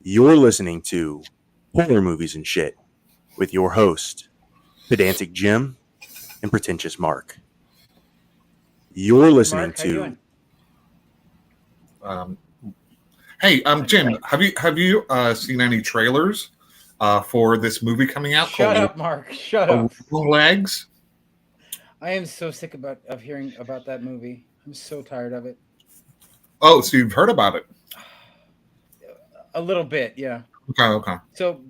You're listening to Horror Movies and Shit with your host, Pedantic Jim and Pretentious Mark. You're listening Mark, how you to doing? Um, hey, Jim, have you seen any trailers for this movie coming out Shut called up, Mark. Shut up. Long Legs? I am so sick of hearing about that movie. I'm so tired of it. Oh, so you've heard about it? A little bit, yeah. Okay. So,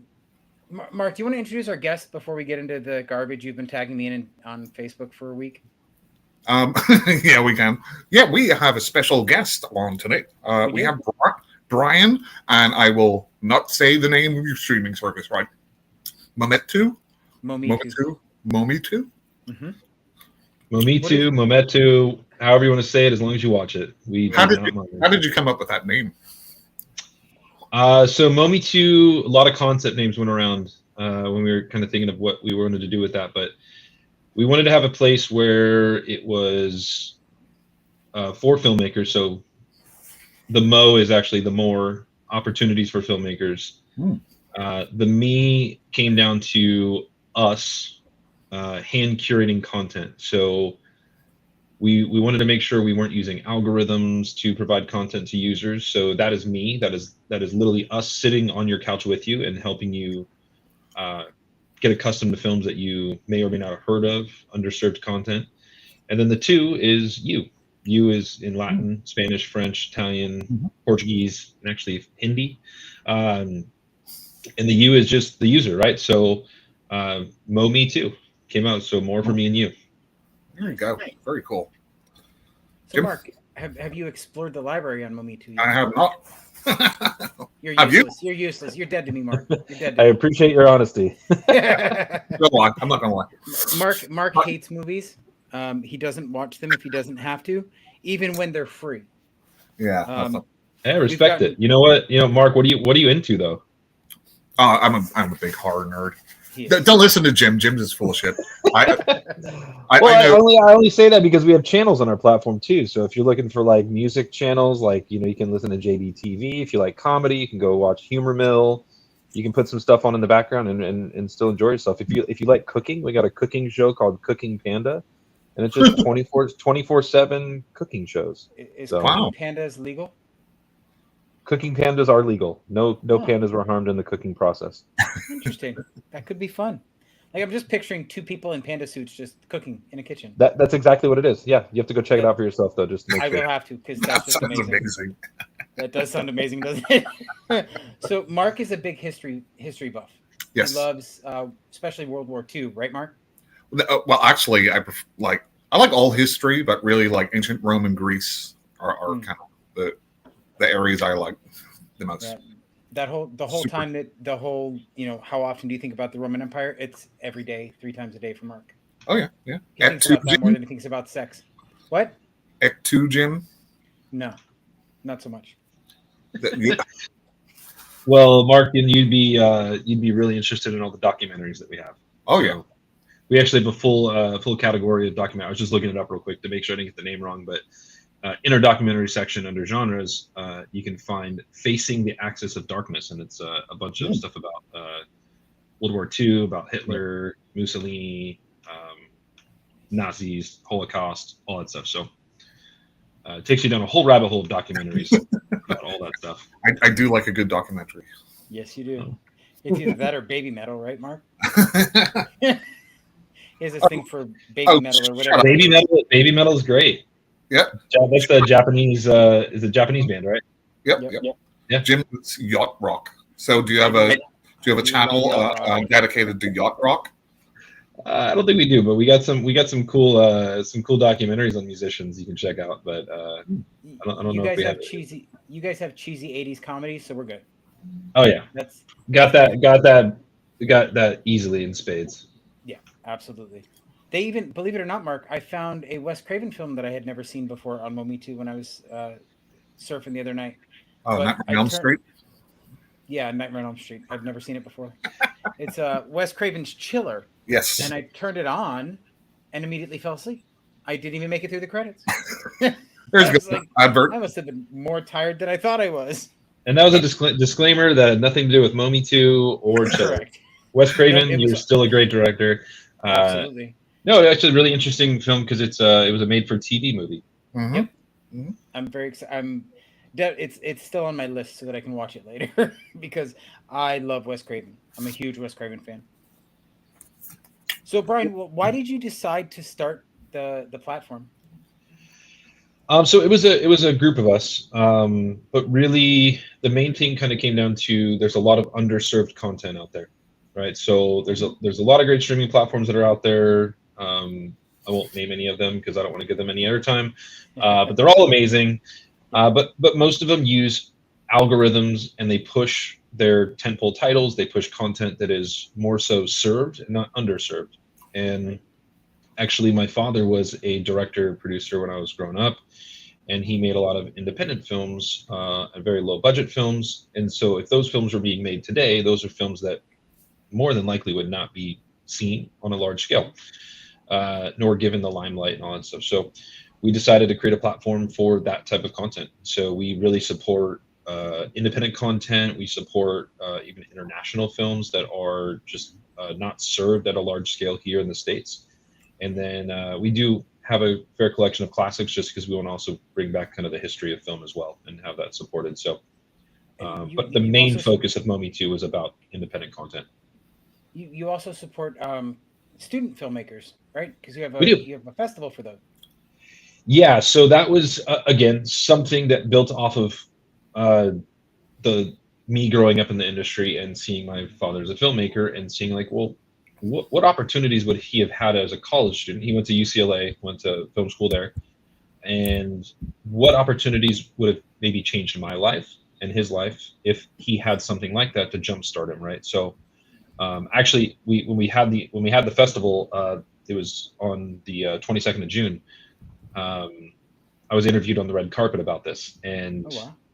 Mark, do you want to introduce our guest before we get into the garbage you've been tagging me in on Facebook for a week? Yeah, we can. Yeah, we have a special guest on today. We have Brian, and I will not say the name of your streaming service, right? Mometu? Momitu. Momitu? Mm-hmm. Mometu, however you want to say it, as long as you watch it. How did you come up with that name? So Momitu, a lot of concept names went around when we were kind of thinking of what we wanted to do with that, but we wanted to have a place where it was for filmmakers. So the Mo is actually the more opportunities for filmmakers. The me came down to us hand curating content. So we wanted to make sure we weren't using algorithms to provide content to users. So that is me. That is literally us sitting on your couch with you and helping you get accustomed to films that you may or may not have heard of, underserved content. And then the two is you. You is in Latin, Spanish, French, Italian, Portuguese, and actually Hindi. And the you is just the user, right? So Mo Me Too came out. So more for me and you. There you go. Very cool. So, Jim? Mark, have you explored the library on Momitu yet? I have not. You're Have you? useless. You're useless. You're dead to me, Mark. You're dead to I me. appreciate your honesty. Go on. I'm not going to lie. Mark hates movies. He doesn't watch them if he doesn't have to, even when they're free. Yeah. I respect it. You know what? Mark, what are you into though? I'm a big horror nerd. He is. Don't listen to Jim. Jim's is full of shit. I I know. only say that because we have channels on our platform too. So if you're looking for like music channels, like you can listen to JBTV. If you like comedy, you can go watch Humor Mill. You can put some stuff on in the background and still enjoy yourself. If you like cooking, we got a cooking show called Cooking Panda, and it's just 24/7 cooking shows. Is So- Cooking Wow. Pandas legal? Cooking pandas are legal. No pandas were harmed in the cooking process. Interesting. That could be fun. Like I'm just picturing two people in panda suits just cooking in a kitchen. That's exactly what it is. Yeah, you have to go check it out for yourself though. Just to make I sure. will have to because That that's just sounds amazing. amazing. That does sound amazing, doesn't it? So Mark is a big history buff. Yes. He loves, especially World War II, right, Mark? Well, actually, I like all history, but really like ancient Rome and Greece are kind of the areas I like the most. Yeah. The whole Super. time how often do you think about the Roman Empire? It's every day, 3 times a day for Mark. Oh yeah. He Et thinks tu, about that more Jim? than he thinks about sex. What? Et tu, Jim? No, not so much. Yeah. Well, Mark, and you'd be really interested in all the documentaries that we have. Oh yeah. So we actually have a full category of documentary. I was just looking it up real quick to make sure I didn't get the name wrong, but in our documentary section under genres, you can find Facing the Axis of Darkness, and it's a bunch of stuff about World War II, about Hitler, Mussolini, Nazis, Holocaust, all that stuff. So it takes you down a whole rabbit hole of documentaries about all that stuff. I do like a good documentary. Yes, you do. It's either that or baby metal, right, Mark? He has this thing for baby metal or whatever. shut up. Baby Metal is great. Yep. That's the Japanese. Is a Japanese band, right? Yep. Yeah. Jim's Yacht Rock. So do you have a channel dedicated to yacht rock? I don't think we do, but we got some cool documentaries on musicians you can check out. But I don't You know if guys we have have. cheesy. You guys have cheesy '80s comedies, so we're good. Oh yeah, That's got that easily in spades. absolutely. They even, believe it or not, Mark, I found a Wes Craven film that I had never seen before on Momitu when I was surfing the other night. Oh, But Nightmare I on Elm turned- Street. Yeah, Nightmare on Elm Street. I've never seen it before. It's Wes Craven's Chiller, Yes. and I turned it on and immediately fell asleep. I didn't even make it through the credits. There's I a was good like, advert. I must have been more tired than I thought I was. And that was a disclaimer that had nothing to do with Momi 2 or Cheddar. Correct. Wes Craven, No, it was- you're still a great director. Absolutely. No, it's actually a really interesting film because it was a made-for-TV movie. Mhm. Yep. I'm very excited. It's still on my list so that I can watch it later because I love Wes Craven. I'm a huge Wes Craven fan. So Brian, why did you decide to start the platform? So it was a group of us, but really the main thing kind of came down to there's a lot of underserved content out there, right? So there's a lot of great streaming platforms that are out there. I won't name any of them because I don't want to give them any airtime, but they're all amazing. But most of them use algorithms and they push their tentpole titles. They push content that is more so served and not underserved. And actually, my father was a director producer when I was growing up, and he made a lot of independent films and very low budget films. And so if those films were being made today, those are films that more than likely would not be seen on a large scale, nor given the limelight and all that stuff. So we decided to create a platform for that type of content. So we really support independent content. We support even international films that are just not served at a large scale here in the States. And then we do have a fair collection of classics just because we want to also bring back kind of the history of film as well and have that supported. So, but the main focus of Momi 2 was about independent content. You also support student filmmakers, right? Because you have a festival for those. Yeah, so that was again something that built off of me growing up in the industry and seeing my father as a filmmaker and seeing like, well, what opportunities would he have had as a college student? He went to UCLA, went to film school there, and what opportunities would have maybe changed my life and his life if he had something like that to jumpstart him, right? So, actually, when we had the festival, it was on the 22nd of June. I was interviewed on the red carpet about this, and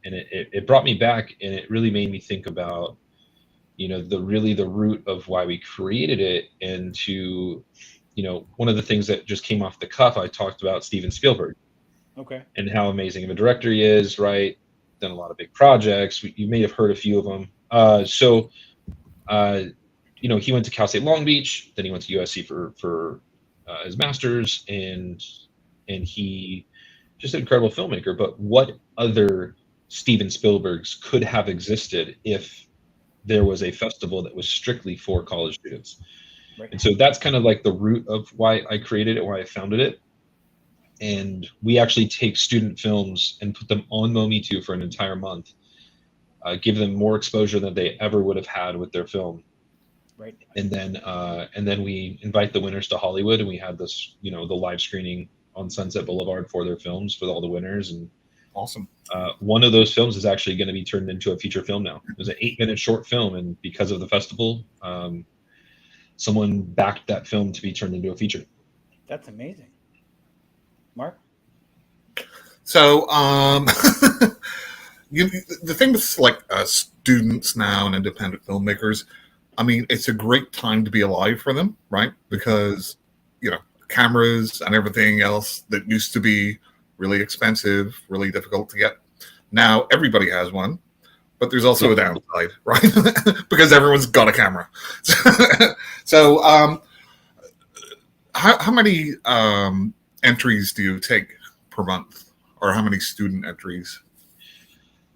it brought me back, and it really made me think about, the root of why we created it, and to, one of the things that just came off the cuff, I talked about Steven Spielberg, and how amazing of a director he is, right? Done a lot of big projects. You may have heard a few of them. He went to Cal State Long Beach, then he went to USC for his master's, and he just an incredible filmmaker. But what other Steven Spielbergs could have existed if there was a festival that was strictly for college students? Right. And so that's kind of like the root of why I created it, why I founded it. And we actually take student films and put them on Momi 2 for an entire month, give them more exposure than they ever would have had with their film. Right. And then we invite the winners to Hollywood, and we had this, the live screening on Sunset Boulevard for their films for all the winners. And awesome. One of those films is actually going to be turned into a feature film now. It was an 8-minute short film, and because of the festival, someone backed that film to be turned into a feature. That's amazing. Mark? So, the thing with like students now and independent filmmakers, I mean, it's a great time to be alive for them, right? Because, cameras and everything else that used to be really expensive, really difficult to get. Now everybody has one, but there's also a downside, right? Because everyone's got a camera. So, how many entries do you take per month, or how many student entries?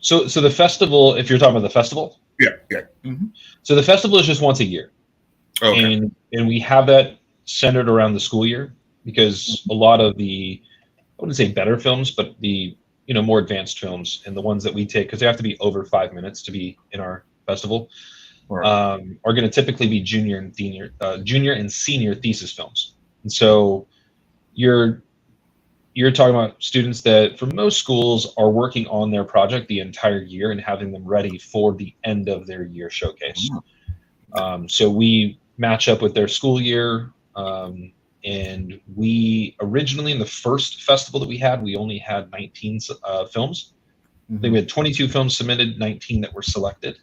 So the festival, if you're talking about the festival, yeah. Mm-hmm. So the festival is just once a year, and we have that centered around the school year, because a lot of the, I wouldn't say better films, but the more advanced films, and the ones that we take, because they have to be over 5 minutes to be in our festival, are going to typically be junior and senior thesis films. And so you're talking about students that, for most schools, are working on their project the entire year and having them ready for the end of their year showcase. So we match up with their school year. And we originally, in the first festival that we had, we only had 19 films. I think we had 22 films submitted, 19 that were selected.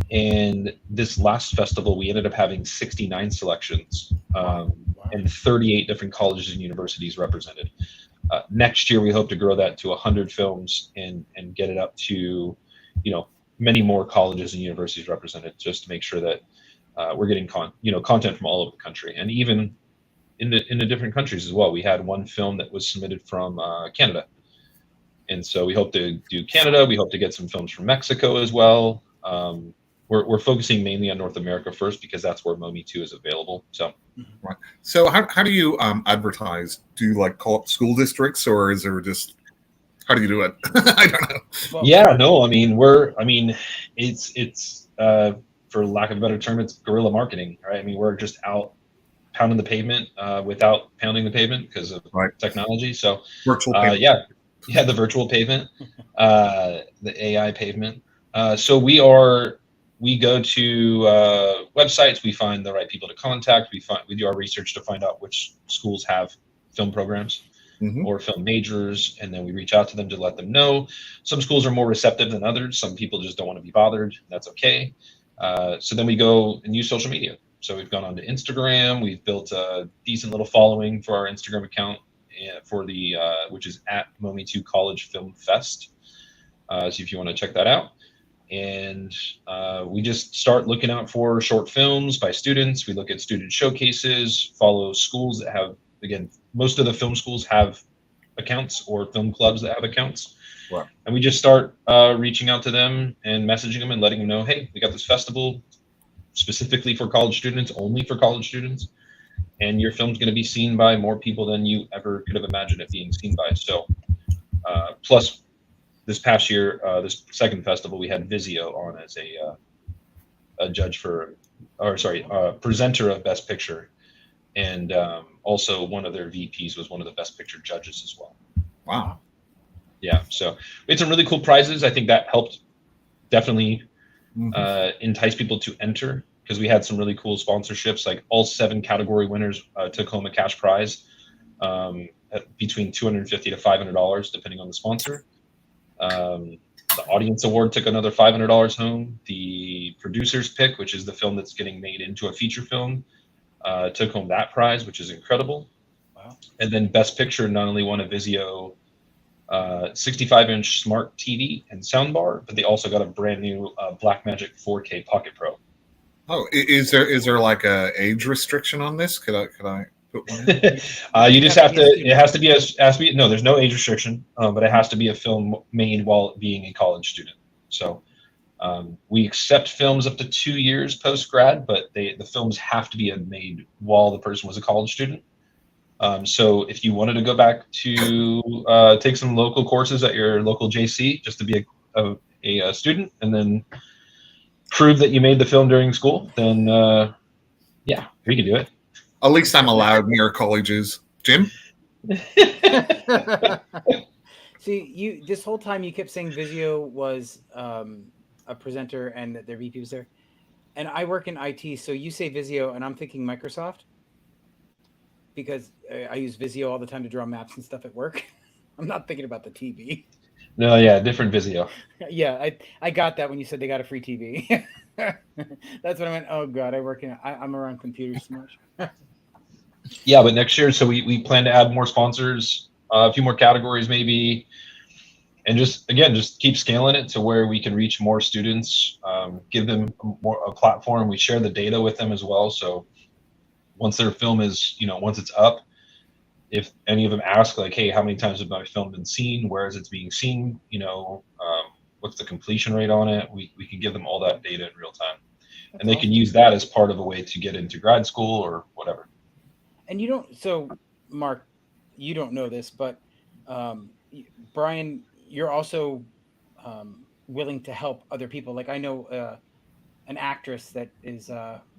And this last festival, we ended up having 69 selections, and 38 different colleges and universities represented. Next year, we hope to grow that to 100 films and get it up to, many more colleges and universities represented, just to make sure that we're getting content from all over the country, and even in the different countries as well. We had one film that was submitted from Canada, and so we hope to do Canada. We hope to get some films from Mexico as well. We're focusing mainly on North America first because that's where Momi 2 is available. So, right. So how do you advertise? Do you like call up school districts, or is there just how do you do it? I don't know. Well, yeah, no, it's for lack of a better term, it's guerrilla marketing, right? I mean, we're just out pounding the pavement without pounding the pavement because of technology. So, Virtual pavement. yeah, the virtual pavement, the AI pavement. So we go to websites, we find the right people to contact, we do our research to find out which schools have film programs or film majors, and then we reach out to them to let them know. Some schools are more receptive than others. Some people just don't want to be bothered. That's okay. So then we go and use social media. So we've gone on to Instagram. We've built a decent little following for our Instagram account for the which is at Momi2 College Film Fest. So if you want to check that out. And we just start looking out for short films by students. We look at student showcases, follow schools that have, again, most of the film schools have accounts or film clubs that have accounts. Wow. And we just start reaching out to them and messaging them and letting them know, hey, we got this festival specifically for college students, only for college students. And your film's going to be seen by more people than you ever could have imagined it being seen by. So plus, this past year, this second festival, we had Vizio on as a judge presenter of Best Picture, and also one of their VPs was one of the Best Picture judges as well. Wow. Yeah, so we had some really cool prizes. I think that helped definitely entice people to enter, because we had some really cool sponsorships. Like all 7 category winners took home a cash prize at between $250 to $500, depending on the sponsor. The audience award took another $500 home. The producer's pick, which is the film that's getting made into a feature film, took home that prize, which is incredible. Wow. And then Best Picture not only won a Vizio 65-inch smart TV and soundbar, but they also got a brand new Blackmagic 4K Pocket Pro. Oh, is there like a age restriction on this? Could I put one in? You just have to. It has to be. No, there's no age restriction, but it has to be a film made while being a college student. So we accept films up to 2 years post grad, but the films have to be made while the person was a college student. So if you wanted to go back to take some local courses at your local JC just to be a student, and then prove that you made the film during school, then yeah, we can do it. At least I'm allowed near colleges. Jim? See, this whole time you kept saying Vizio was a presenter and that their VP was there. And I work in IT, so you say Vizio and I'm thinking Microsoft, because I use Vizio all the time to draw maps and stuff at work. I'm not thinking about the TV. No, yeah, different Vizio. Yeah, I got that when you said they got a free TV. That's when I went, oh God, I'm around computers so much. Yeah, but next year, so we plan to add more sponsors, a few more categories maybe, and just keep scaling it to where we can reach more students, give them a platform. We share the data with them as well. So once their film is, once it's up, if any of them ask like, hey, how many times has my film been seen? Where is it being seen? What's the completion rate on it? We can give them all that data in real time. And they can use that as part of a way to get into grad school or whatever. And so Mark, you don't know this, but Brian, you're also willing to help other people. Like I know an actress that is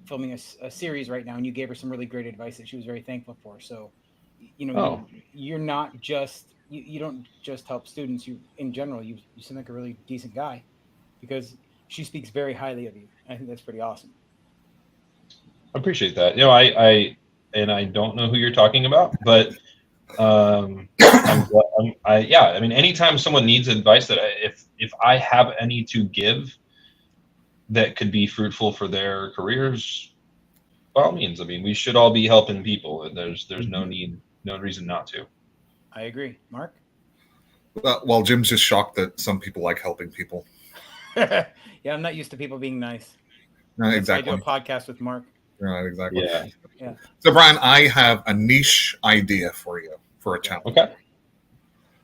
filming a series right now, and you gave her some really great advice that she was very thankful for. So, you're not just, you don't just help students. You, in general, you seem like a really decent guy, because she speaks very highly of you. I think that's pretty awesome. I appreciate that. I don't know who you're talking about, but anytime someone needs advice that if I have any to give that could be fruitful for their careers, by all means. I mean, we should all be helping people, and there's no reason not to. I agree. Mark? Well, Jim's just shocked that some people like helping people. Yeah, I'm not used to people being nice. No, That's why I do exactly. a podcast with Mark. Right, exactly. Yeah. So, Brian, I have a niche idea for you for a channel. Okay.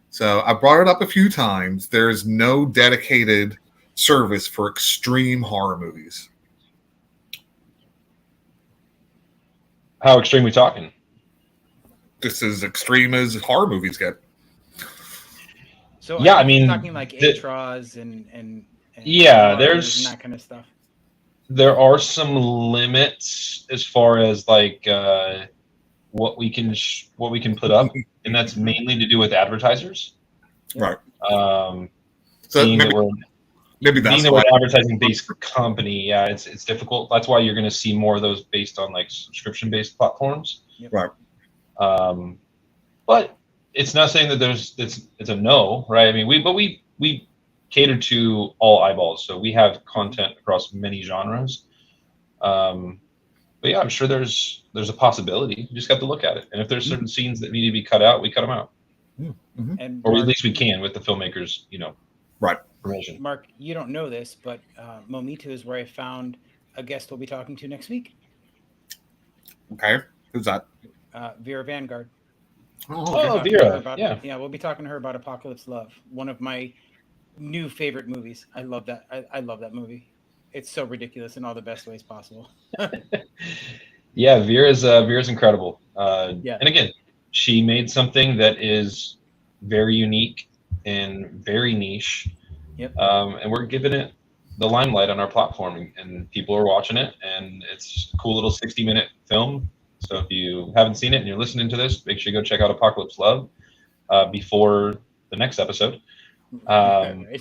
So I brought it up a few times. There's no dedicated service for extreme horror movies. How extreme we talking? Just as extreme as horror movies get. So Yeah, are I you mean, talking like ATRAs and Yeah, Mars there's- and that kind of stuff. There are some limits as far as like what we can put up, and that's mainly to do with advertisers. Right. So So being that maybe, we're maybe being that's that why. we're an advertising based company, yeah, it's difficult. That's why you're going to see more of those based on like subscription based platforms. Yep. Right. But it's not saying that it's a no, right? I mean, we cater to all eyeballs, so we have content across many genres. But yeah, I'm sure there's a possibility. You just have to look at it, and if there's certain scenes that need to be cut out, we cut them out, And or at Mark, least we can with the filmmakers, Right. permission. Mark, you don't know this, but Momito is where I found a guest we'll be talking to next week. Okay. Who's that? Vera Vanguard. Oh, Oh, okay. Talking to her Vera, about- yeah. we'll be talking to her about Apocalypse Love, one of my new favorite movies. I love that. I love that movie. It's so ridiculous in all the best ways possible. Yeah, Vera's incredible. Yeah. And again, she made something that is very unique and very niche. Yep. And we're giving it the limelight on our platform, and people are watching it, and it's a cool little 60-minute film. So if you haven't seen it and you're listening to this, make sure you go check out Apocalypse Love before the next episode. Right.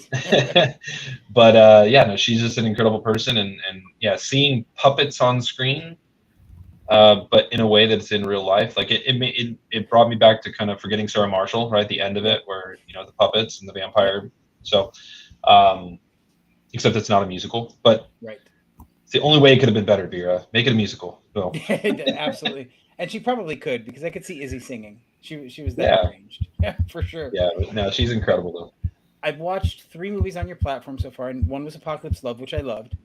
But yeah, no, she's just an incredible person, and yeah, seeing puppets on screen, but in a way that's in real life, like it brought me back to kind of Forgetting Sarah Marshall right at the end of it, where the puppets and the vampire. So, except it's not a musical, but Right. it's the only way it could have been better. Vera, make it a musical. So Absolutely. And she probably could, because I could see Izzy singing. She was that arranged. Yeah, for sure. yeah, but no, she's incredible though. I've watched 3 movies on your platform so far, and one was Apocalypse Love, which I loved.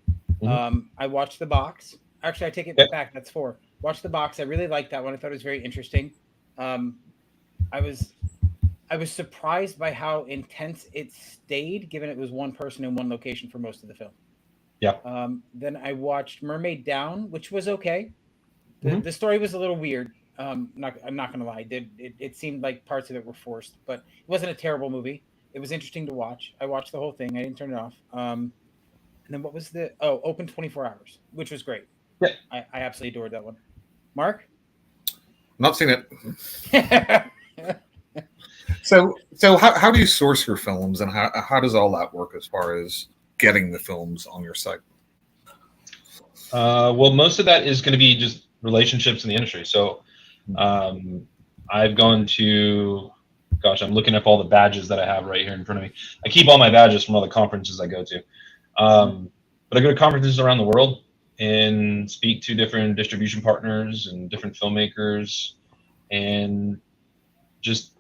Mhm. I watched The Box. Actually, I take it Yep. back. That's 4. Watched The Box. I really liked that one. I thought it was very interesting. I was surprised by how intense it stayed, given it was one person in one location for most of the film. Yeah. Then I watched Mermaid Down, which was okay. Mhm. The story was a little weird. I'm not gonna lie. It seemed like parts of it were forced, but it wasn't a terrible movie. It was interesting to watch. I watched the whole thing. I didn't turn it off. And then what was Open 24 Hours, which was great. Yeah. I absolutely adored that one. Mark? Not seen it. So how do you source your films, and how does all that work as far as getting the films on your site? Well, most of that is going to be just relationships in the industry. So I've gone to, I'm looking up all the badges that I have right here in front of me. I keep all my badges from all the conferences I go to. But I go to conferences around the world and speak to different distribution partners and different filmmakers, and just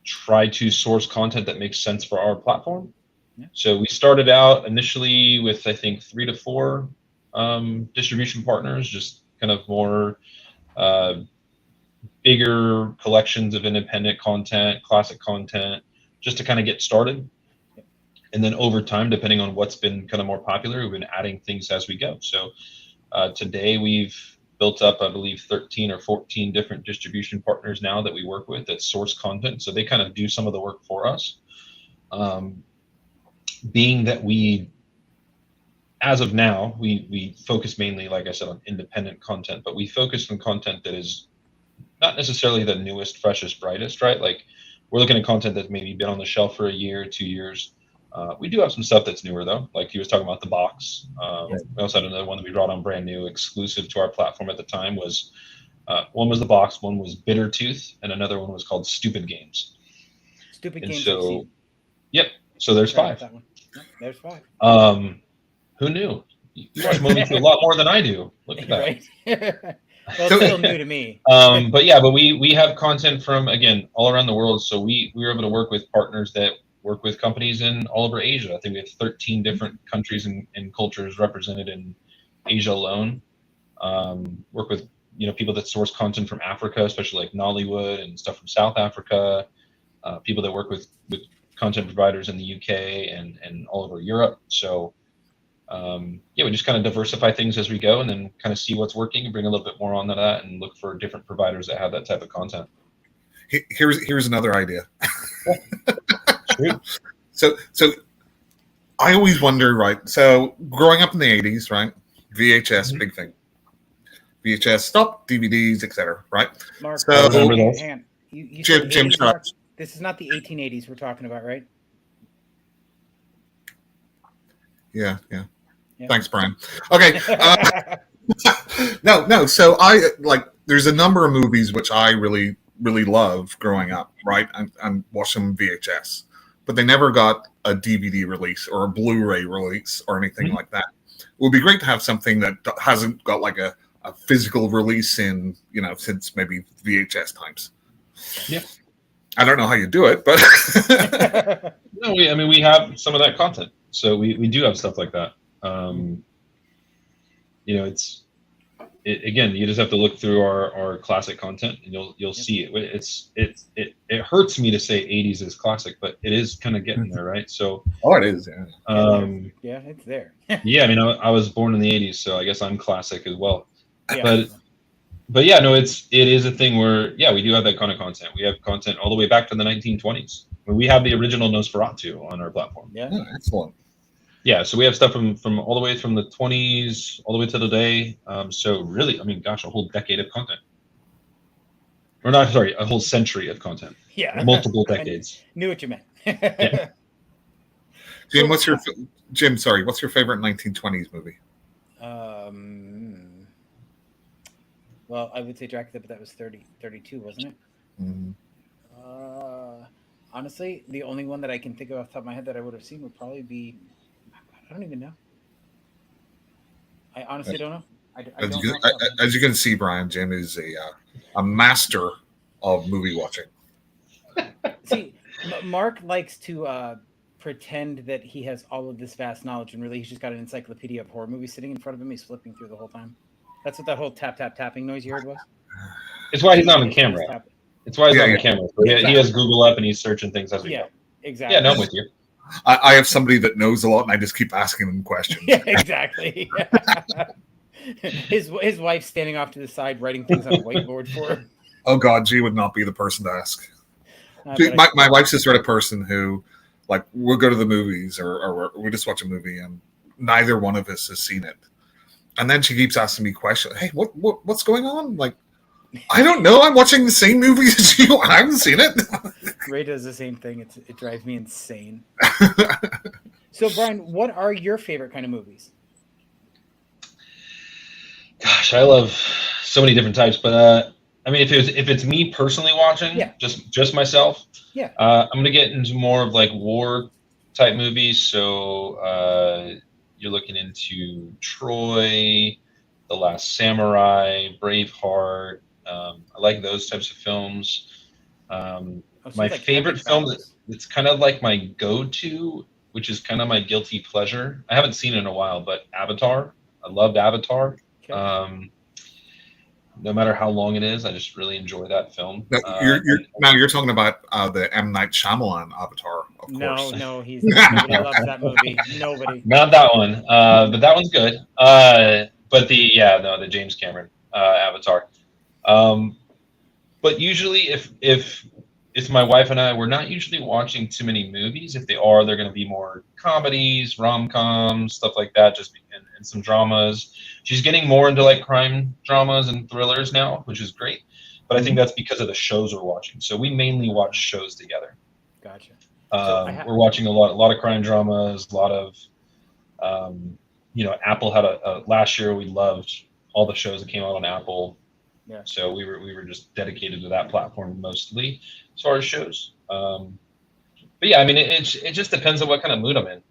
try to source content that makes sense for our platform. Yeah. So we started out initially with, I think, 3 to 4 distribution partners, just kind of more bigger collections of independent content, classic content, just to kind of get started. And then over time, depending on what's been kind of more popular, we've been adding things as we go. So today we've built up, I believe, 13 or 14 different distribution partners now that we work with that source content. So they kind of do some of the work for us. Being that as of now, we focus mainly, like I said, on independent content, but we focus on content that is not necessarily the newest, freshest, brightest, right? Like we're looking at content that's maybe been on the shelf for a year, 2 years. We do have some stuff that's newer though, like he was talking about The Box. We also had another one that we brought on brand new, exclusive to our platform at the time. Was one was The Box, one was Bitter Tooth, and another one was called Stupid Games. Stupid And Games. so- I've seen. Yep. So there's Tried 5. that one. Yep, there's 5. Who knew? You watch movies a lot more than I do. Look at that. Right. Well, it's still new to me. But yeah, but we have content from, again, all around the world. So we were able to work with partners that work with companies in all over Asia. I think we have 13 different countries and cultures represented in Asia alone. Work with people that source content from Africa, especially like Nollywood and stuff from South Africa. People that work with content providers in the UK and all over Europe. So we just kind of diversify things as we go, and then kind of see what's working and bring a little bit more onto that, and look for different providers that have that type of content. Here's another idea. Sure. So I always wonder, right? So growing up in the 80s, right? VHS, big thing. VHS, stop, DVDs, etc. Right? Mark, So- Remember those? hang on. You Jim, said Jim, 80s, shut up. Mark? This is not the 1880s we're talking about, right? Yeah. Yeah. Thanks, Brian. Okay. No. So there's a number of movies which I really, really love growing up, right? And watch them VHS, but they never got a DVD release or a Blu-ray release or anything Mhm. like that. It would be great to have something that hasn't got like a physical release in, since maybe VHS times. Yeah. I I don't know how you do it, but No, we have some of that content, so we do have stuff like that. Again, you just have to look through our classic content, and you'll see it. It hurts me to say 80s is classic, but it is kind of getting there, right? So, it is. Yeah. Yeah, it's there. I was born in the 80s, so I guess I'm classic as well. Yeah. But yeah, no, it is a thing where we do have that kind of content. We have content all the way back to the 1920s. We have the original Nosferatu on our platform. Yeah. Oh, excellent. Yeah, so we have stuff from all the way from the 20s all the way to today. So really, a whole decade of content. Or not, sorry, a whole century of content. Yeah. Multiple I decades. knew what you meant. Jim, what's your favorite 1920s movie? Well, I would say Dracula, but that was 32, wasn't it? Mhm. Honestly, the only one that I can think of off the top of my head that I would have seen would probably be. I don't even know. I honestly don't know. I As don't you, know. as you can see, Brian, Jim is a master of movie watching. See, Mark likes to pretend that he has all of this vast knowledge, and really he's just got an encyclopedia of horror movies sitting in front of him. He's flipping through the whole time. That's what that whole tapping noise you heard was. It's why he's not on camera. It's why he's not on camera. So he has Google up and he's searching things as we Yeah, go. exactly. Yeah, no, I'm with you. I have somebody that knows a lot, and I just keep asking them questions. Yeah, exactly. His wife's standing off to the side writing things on a whiteboard for him. Oh God, G would not be the person to ask. But My wife's the sort of person who, like, we'll go to the movies or we just watch a movie and neither one of us has seen it, and then she keeps asking me questions. Hey, what's going on? Like, I don't know. I'm watching the same movie as you. I haven't seen it. Ray does the same thing. It drives me insane. So, Brian, what are your favorite kind of movies? Gosh, I love so many different types, but if it's me personally watching, Yeah. just myself, Yeah. I'm gonna get into more of like war type movies. So you're looking into Troy, The Last Samurai, Braveheart. I like those types of films. Oh, so My it's like favorite epic film battles. that's kind of like my go-to, which is kind of my guilty pleasure. I haven't seen it in a while, but Avatar. I loved Avatar. Okay. No matter how long it is, I just really enjoy that film. You're talking about the M. Night Shyamalan Avatar, of course. No, nobody loves that movie. Nobody. Not that one, but that one's good. But the James Cameron Avatar. But usually, if it's my wife and I, we're not usually watching too many movies. If they are, they're going to be more comedies, rom-coms, stuff like that, and some dramas. She's getting more into like crime dramas and thrillers now, which is great. But I think that's because of the shows we're watching. So we mainly watch shows together. Gotcha. We're watching a lot of crime dramas, a lot of, Apple had last year we loved all the shows that came out on Apple. Yeah. So we were just dedicated to that platform mostly as far as shows. But yeah, it just depends on what kind of mood I'm in.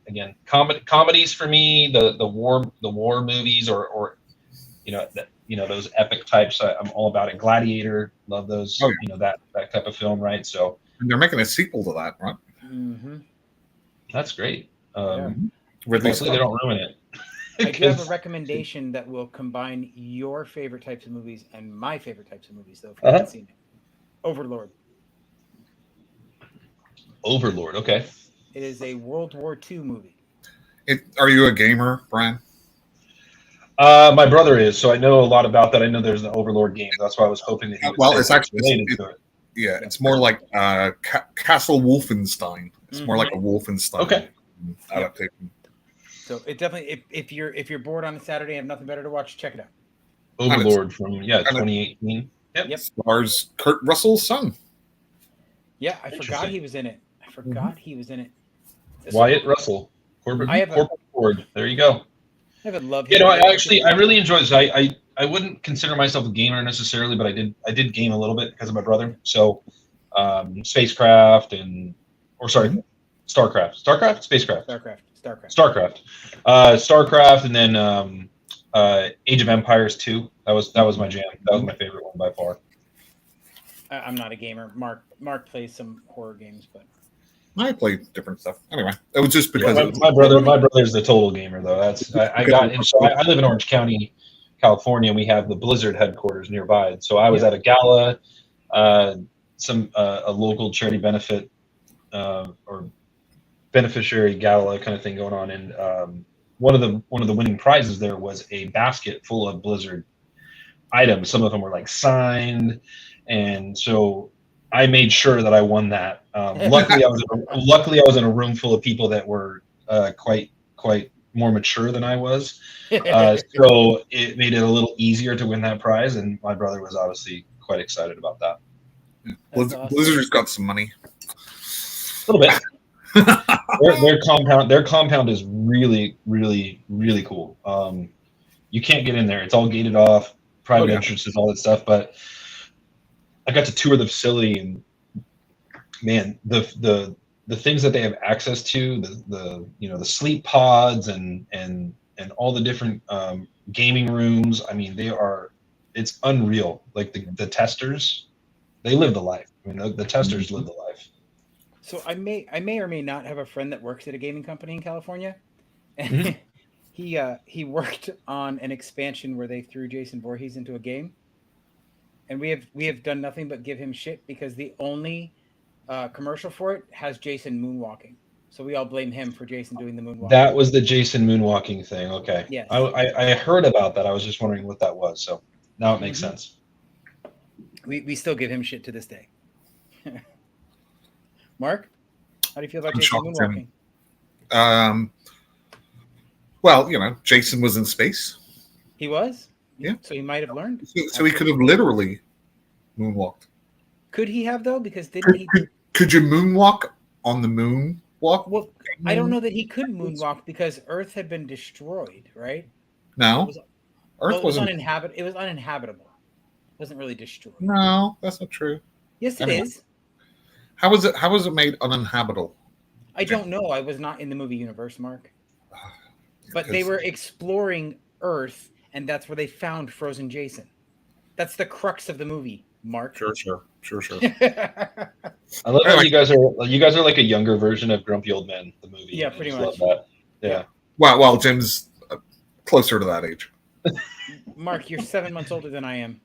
Again, comedies for me, the war movies or those epic types. I'm all about it. Gladiator, love those. Oh, yeah. That type of film, right? So And they're making a sequel to that, right? Mm-hmm. That's great. Ridley Hopefully they Scott. don't ruin it. I do have a 'Cause- recommendation that will combine your favorite types of movies and my favorite types of movies, though, if you Uh-huh. haven't seen it. Overlord. Overlord. Okay. It is a World War II movie. Are you a gamer, Brian? My brother is, so I know a lot about that. I know there's an Overlord game. That's why I was hoping that he would Well, say it's something actually- related it- to it. Yeah, it's more like Castle Wolfenstein. It's more like a Wolfenstein Okay. adaptation. So it definitely, if you're bored on a Saturday and have nothing better to watch, check it out. Overlord from of- 2018. Yep. Stars Kurt Russell's son. Yeah, I forgot Interesting. he was in it. I forgot he was in it. Wyatt Russell. Corporate I have a- Corporate Ford. There you go. I have a love. You know, I really enjoy this. I wouldn't consider myself a gamer necessarily, but I did game a little bit because of my brother. So, Spacecraft Starcraft, Spacecraft, Starcraft. Starcraft, and then Age of Empires 2. That was my jam. That was my favorite one by far. I'm not a gamer. Mark plays some horror games, but I play different stuff. Anyway, it was just because My brother's the total gamer though. I got him. So I live in Orange County, California, and we have the Blizzard headquarters nearby. So I was at a gala, a local charity benefit or beneficiary gala kind of thing going on, and one of the winning prizes there was a basket full of Blizzard items. Some of them were like signed, and so I made sure that I won that. Luckily, I was in a room full of people that were quite more mature than I was, so it made it a little easier to win that prize. And my brother was obviously quite excited about that. That's awesome. Blizzard's got some money. A little bit. Their compound is really cool. You can't get in there; it's all gated off, private entrances, all that stuff. But I got to tour the facility, and man, the things that they have access to, the sleep pods and all the different gaming rooms. I mean, it's unreal. Like the testers, they live the life. I mean, the testers live the life. So I may or may not have a friend that works at a gaming company in California, and Mm-hmm. he worked on an expansion where they threw Jason Voorhees into a game, and we have done nothing but give him shit because the only commercial for it has Jason moonwalking. So we all blame him for Jason doing the moonwalk. That was the Jason moonwalking thing. Okay. Yes. I heard about that. I was just wondering what that was. So now it makes sense. We still give him shit to this day. Mark, how do you feel about I'm Jason shocked moonwalking? Well, Jason was in space, He was? Yeah. So he might have learned. so he could have literally moonwalked. Could he have though? Because didn't he? Could you moonwalk on the moon? Well, I don't know that he could moonwalk because Earth had been destroyed, right? No, It was- Earth Well, it was wasn't. It was uninhabitable. It wasn't really destroyed. No, that's not true. Yes, it Anyway. is. How was it? How was it made uninhabitable? I don't know. I was not in the movie universe, Mark. But they were exploring Earth, and that's where they found Frozen Jason. That's the crux of the movie, Mark. Sure. I love how you guys are like a younger version of Grumpy Old Men, the movie. Yeah, I pretty just much. love that. Yeah. Well, Jim's closer to that age, Mark, you're 7 months older than I am.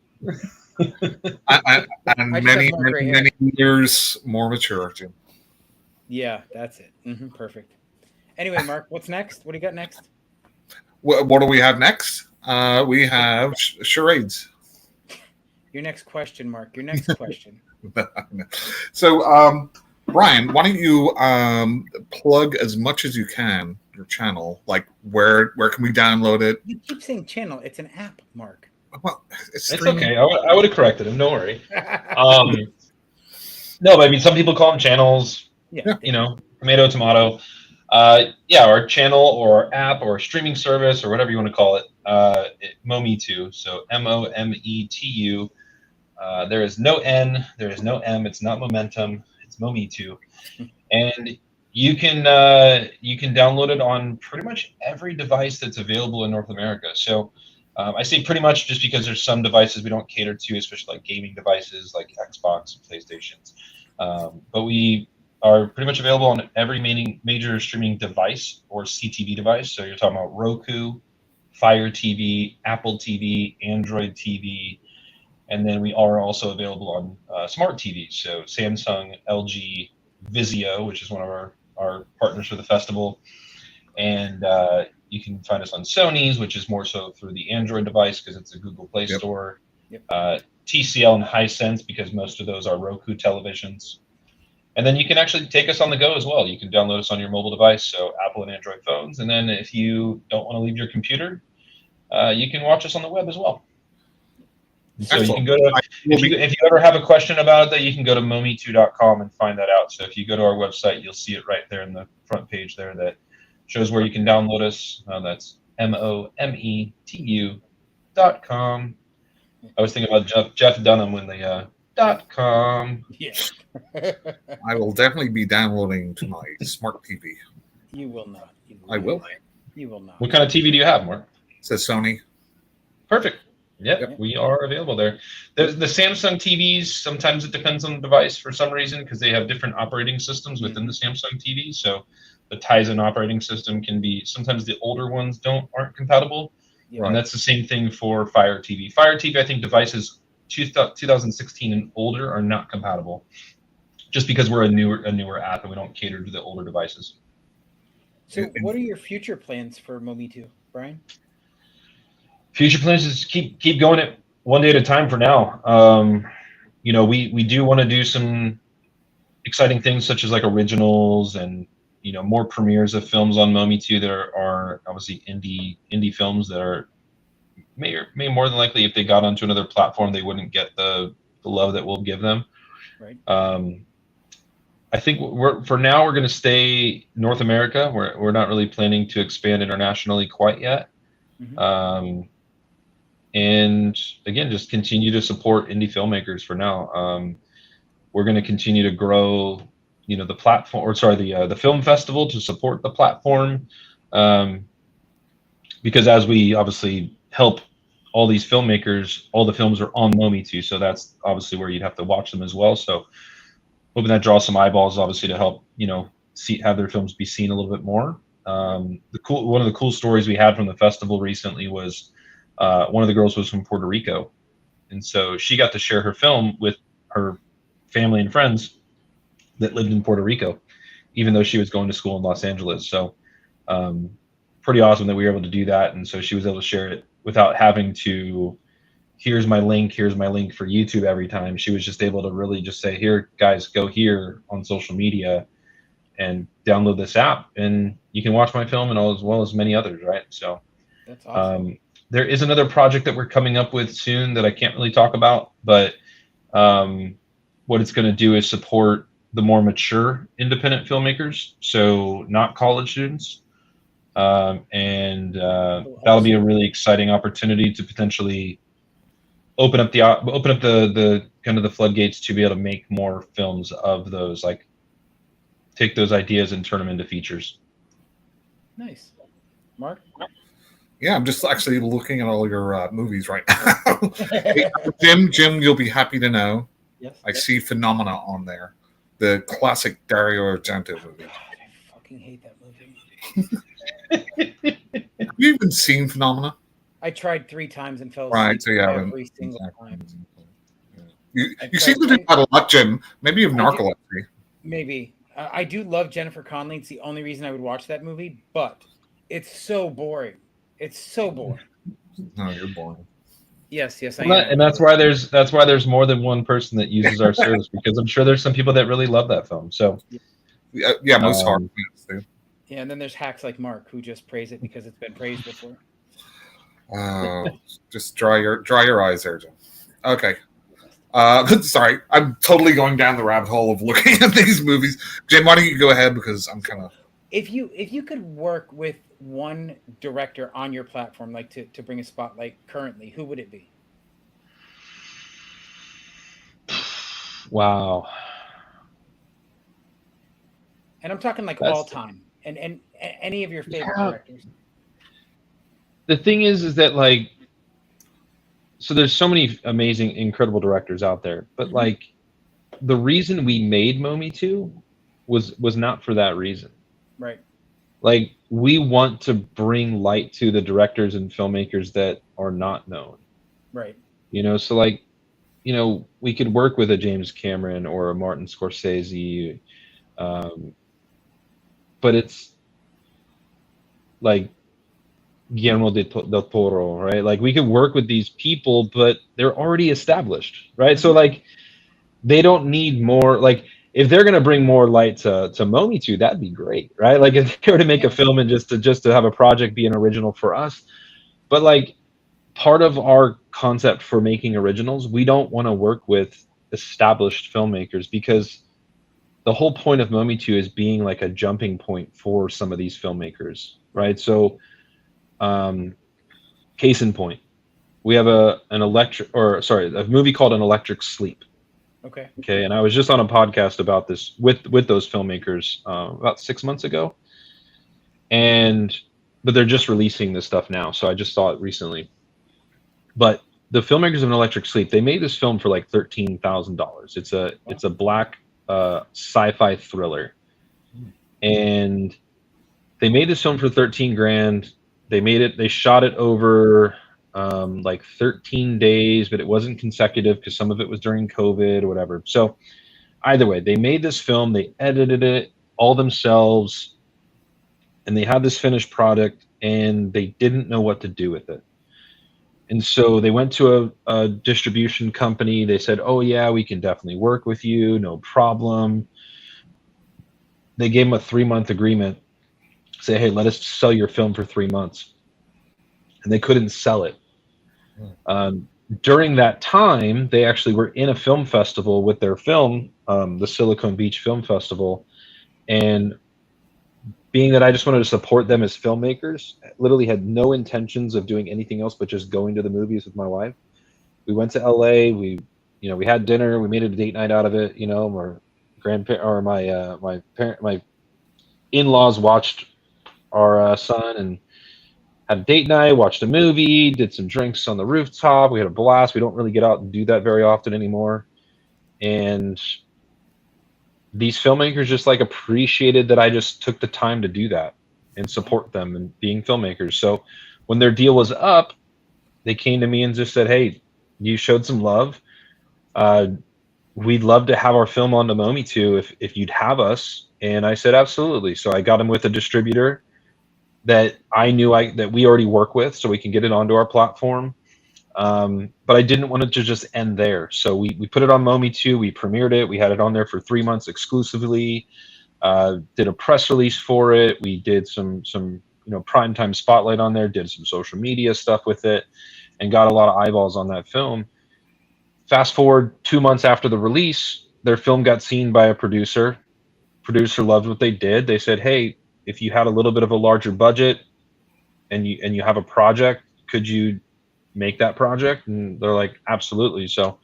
and I just many, have more gray hair. many years more mature, Jim. Yeah, that's it. Perfect. Anyway, Mark, what's next? What do you got next? What do we have next? We have charades. Your next question, Mark. Your next question. So, Brian, why don't you plug as much as you can your channel? Like, where can we download it? You keep saying channel. It's an app, Mark. Well, It's streaming. okay. I would have corrected him. Don't worry. No, but I mean, some people call them channels. Yeah. Tomato. Our channel or our app or streaming service or whatever you want to call it. Mometu. So Mometu. There is no N. There is no M. It's not momentum. It's Mometu, and you can download it on pretty much every device that's available in North America. So. I say pretty much just because there's some devices we don't cater to, especially like gaming devices like Xbox and PlayStations. But we are pretty much available on every major streaming device or CTV device. So you're talking about Roku, Fire TV, Apple TV, Android TV, and then we are also available on smart TVs. So Samsung, LG, Vizio, which is one of our partners for the festival, and you can find us on Sony's, which is more so through the Android device because it's a Google Play Yep. Store. Yep. TCL and Hisense because most of those are Roku televisions. And then you can actually take us on the go as well. You can download us on your mobile device, so Apple and Android phones. And then if you don't want to leave your computer, you can watch us on the web as well. So you can go to, if you ever have a question about it, you can go to momi2.com and find that out. So if you go to our website, you'll see it right there in the front page there that shows where you can download us. That's mometu.com. I was thinking about Jeff Dunham when the .com. Yeah. I will definitely be downloading to my smart TV. You will not. I will. You will not. What kind of TV do you have, Mark? It says Sony. Perfect. Yep, Yep. we are available there. The Samsung TVs, sometimes it depends on the device for some reason because they have different operating systems within the Samsung TV. So the Tizen operating system can be, sometimes the older ones aren't compatible. Yeah. And that's the same thing for Fire TV. Fire TV, I think devices 2016 and older are not compatible just because we're a newer app and we don't cater to the older devices. So what are your future plans for Momi2, Brian? Future plans is keep going it one day at a time for now. We do want to do some exciting things such as like originals and more premieres of films on Momi2 that are obviously indie films that are may more than likely if they got onto another platform they wouldn't get the love that we'll give them. Right. I think we're going to stay North America. We're not really planning to expand internationally quite yet. Mhm. And again, just continue to support indie filmmakers for now. We're going to continue to grow, the platform, the film festival to support the platform. Because as we obviously help all these filmmakers, all the films are on Momi2, so that's obviously where you'd have to watch them as well. So hoping that draws some eyeballs, obviously, to help, have their films be seen a little bit more. One of the cool stories we had from the festival recently was one of the girls was from Puerto Rico, and so she got to share her film with her family and friends that lived in Puerto Rico, even though she was going to school in Los Angeles. So pretty awesome that we were able to do that, and so she was able to share it without having to, here's my link for YouTube every time. She was just able to really just say, here, guys, go here on social media and download this app, and you can watch my film and as well as many others, right? So That's awesome. there is another project that we're coming up with soon that I can't really talk about, but what it's going to do is support the more mature independent filmmakers, so not college students. That'll be a really exciting opportunity to potentially open up the kind of the floodgates to be able to make more films of those, like take those ideas and turn them into features. Nice. Mark? Yeah, I'm just actually looking at all your movies right now. Hey, Jim, you'll be happy to know. Yes. I see Phenomena on there, the classic Dario Argento movie. God, I fucking hate that movie. Have you even seen Phenomena? I tried 3 times and fell asleep Right, so you haven't. every single time. You seem to do that a lot, Jim. Maybe you have I do. narcolepsy. Maybe. I do love Jennifer Connelly. It's the only reason I would watch that movie, but it's so boring. It's so boring. No, you're boring. Yes, I am. And that's why there's more than one person that uses our service, because I'm sure there's some people that really love that film. So Yeah, most horror fans do. Yeah, and then there's hacks like Mark who just praise it because it's been praised before. Just dry your eyes there, Jim. Okay. Sorry, I'm totally going down the rabbit hole of looking at these movies. Jim, why don't you go ahead, because I'm kind of. If you could work with one director on your platform, like to bring a spotlight currently, who would it be? wow. And I'm talking like That's- all time, and any of your favorite Yeah. directors. The thing is that like, so there's so many amazing, incredible directors out there, but Mhm. like the reason we made Momi2 was not for that reason. Right. Like, we want to bring light to the directors and filmmakers that are not known. Right. So like, we could work with a James Cameron or a Martin Scorsese, but it's like Guillermo del Toro, right? Like, we could work with these people, but they're already established, right? So like, they don't need more. Like, if they're gonna bring more light to Momi2, that'd be great, right? Like, if they were to make a film and just to have a project be an original for us, but like, part of our concept for making originals, we don't want to work with established filmmakers, because the whole point of Momi2 is being like a jumping point for some of these filmmakers, right? So, case in point, we have a movie called An Electric Sleep. Okay, and I was just on a podcast about this with those filmmakers about 6 months ago, but they're just releasing this stuff now, so I just saw it recently. But the filmmakers of An Electric Sleep, they made this film for like $13,000. It's a black sci-fi thriller, and they made this film for 13 grand. They shot it over like 13 days, but it wasn't consecutive because some of it was during COVID or whatever. So either way, they made this film, they edited it all themselves, and they had this finished product, and they didn't know what to do with it. And so they went to a distribution company. They said, oh yeah, we can definitely work with you, no problem. They gave them a 3-month agreement, say, hey, let us sell your film for 3 months. And they couldn't sell it. During that time, they actually were in a film festival with their film, the Silicon Beach Film Festival. And being that I just wanted to support them as filmmakers, literally had no intentions of doing anything else but just going to the movies with my wife. We went to LA. We had dinner. We made it a date night out of it. My in-laws watched our son and had a date night, watched a movie, did some drinks on the rooftop. We had a blast. We don't really get out and do that very often anymore. And these filmmakers just like appreciated that I just took the time to do that and support them and being filmmakers. So when their deal was up, they came to me and just said, hey, you showed some love. We'd love to have our film on the Momi2 if you'd have us. And I said, absolutely. So I got him with a distributor that I knew that we already work with, so we can get it onto our platform. But I didn't want it to just end there. So we put it on Momi2, we premiered it, we had it on there for 3 months exclusively, did a press release for it, we did some primetime spotlight on there, did some social media stuff with it, and got a lot of eyeballs on that film. Fast forward 2 months after the release, their film got seen by a producer. Producer loved what they did. They said, hey, if you had a little bit of a larger budget and you have a project, could you make that project? And they're like, absolutely. So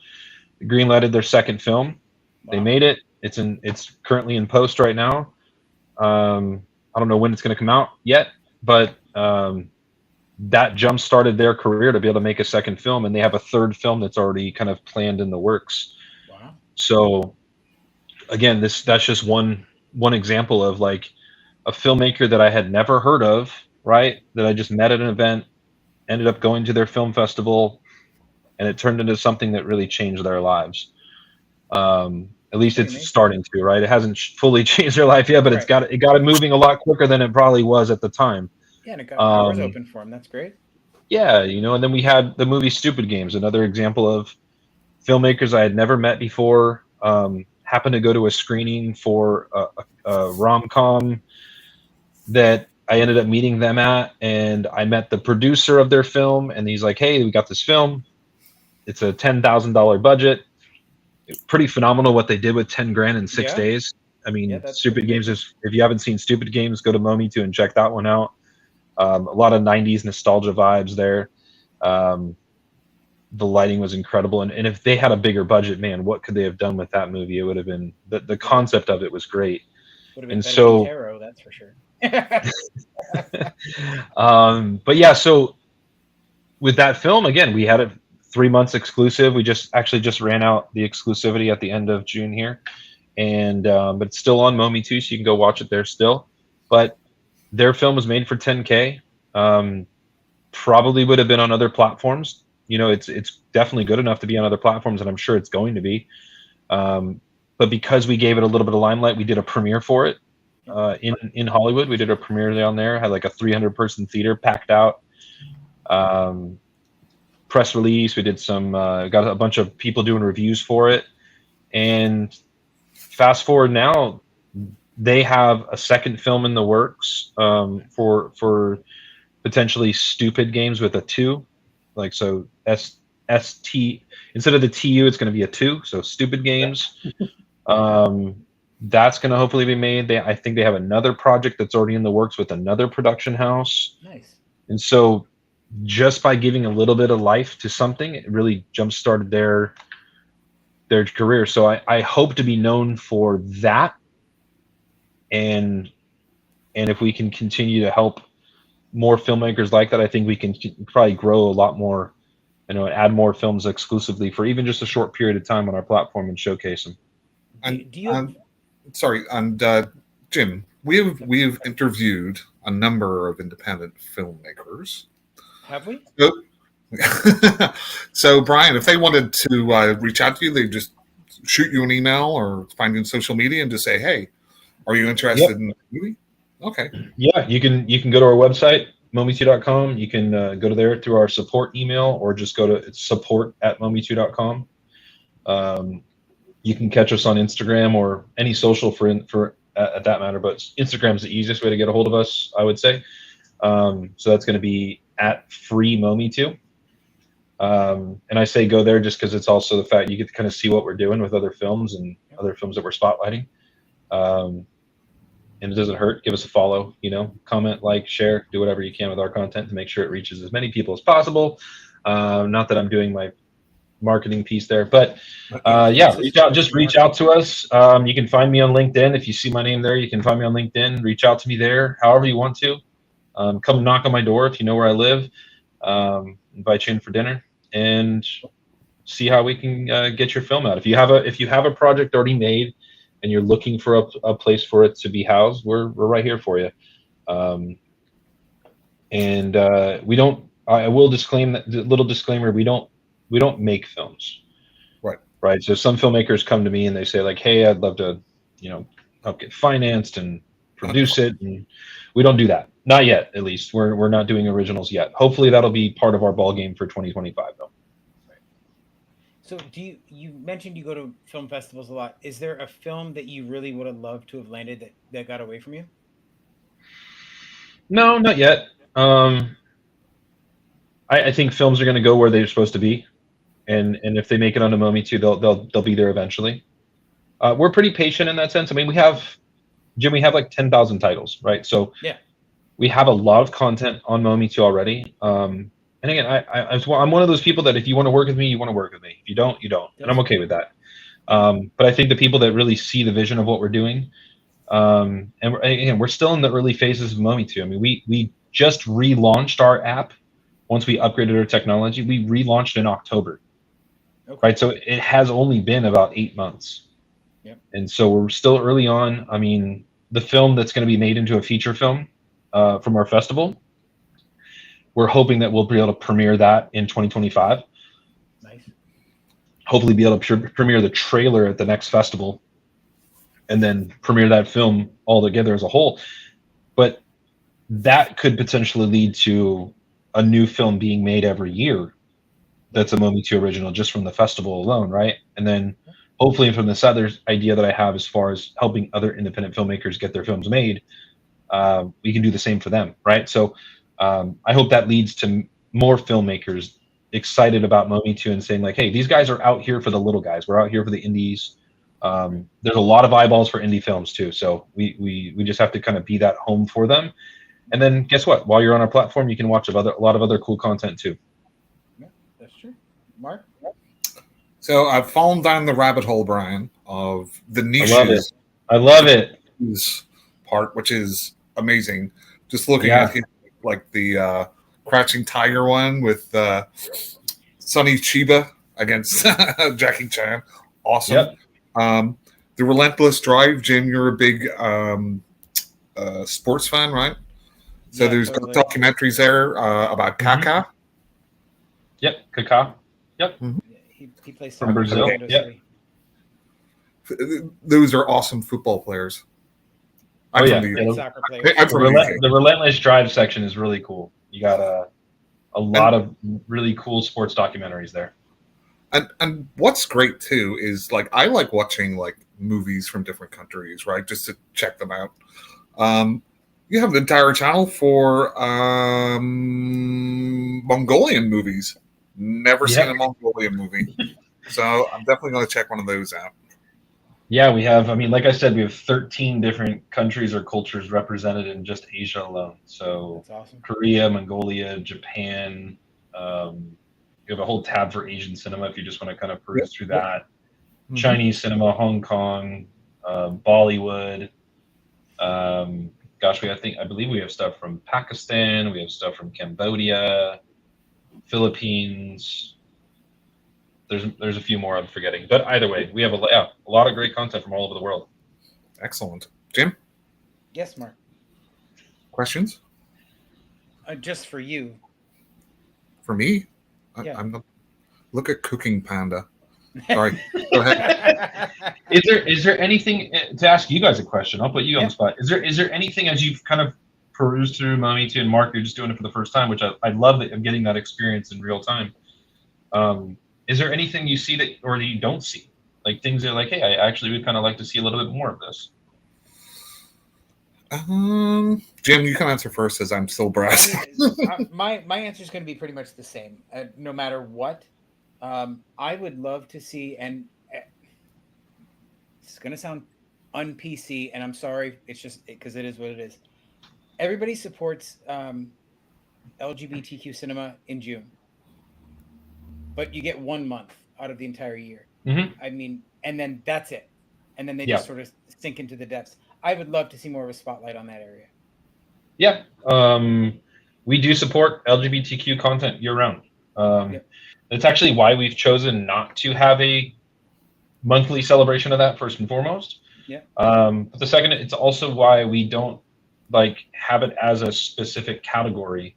greenlighted their second film. Wow. They made it. It's currently in post right now. I don't know when it's going to come out yet, but that jump started their career to be able to make a second film, and they have a third film that's already kind of planned in the works. Wow. So again, that's just one example of like a filmmaker that I had never heard of, right? That I just met at an event, ended up going to their film festival, and it turned into something that really changed their lives. At least it's starting to, right? It hasn't fully changed their life yet, but right. It got it moving a lot quicker than it probably was at the time. Yeah, and it got doors open for them. That's great. Yeah, and then we had the movie Stupid Games, another example of filmmakers I had never met before. Happened to go to a screening for a rom-com that I ended up meeting them at, and I met the producer of their film, and he's like, hey, we got this film. It's a $10,000 budget. Pretty phenomenal what they did with 10 grand in 6 days. I mean, Stupid Games is, if you haven't seen Stupid Games, go to Momi2 and check that one out. A lot of 90s nostalgia vibes there. The lighting was incredible. And if they had a bigger budget, man, what could they have done with that movie? It would have been, the concept of it was great. Would have been better than Tarot, that's for sure. But yeah, so with that film, again, we had it 3 months exclusive. We just ran out the exclusivity at the end of June here, and but it's still on Momi too, so you can go watch it there still. But their film was made for 10K. Probably would have been on other platforms. It's definitely good enough to be on other platforms, and I'm sure it's going to be. But because we gave it a little bit of limelight, we did a premiere for it in Hollywood. We did a premiere down there, had like a 300-person theater packed out. Press release. We did some, got a bunch of people doing reviews for it. And fast forward now, they have a second film in the works for potentially Stupid Games with a 2. Like, so ST, instead of the TU, it's going to be a 2. So Stupid Games. That's going to hopefully be made. I think they have another project that's already in the works with another production house. Nice. And so just by giving a little bit of life to something, it really jump-started their career. So I hope to be known for that. And if we can continue to help more filmmakers like that, I think we can probably grow a lot more, add more films exclusively for even just a short period of time on our platform and showcase them. And, Do you? sorry, and Jim, we've interviewed a number of independent filmmakers. Have we? So, Brian, if they wanted to reach out to you, they just shoot you an email or find you on social media and just say, "Hey, are you interested in the movie?" Okay. Yeah, you can go to our website, momi2.com. You can go to there through our support email, or just go to support@momi2.com. You can catch us on Instagram or any social for at that matter, but Instagram is the easiest way to get a hold of us, I would say. So that's going to be @freemomi2. And I say go there just because it's also the fact you get to kind of see what we're doing with other films and other films that we're spotlighting. And it doesn't hurt. Give us a follow, comment, like, share, do whatever you can with our content to make sure it reaches as many people as possible. Not that I'm doing my marketing piece there, but just reach out to us. You can find me on LinkedIn. If you see my name there, you can find me on LinkedIn. Reach out to me there, however you want to. Come knock on my door if you know where I live. Invite you in for dinner and see how we can get your film out. If you have a project already made and you're looking for a place for it to be housed, we're right here for you. We don't. I will disclaim that little disclaimer. We don't make films. Right. So some filmmakers come to me and they say like, "Hey, I'd love to, help get financed and produce it," and we don't do that. Not yet, at least. We're not doing originals yet. Hopefully, that'll be part of our ball game for 2025, though. So, you mentioned you go to film festivals a lot. Is there a film that you really would have loved to have landed that got away from you? No, not yet. I think films are going to go where they're supposed to be, and if they make it onto Momi2, they'll be there eventually. We're pretty patient in that sense. I mean, we have like 10,000 titles, right? So yeah, we have a lot of content on Momi2 already. And again, I'm one of those people that if you want to work with me, you want to work with me. If you don't, you don't, and I'm okay with that. But I think the people that really see the vision of what we're doing, and we're still in the early phases of Momi2. I mean, we just relaunched our app. Once we upgraded our technology, we relaunched in October. Okay. Right, so it has only been about 8 months. Yep. And so we're still early on. I mean, the film that's going to be made into a feature film from our festival, we're hoping that we'll be able to premiere that in 2025. Nice. Hopefully be able to premiere the trailer at the next festival and then premiere that film all together as a whole. But that could potentially lead to a new film being made every year that's a Momi2 original just from the festival alone, right? And then hopefully from this other idea that I have as far as helping other independent filmmakers get their films made, we can do the same for them, right? So I hope that leads to more filmmakers excited about Momi2 and saying like, hey, these guys are out here for the little guys. We're out here for the indies. There's a lot of eyeballs for indie films too. So we just have to kind of be that home for them. And then guess what? While you're on our platform, you can watch a lot of other cool content too. Yeah, that's true. Mark? So I've fallen down the rabbit hole, Brian, of the niches. I love it. Part, which is amazing. Just looking at him, like the Crouching Tiger one with Sonny Chiba against Jackie Chan. Awesome. Yep. The Relentless Drive. Jim, you're a big sports fan, right? So Yeah, there's totally. documentaries there about Kaká. Yep, Kaká. Yeah, he plays From soccer for Brazil. Orlando Yep. City. Those are awesome football players. I'm Oh, yeah. from the Great Yeah. soccer players. I'm from the UK. The Relentless Drive section is really cool. You got a lot of really cool sports documentaries there. And what's great too is like I like watching like movies from different countries, right? Just to check them out. You have the entire channel for Mongolian movies. Never Yeah. seen a Mongolian movie, so I'm definitely going to check one of those out. Yeah, we have. I mean, like I said, we have 13 different countries or cultures represented in just Asia alone. So That's awesome. Korea, Mongolia, Japan. You have a whole tab for Asian cinema if you just want to kind of peruse through that. Mhm. Chinese cinema, Hong Kong, Bollywood. Gosh, I believe we have stuff from Pakistan. We have stuff from Cambodia, Philippines. There's a few more I'm forgetting, but either way, we have a lot of great content from all over the world. Excellent, Jim. Yes, Mark. Questions Just for you. for me? Yeah. I'm not. Look at Cooking Panda. Sorry, go ahead. Is there anything to ask you guys a question? I'll put you on Yeah. the spot. Is there anything as you've kind of perused through Mummy 2 and Mark, you're just doing it for the first time, which I love that I'm getting that experience in real time. Is there anything you see that or that you don't see? Like things that are like, hey, I actually would kind of like to see a little bit more of this. Jim, you can answer first, as I'm still brass. My answer is going to be pretty much the same, no matter what. I would love to see, and it's going to sound un-PC, and I'm sorry, it's just because it is what it is. Everybody supports LGBTQ cinema in June, but you get 1 month out of the entire year. Mhm. I mean, and then that's it, and then they Yeah. just sort of sink into the depths. I would love to see more of a spotlight on that area. Yeah. We do support LGBTQ content year round. Yep. That's actually why we've chosen not to have a monthly celebration of that first and foremost. Yeah. But the second, it's also why we don't like have it as a specific category,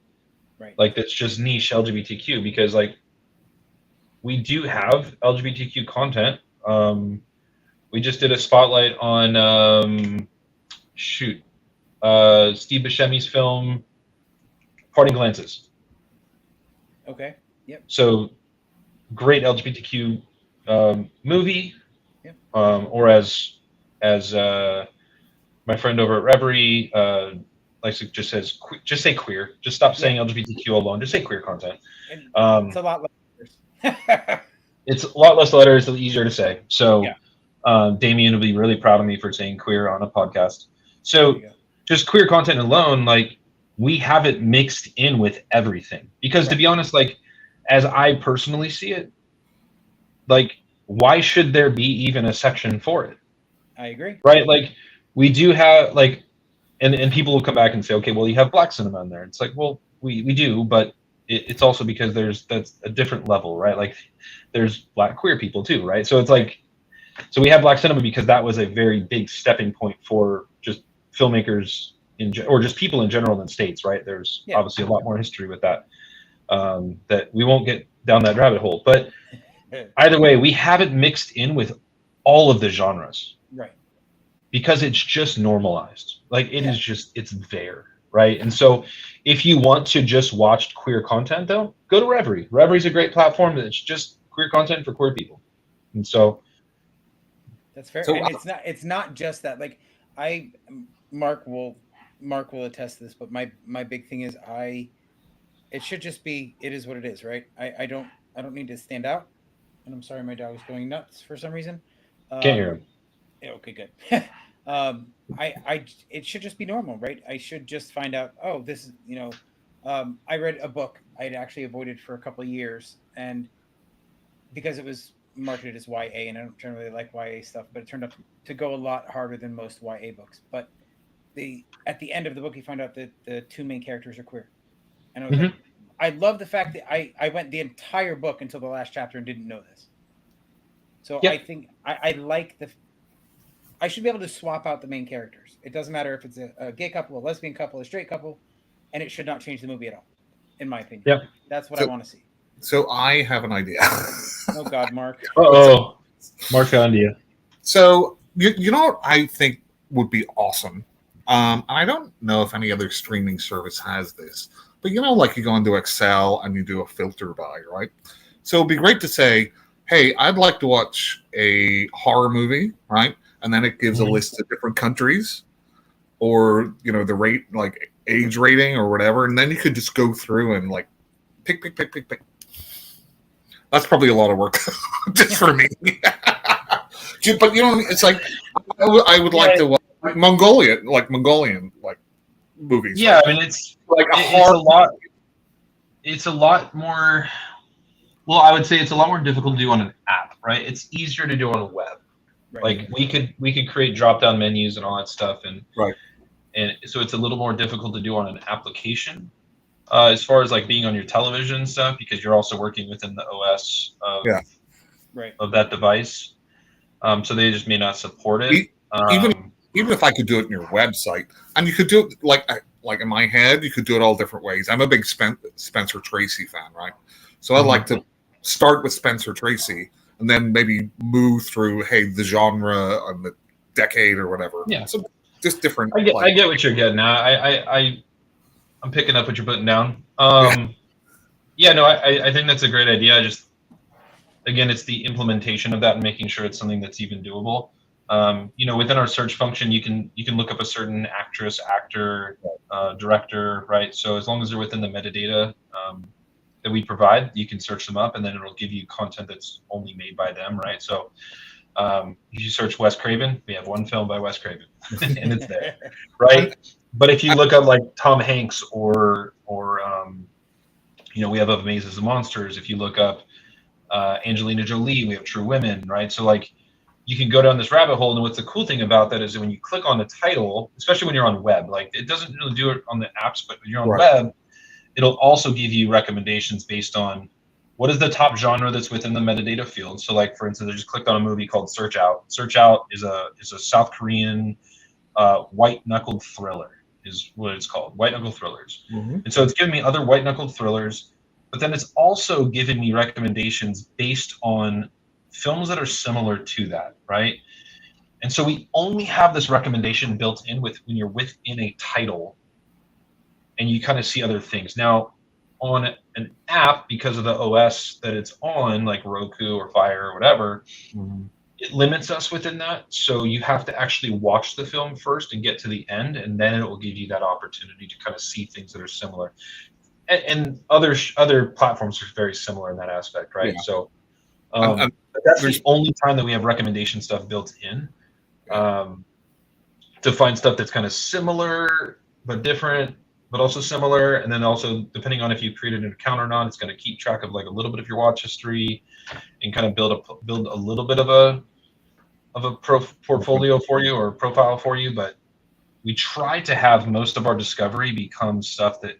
Right. like that's just niche LGBTQ, because like we do have LGBTQ content. We just did a spotlight on Steve Buscemi's film Parting Glances. Okay. Yep. So great LGBTQ movie. Yep. Or as my friend over at Reverie likes to just say queer. Just stop saying LGBTQ alone. Just say queer content. And it's a lot less. It's a lot less letters, easier to say. So Yeah. Damien will be really proud of me for saying queer on a podcast. So There you go. just queer content alone, like we have it mixed in with everything. Because to be honest, like as I personally see it, like why should there be even a section for it? I agree. Right? Like we do have like and people will come back and say, okay, well you have black cinema in there. It's like, well, we do, but it's also because that's a different level, right? Like there's black queer people too, right? So it's like so we have black cinema because that was a very big stepping point for just filmmakers or just people in general in the States, right? There's obviously a lot more history with that that we won't get down that rabbit hole. But either way, we have it mixed in with all of the genres. Right. Because it's just normalized. Like it is just, it's there, right? And so if you want to just watch queer content though, go to Reverie. Reverie's a great platform that's just queer content for queer people. And so that's fair. So, and it's not just that. Like Mark will attest to this, but my big thing is it should just be, it is what it is, right? I don't need to stand out. And I'm sorry, my dog is going nuts for some reason. Can't hear him. Okay, good. It should just be normal, right? I should just find out, oh, this is, I read a book I'd actually avoided for a couple of years, and because it was marketed as YA, and I don't generally like YA stuff, but it turned out to go a lot harder than most YA books. But at the end of the book, you find out that the two main characters are queer. And I was like, I love the fact that I went the entire book until the last chapter and didn't know this. So I think I like I should be able to swap out the main characters. It doesn't matter if it's a gay couple, a lesbian couple, a straight couple, and it should not change the movie at all, in my opinion. Yep. That's what So- I want to see. So I have an idea. Oh God, Mark. Uh-oh. Mark found you. So you know what I think would be awesome? And I don't know if any other streaming service has this, but you know, like you go into Excel and you do a filter by, right? So it'd be great to say, hey, I'd like to watch a horror movie, right? And then it gives a Mhm. list of different countries or, you know, the rate, like age rating or whatever. And then you could just go through and like pick. That's probably a lot of work just for me. But you know, it's like I would like to watch Mongolian like movies. Yeah, right? I mean it's Like a it's horror. a lot. It's a lot more. Well, I would say it's a lot more difficult to do on an app, right? It's easier to do on a web. Right. Like we could create drop down menus and all that stuff, and Right. and so it's a little more difficult to do on an application. As far as like being on your television and stuff, because you're also working within the OS of, Yeah. Right. of that device. So they just may not support it. E- even if I could do it in your website, and you could do it like in my head, you could do it all different ways. I'm a big Spencer Tracy fan, right? So I'd like to start with Spencer Tracy and then maybe move through, hey, the genre and the decade or whatever. Yeah. So just different. I get like- what you're getting at. I'm picking up what you're putting down. Yeah, no, I think that's a great idea. Again, it's the implementation of that and making sure it's something that's even doable. You know, within our search function, you can look up a certain actress, actor, director, right? So as long as they're within the metadata that we provide, you can search them up, and then it'll give you content that's only made by them, right? So if you search Wes Craven, we have one film by Wes Craven, and it's there, right? But if you look up like Tom Hanks or you know, we have Of Mazes and Monsters. If you look up Angelina Jolie, we have True Women, right? So like you can go down this rabbit hole, and what's the cool thing about that is that when you click on the title, especially when you're on web, like it doesn't really do it on the apps, but when you're on Right. web, it'll also give you recommendations based on what is the top genre that's within the metadata field. So like for instance, I just clicked on a movie called Search Out. Search Out is a South Korean white knuckled thriller is what it's called, white knuckle thrillers. Mhm. And so it's giving me other white knuckled thrillers, but then it's also giving me recommendations based on films that are similar to that, right? And so we only have this recommendation built in when you're within a title and you kind of see other things. Now, on an app, because of the OS that it's on, like Roku or Fire or whatever, it limits us within that. So you have to actually watch the film first and get to the end, and then it will give you that opportunity to kind of see things that are similar. And other platforms are very similar in that aspect, right? Yeah. So And that's there's- the only time that we have recommendation stuff built in, to find stuff that's kind of similar but different, but also similar. And then also, depending on if you created an account or not, it's going to keep track of like a little bit of your watch history and kind of build a little bit of a portfolio for you or profile for you. But we try to have most of our discovery become stuff that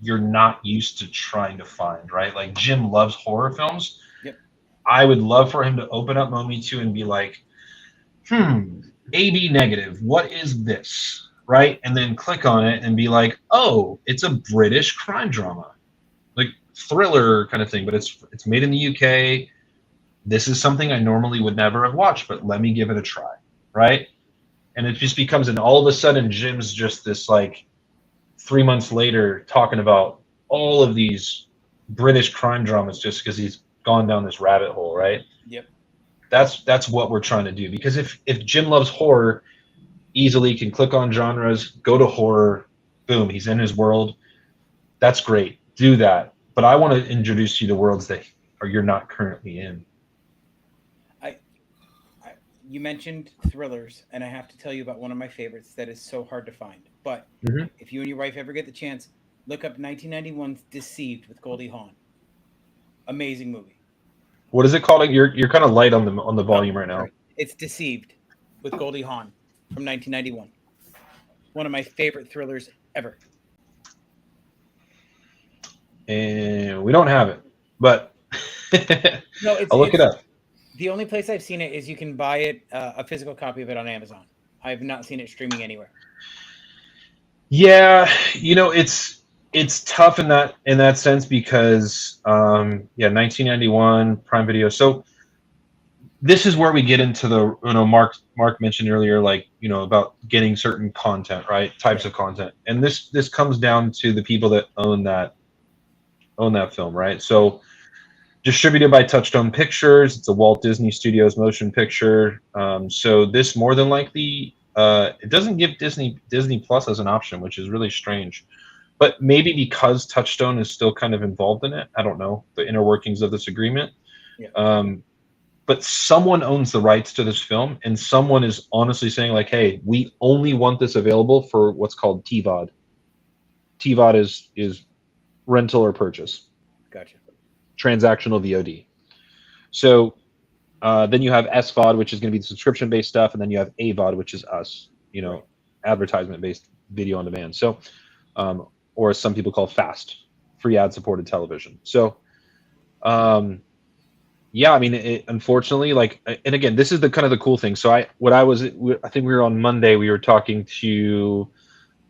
you're not used to trying to find, right? Like Jim loves horror films. Yep. I would love for him to open up Momi2 and be like, AB negative, what is this? Right? And then click on it and be like, oh, it's a British crime drama, like thriller kind of thing, but it's made in the UK. This is something I normally would never have watched, but let me give it a try, right? And it just becomes, and all of a sudden, Jim's just this like 3 months later talking about all of these British crime dramas just because he's gone down this rabbit hole, right? Yep. That's what we're trying to do, because if Jim loves horror, easily can click on genres, go to horror, boom, he's in his world. That's great. Do that. But I want to introduce you to worlds that you're not currently in. You mentioned thrillers, and I have to tell you about one of my favorites that is so hard to find. But Mhm. if you and your wife ever get the chance, look up 1991's Deceived with Goldie Hawn. Amazing movie. What is it called? You're kind of light on the volume right now. It's Deceived with Goldie Hawn from 1991. One of my favorite thrillers ever. And we don't have it, but No, it's, I'll look it up. The only place I've seen it is you can buy it, a physical copy of it on Amazon. I've not seen it streaming anywhere. Yeah, it's tough in that sense because 1991 Prime Video. So this is where we get into the Mark mentioned earlier, like about getting certain content, right? Types of content, and this comes down to the people that own that film, right? So distributed by Touchstone Pictures, it's a Walt Disney Studios motion picture. So this more than likely, it doesn't give Disney Plus as an option, which is really strange. But maybe because Touchstone is still kind of involved in it, I don't know the inner workings of this agreement. Yeah. But someone owns the rights to this film, and someone is honestly saying like, "Hey, we only want this available for what's called TVOD." TVOD is rental or purchase. Gotcha. Transactional VOD. So then you have SVOD, which is going to be the subscription-based stuff, and then you have AVOD, which is us, Right. advertisement-based video on demand. So, or as some people call FAST, free ad-supported television. So, yeah, I mean, unfortunately, like, and again, this is the kind of the cool thing. So I think we were on Monday, we were talking to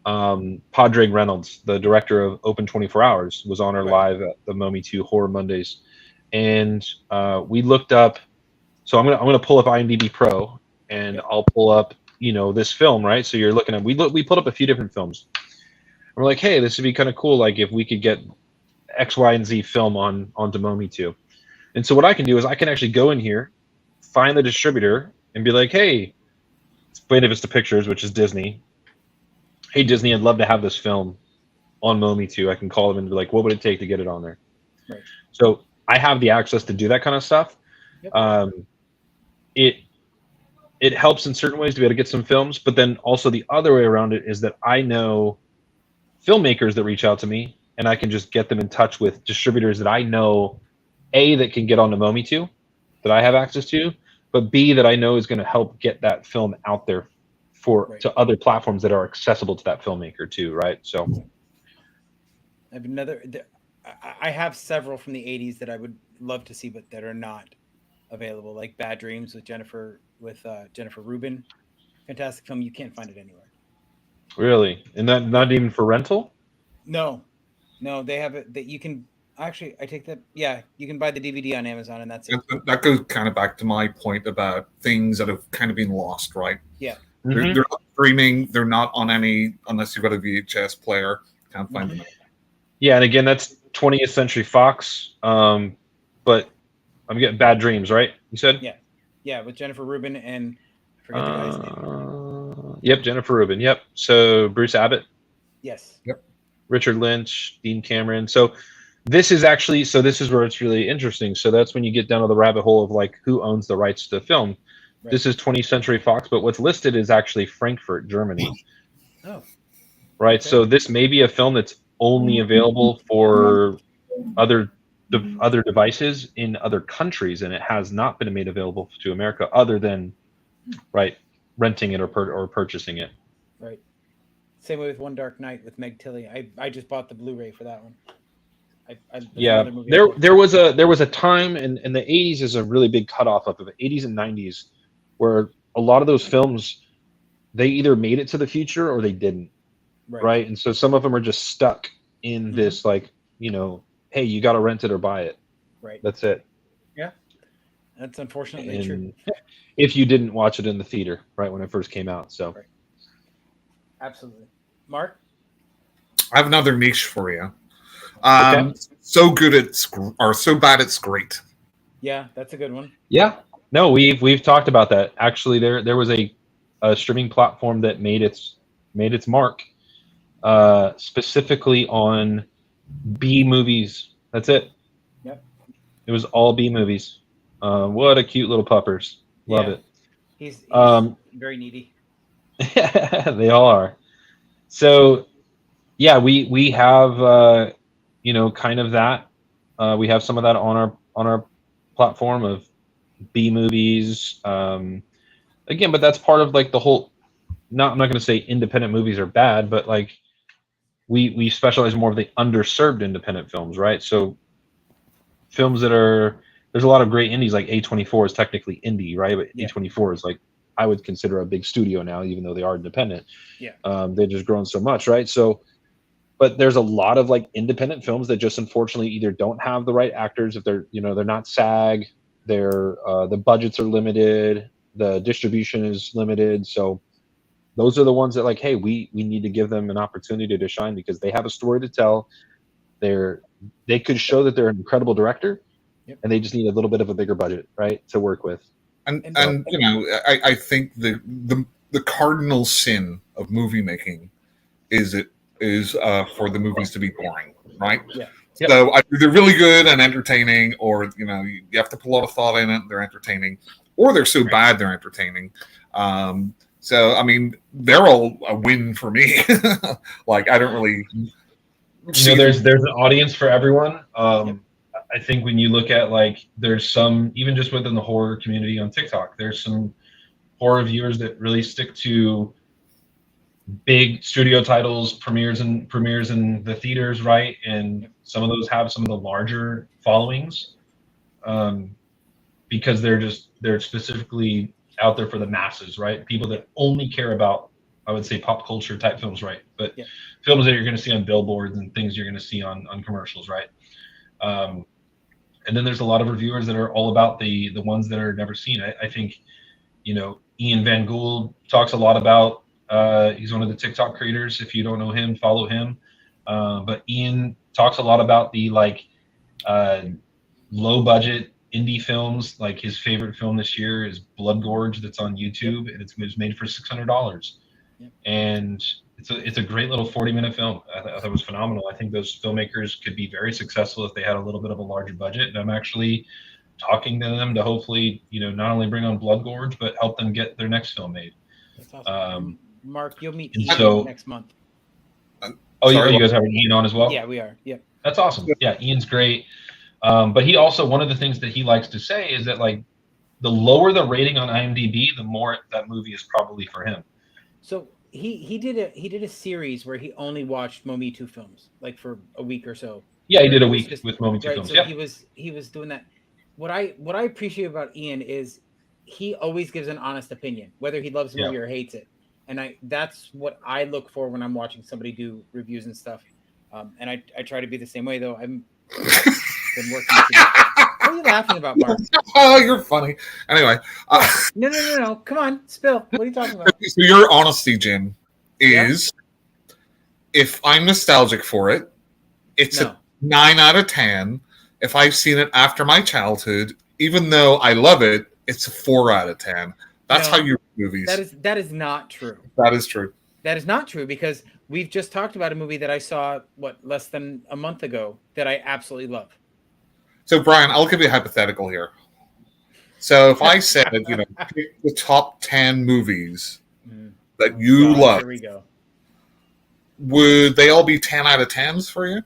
Padraig Reynolds, the director of Open 24 Hours, was on our live at the Momi 2 Horror Mondays, and we looked up. So I'm gonna pull up IMDb Pro, and I'll pull up this film, right? So you're looking at we pulled up a few different films. And we're like, hey, this would be kind of cool, like if we could get X, Y, and Z film onto Momi 2. And so what I can do is I can actually go in here, find the distributor, and be like, hey, it's Buena Vista Pictures, which is Disney. Hey, Disney, I'd love to have this film on Momi 2. I can call them and be like, what would it take to get it on there? Right. So I have the access to do that kind of stuff. Yep. It helps in certain ways to be able to get some films, but then also the other way around it is that I know filmmakers that reach out to me, and I can just get them in touch with distributors that I know, A, that can get onto Momi 2, that I have access to, but B, that I know is going to help get that film out there to other platforms that are accessible to that filmmaker too, right? So I have several from the 80s that I would love to see, but that are not available, like Bad Dreams with Jennifer Rubin. Fantastic film. You can't find it anywhere. Really? And not even for rental? No, they have it that you can actually. I take that. Yeah, you can buy the DVD on Amazon, and that's it. That goes kind of back to my point about things that have kind of been lost, right? Yeah. They're not streaming. They're not on any unless you've got a VHS player. Can't find them. Yeah, and again, that's 20th Century Fox. But I'm getting Bad Dreams, right? You said? Yeah, with Jennifer Rubin and I forget the guy's name. Yep, Jennifer Rubin. Yep. So Bruce Abbott. Yes. Yep. Richard Lynch, Dean Cameron. So this is where it's really interesting. So that's when you get down to the rabbit hole of like who owns the rights to the film. Right. This is 20th Century Fox, but what's listed is actually Frankfurt, Germany. Oh. Right. Okay. So this may be a film that's only available for other devices in other countries, and it has not been made available to America other than renting it or purchasing it. Right. Same way with One Dark Night with Meg Tilly. I just bought the Blu-ray for that one. There was a time in the 80s is a really big cutoff of the 80s and 90s where a lot of those films, they either made it to the future or they didn't. Right. And so some of them are just stuck in this hey, you got to rent it or buy it. Right. That's it. Yeah. That's unfortunately true. If you didn't watch it in the theater, right, when it first came out. So. Right. Absolutely. Mark? I have another niche for you. Okay. So good so bad it's great. Yeah, that's a good one. Yeah. No, we've talked about that. Actually, there was a streaming platform that made its mark specifically on B movies. That's it. Yep. It was all B movies. What a cute little puppers. Love it. He's very needy. They all are. So yeah, we have kind of that. We have some of that on our platform of B movies. Again, but that's part of like the whole. I'm not going to say independent movies are bad, but like we specialize more of the underserved independent films, right? So films that there's a lot of great indies. Like A24 is technically indie, right? But Yeah. A24 is like, I would consider a big studio now, even though they are independent. Yeah. They've just grown so much, right? So, but there's a lot of like independent films that just unfortunately either don't have the right actors, if they're, they're not SAG, they're the budgets are limited, the distribution is limited. So those are the ones that like, hey, we need to give them an opportunity to shine because they have a story to tell. They could show that they're an incredible director, and they just need a little bit of a bigger budget, right, to work with. And I think the cardinal sin of movie making is for the movies to be boring, right? Yeah. Yep. So either they're really good and entertaining, or you have to put a lot of thought in it. They're entertaining, or they're so bad they're entertaining. So I mean, they're all a win for me. Like I don't really. There's an audience for everyone. I think when you look at like, there's some, even just within the horror community on TikTok, there's some horror viewers that really stick to big studio titles, premieres in the theaters, right? And some of those have some of the larger followings, because they're specifically out there for the masses, right? People that only care about, I would say, pop culture type films, right? But films that you're going to see on billboards and things you're going to see on commercials, right? And then there's a lot of reviewers that are all about the ones that are never seen. I think, Ian Van Gould talks a lot about, he's one of the TikTok creators. If you don't know him, follow him. But Ian talks a lot about the low budget indie films. Like his favorite film this year is Blood Gorge, that's on YouTube, and it was made for $600. And it's a great little 40-minute film. I thought it was phenomenal. I think those filmmakers could be very successful if they had a little bit of a larger budget. And I'm actually talking to them to hopefully, not only bring on Blood Gorge, but help them get their next film made. That's awesome. Mark, you'll meet and Ian so- next month. You guys having Ian on as well? Yeah, we are. Yep. That's awesome. Yeah, Ian's great. But he also, one of the things that he likes to say is that like the lower the rating on IMDb, the more that movie is probably for him. So he did a series where he only watched Momitu films, like for a week or so. Yeah, he did a It was week just- with Momitu right, films. so Yeah. he was doing that. What I appreciate about Ian is he always gives an honest opinion, whether he loves the movie or hates it. And that's what I look for when I'm watching somebody do reviews and stuff. And I try to be the same way, though. I've been working. What are you laughing about, Mark? Oh, you're funny. Anyway. No. Come on, spill. What are you talking about? So your honesty, Jim, is if I'm nostalgic for it, it's a 9 out of 10. If I've seen it after my childhood, even though I love it, it's a 4 out of 10. That's how you read movies. That is not true. That is true. That is not true because we've just talked about a movie that I saw less than a month ago that I absolutely love. So Brian, I'll give you a hypothetical here. So if I said, pick the top 10 movies that you love, here we go. Would they all be 10 out of 10s for you?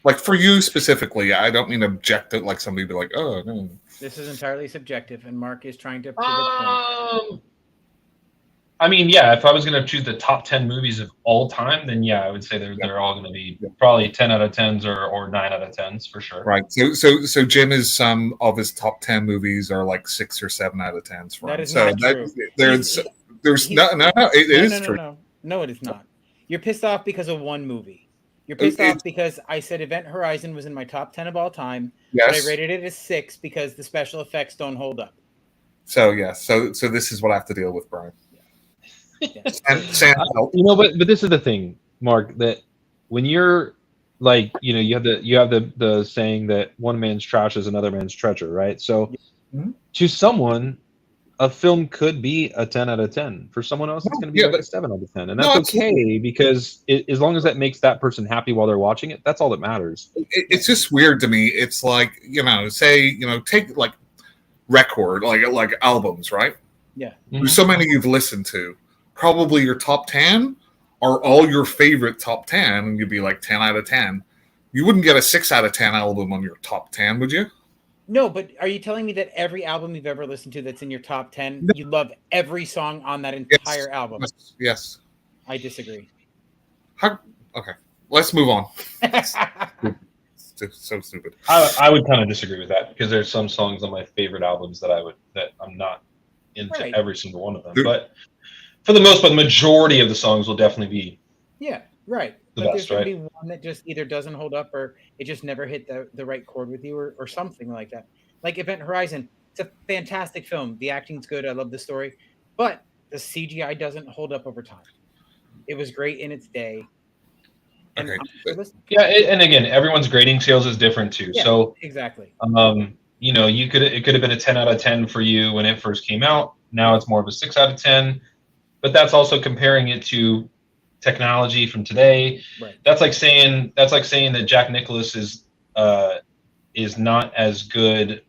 Like for you specifically, I don't mean objective, like somebody be like, oh, no. This is entirely subjective, and Mark is trying to prove a point. I mean, yeah, if I was going to choose the top 10 movies of all time, then I would say they're all going to be probably 10 out of 10s or 9 out of 10s for sure. Right. So Jim is some of his top 10 movies are like 6 or 7 out of 10s for him. That is so not true. There's no, it is true. No, it is not. You're pissed off because of one movie. You're pissed off because I said Event Horizon was in my top 10 of all time, but I rated it as 6 because the special effects don't hold up. So so this is what I have to deal with, Brian. But this is the thing, Mark, that when you're like, you have the saying that one man's trash is another man's treasure, right? So to someone, a film could be a 10 out of 10. For someone else, it's going to be a 7 out of 10. And that's okay because as long as that makes that person happy while they're watching it, that's all that matters. It's just weird to me. It's like, take like record, like albums, right? Yeah. There's so many you've listened to. Probably your top 10 are all your favorite top 10, and you'd be like 10 out of 10. You wouldn't get a 6 out of 10 album on your top 10, would you? No, but are you telling me that every album you've ever listened to that's in your top 10, you love every song on that entire album? Yes. I disagree. Okay, let's move on. so stupid. I would kind of disagree with that because there's some songs on my favorite albums that I'm not into Right. every single one of them. Dude. But for the most part, the majority of the songs will definitely be Yeah, right. The But best, there's gonna right? be one that just either doesn't hold up or it just never hit the right chord with you or something like that. Like Event Horizon, it's a fantastic film. The acting's good. I love the story, but the CGI doesn't hold up over time. It was great in its day. And Okay. yeah. And again, everyone's grading scales is different too. Yeah. So exactly. you know, it could have been a 10 out of 10 for you when it first came out. Now it's more of a 6 out of 10. But that's also comparing it to technology from today. Right. That's like saying that Jack Nicklaus is not as good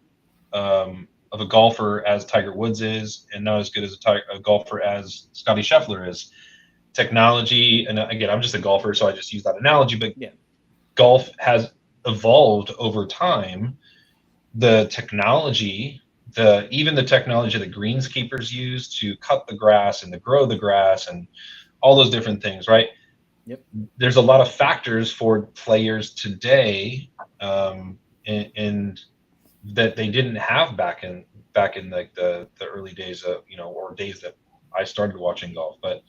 of a golfer as Tiger Woods is, and not as good as a golfer as Scotty Scheffler is. Technology, and again, I'm just a golfer, so I just use that analogy. But Yeah. golf has evolved over time. The technology, even the technology that greenskeepers use to cut the grass and to grow the grass and all those different things, right? Yep. There's a lot of factors for players today, and that they didn't have back in like the early days of, you know, or days that I started watching golf. But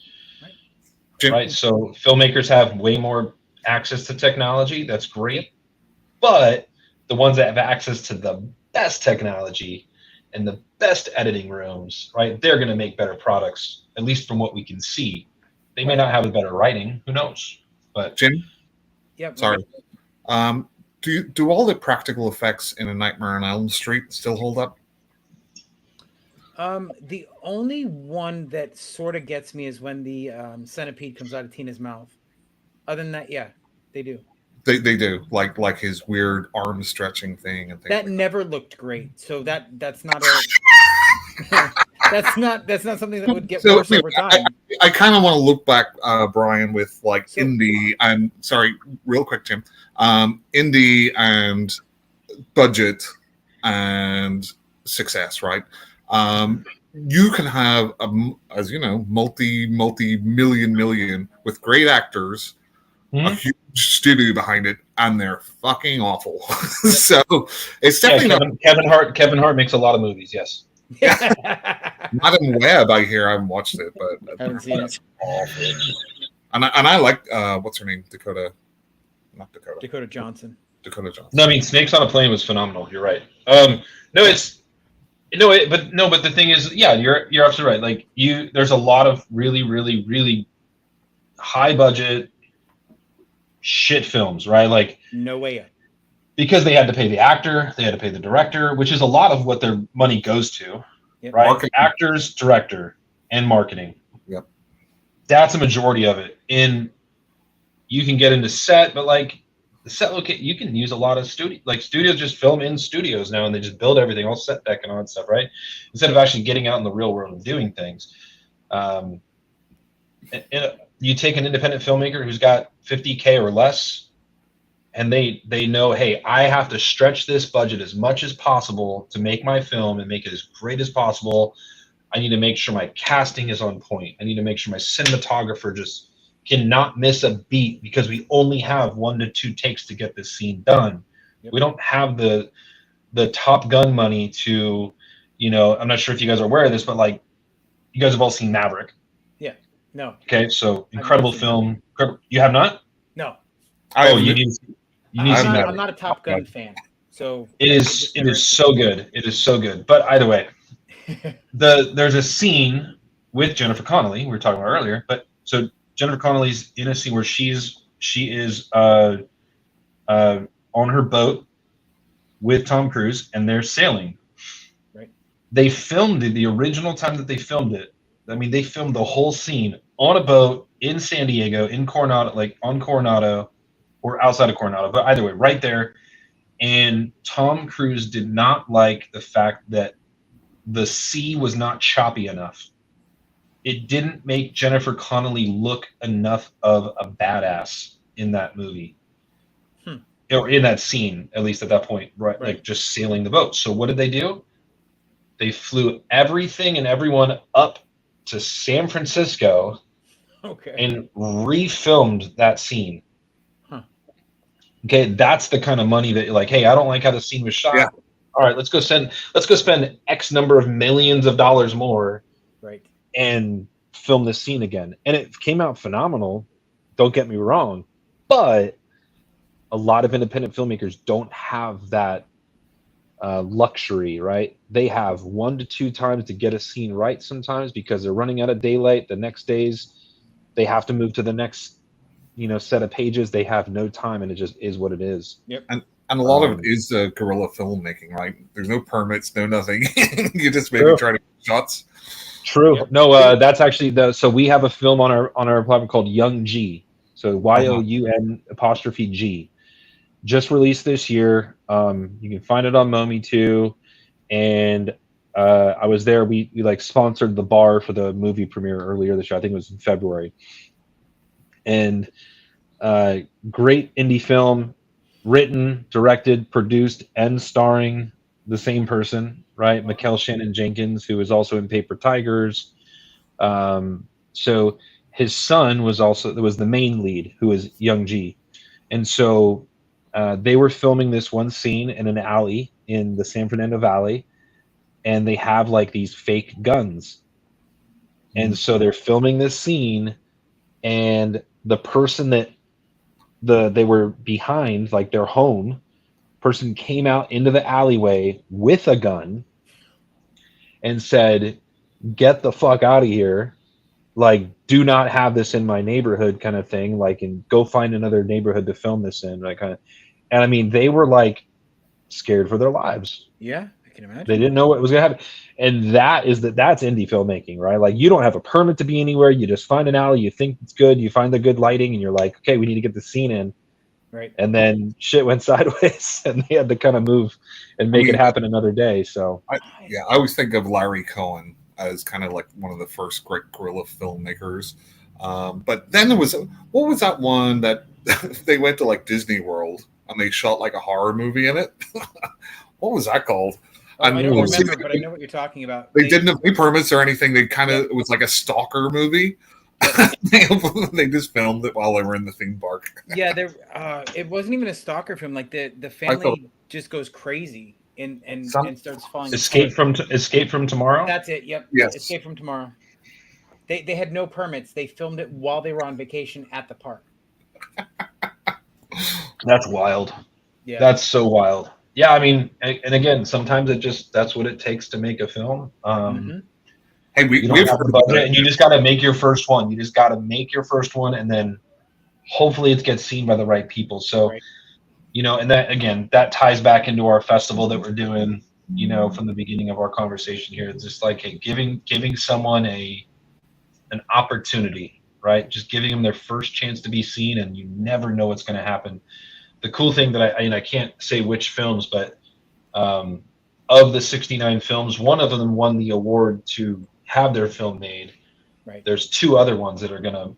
Jim, right, so filmmakers have way more access to technology. That's great, but the ones that have access to the best technology and the best editing rooms, right, they're going to make better products, at least from what we can see. They may not have a better writing, who knows? But Jim, Yep. sorry. Do all the practical effects in A Nightmare on Elm Street still hold up? The only one that sort of gets me is when the centipede comes out of Tina's mouth. Other than that, yeah, they do. They do, like his weird arm stretching thing and things. That like never looked great. So that's not a that's not something that would get So, worse over time. I kind of want to look back, Brian, with like So- indie and sorry, real quick, Tim. Indie and budget and success, right? You can have as you know, multi-million with great actors, a huge studio behind it, and they're fucking awful. So it's yeah, definitely Kevin Hart makes a lot of movies. Yes. Madam Web. I hear I haven't watched it, but Haven't seen it. that's awful. And I like what's her name, not Dakota Dakota Johnson. Johnson. No, I mean Snakes on a Plane was phenomenal. You're right. But the thing is, yeah, you're absolutely right. Like there's a lot of really, really, really high budget shit films, right? Like No way. because they had to pay the actor, they had to pay the director, which is a lot of what their money goes to, Yep. right? Marketing. Actors, director, and marketing. Yep. That's a majority of it. And you can get into set, but like the set location, you can use a lot of studios just film in studios now, and they just build everything, all set deck and all that stuff, right? Instead of actually getting out in the real world and doing things. And you take an independent filmmaker who's got $50K or less, and they know, hey, I have to stretch this budget as much as possible to make my film and make it as great as possible. I need to make sure my casting is on point. I need to make sure my cinematographer just cannot miss a beat because we only have 1 to 2 takes to get this scene done. Yep. We don't have the Top Gun money to, you know, I'm not sure if you guys are aware of this, but like you guys have all seen Maverick. No. Okay, so incredible seen film. You have not? No. You need to I've see never- that. I'm not a Top Gun fan. So It is so good. It is so good. But either way, there's a scene with Jennifer Connelly we were talking about earlier. But so Jennifer Connelly's in a scene where she is on her boat with Tom Cruise, and they're sailing. Right. They filmed it the original time that they filmed it. I mean, they filmed the whole scene on a boat in San Diego, in Coronado, like on Coronado or outside of Coronado, but either way, right there. And Tom Cruise did not like the fact that the sea was not choppy enough. It didn't make Jennifer Connelly look enough of a badass in that movie. Or in that scene, at least at that point, right? Like just sailing the boat. So what did they do? They flew everything and everyone up to San Francisco okay. and refilmed that scene. Huh. Okay, that's the kind of money that you're like, hey, I don't like how the scene was shot. Yeah. All right, let's go spend X number of millions of dollars more Right. and film this scene again. And it came out phenomenal. Don't get me wrong, but a lot of independent filmmakers don't have that luxury, right? They have 1 to 2 times to get a scene right sometimes because they're running out of daylight. The next days, they have to move to the next, set of pages. They have no time, and it just is what it is. Yep. And a lot of it is guerrilla filmmaking, right? There's no permits, no nothing. You just maybe try to get shots. True. Yep. No, that's actually so we have a film on our platform called Young G. So YOUN''G. Just released this year. You can find it on Momi too. And I was there. We like sponsored the bar for the movie premiere earlier this year. I think it was in February. And great indie film, written, directed, produced, and starring the same person, right? Mikkel Shannon Jenkins, who is also in Paper Tigers. So his son was the main lead, who is Young G. And so they were filming this one scene in an alley in the San Fernando Valley, and they have like these fake guns. And so they're filming this scene, and the person that they were behind, like their home person, came out into the alleyway with a gun and said, "Get the fuck out of here. Like, do not have this in my neighborhood," kind of thing. Like, and go find another neighborhood to film this in. Like, kind of. And I mean, they were like scared for their lives. Yeah, I can imagine. They didn't know what was gonna happen. And that's indie filmmaking, right? Like, you don't have a permit to be anywhere. You just find an alley, you think it's good, you find the good lighting, and you're like, okay, we need to get the scene in. Right. And then shit went sideways, and they had to kind of move and make it happen another day. So I always think of Larry Cohen as kind of like one of the first great guerrilla filmmakers. But then what was that one that they went to like Disney World and they shot like a horror movie in it? What was that called? I don't remember, but I know what you're talking about. They didn't have any permits or anything. They kind of, it was like a stalker movie. They just filmed it while they were in the theme park. Yeah, it wasn't even a stalker film. Like the family just goes crazy and starts falling. Escape from Tomorrow. That's it. Yep. Yes. Escape from Tomorrow. They had no permits. They filmed it while they were on vacation at the park. That's wild. Yeah. That's so wild. Yeah, I mean, and again, sometimes that's what it takes to make a film. Hey, you don't have the budget, and you just got to make your first one. You just got to make your first one, and then hopefully it gets seen by the right people. So, right. And that ties back into our festival that we're doing. From the beginning of our conversation here, it's just like, hey, giving someone an opportunity, right? Just giving them their first chance to be seen, and you never know what's going to happen. The cool thing that I can't say which films, but of the 69 films, one of them won the award to have their film made. Right. There's 2 other ones that are going to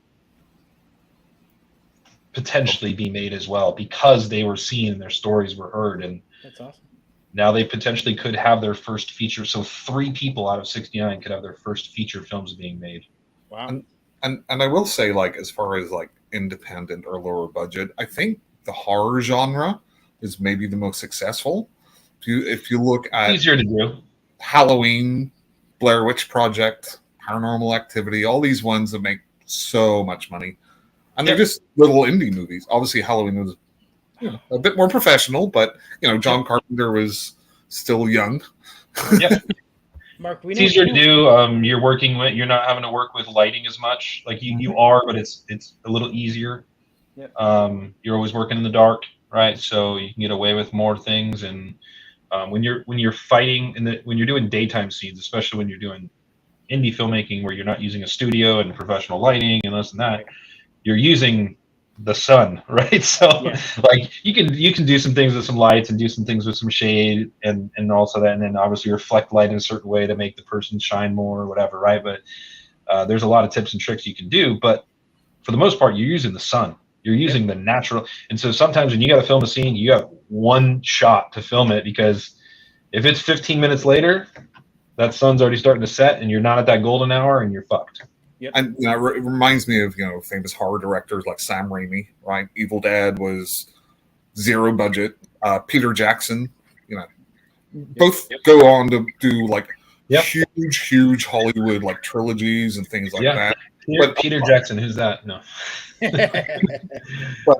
potentially be made as well because they were seen and their stories were heard. And that's awesome. Now they potentially could have their first feature. So 3 people out of 69 could have their first feature films being made. Wow. And I will say, like, as far as like independent or lower budget, I think the horror genre is maybe the most successful. If you look at easier to do, Halloween, Blair Witch Project, Paranormal Activity, all these ones that make so much money, and they're just little indie movies. Obviously, Halloween was a bit more professional, but John Carpenter was still young. Yeah. Mark, it's easier to do. You're not having to work with lighting as much. Like you are, but it's a little easier. Yep. You're always working in the dark, right? So you can get away with more things. And when you're fighting when you're doing daytime scenes, especially when you're doing indie filmmaking where you're not using a studio and professional lighting and this and that, you're using the sun, right? So like you can do some things with some lights and do some things with some shade and also that, and then obviously reflect light in a certain way to make the person shine more or whatever, right? But there's a lot of tips and tricks you can do, but for the most part, you're using the sun. You're using the natural. And so sometimes when you got to film a scene, you have one shot to film it, because if it's 15 minutes later, that sun's already starting to set and you're not at that golden hour and you're fucked. Yep. And it reminds me of famous horror directors like Sam Raimi, right? Evil Dead was zero budget. Peter Jackson, you know, both go on to do like Yep. huge Hollywood like trilogies and things like Yeah. that. Peter Jackson, who's that? No. But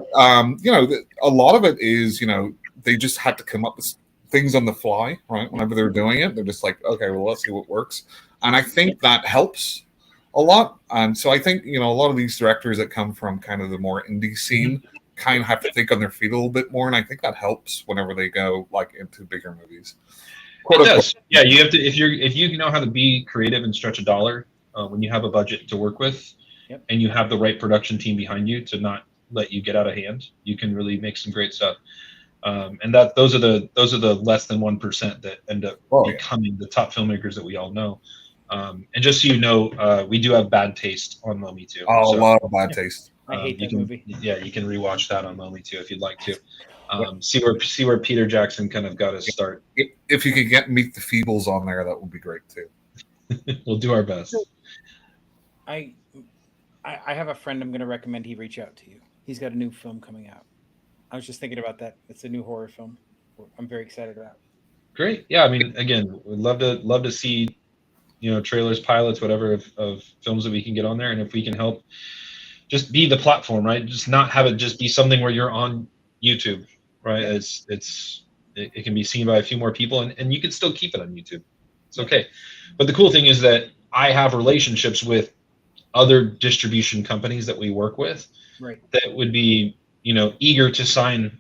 you know, a lot of it is, you know, they just had to come up with things on the fly, right? Whenever they're doing it, they're just like, okay, well, let's see what works. And I think that helps a lot. And so I think, you know, a lot of these directors that come from kind of the more indie scene kind of have to think on their feet a little bit more. And I think that helps whenever they go like into bigger movies. It does. Yeah, you have to if you know how to be creative and stretch a dollar when you have a budget to work with, Yep. and you have the right production team behind you to not let you get out of hand, you can really make some great stuff. And that those are the less than 1% that end up becoming the top filmmakers that we all know. And just so you know, we do have bad taste on Lomi too. A lot of bad taste. I hate that movie. Yeah, you can rewatch that on Lomi too if you'd like to. See where Peter Jackson kind of got his start. If you could get Meet the Feebles on there, that would be great too. We'll do our best. I have a friend I'm going to recommend he reach out to you. He's got a new film coming out. I was just thinking about that. It's a new horror film. I'm very excited about. Great. Yeah, I mean, again, we'd love to see, you know, trailers, pilots, whatever of films that we can get on there, and if we can help, just be the platform, right? Just not have it just be something where you're on YouTube, right? It can be seen by a few more people, and you can still keep it on YouTube. It's okay. But the cool thing is that I have relationships with other distribution companies that we work with, right, that would be, you know, eager to sign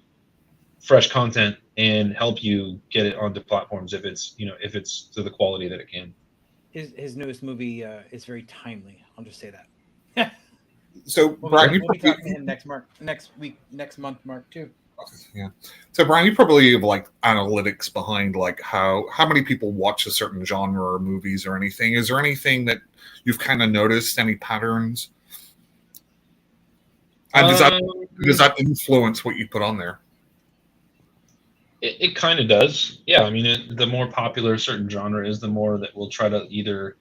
fresh content and help you get it onto platforms if it's to the quality that it can. His newest movie is very timely. I'll just say that. So Brian, we'll be talking to him next month, Mark, too. Yeah. So Brian, you probably have like analytics behind like how many people watch a certain genre or movies or anything. Is there anything that you've kind of noticed, any patterns? And does that influence what you put on there? It kind of does. Yeah, I mean, the more popular a certain genre is, the more that we'll try to either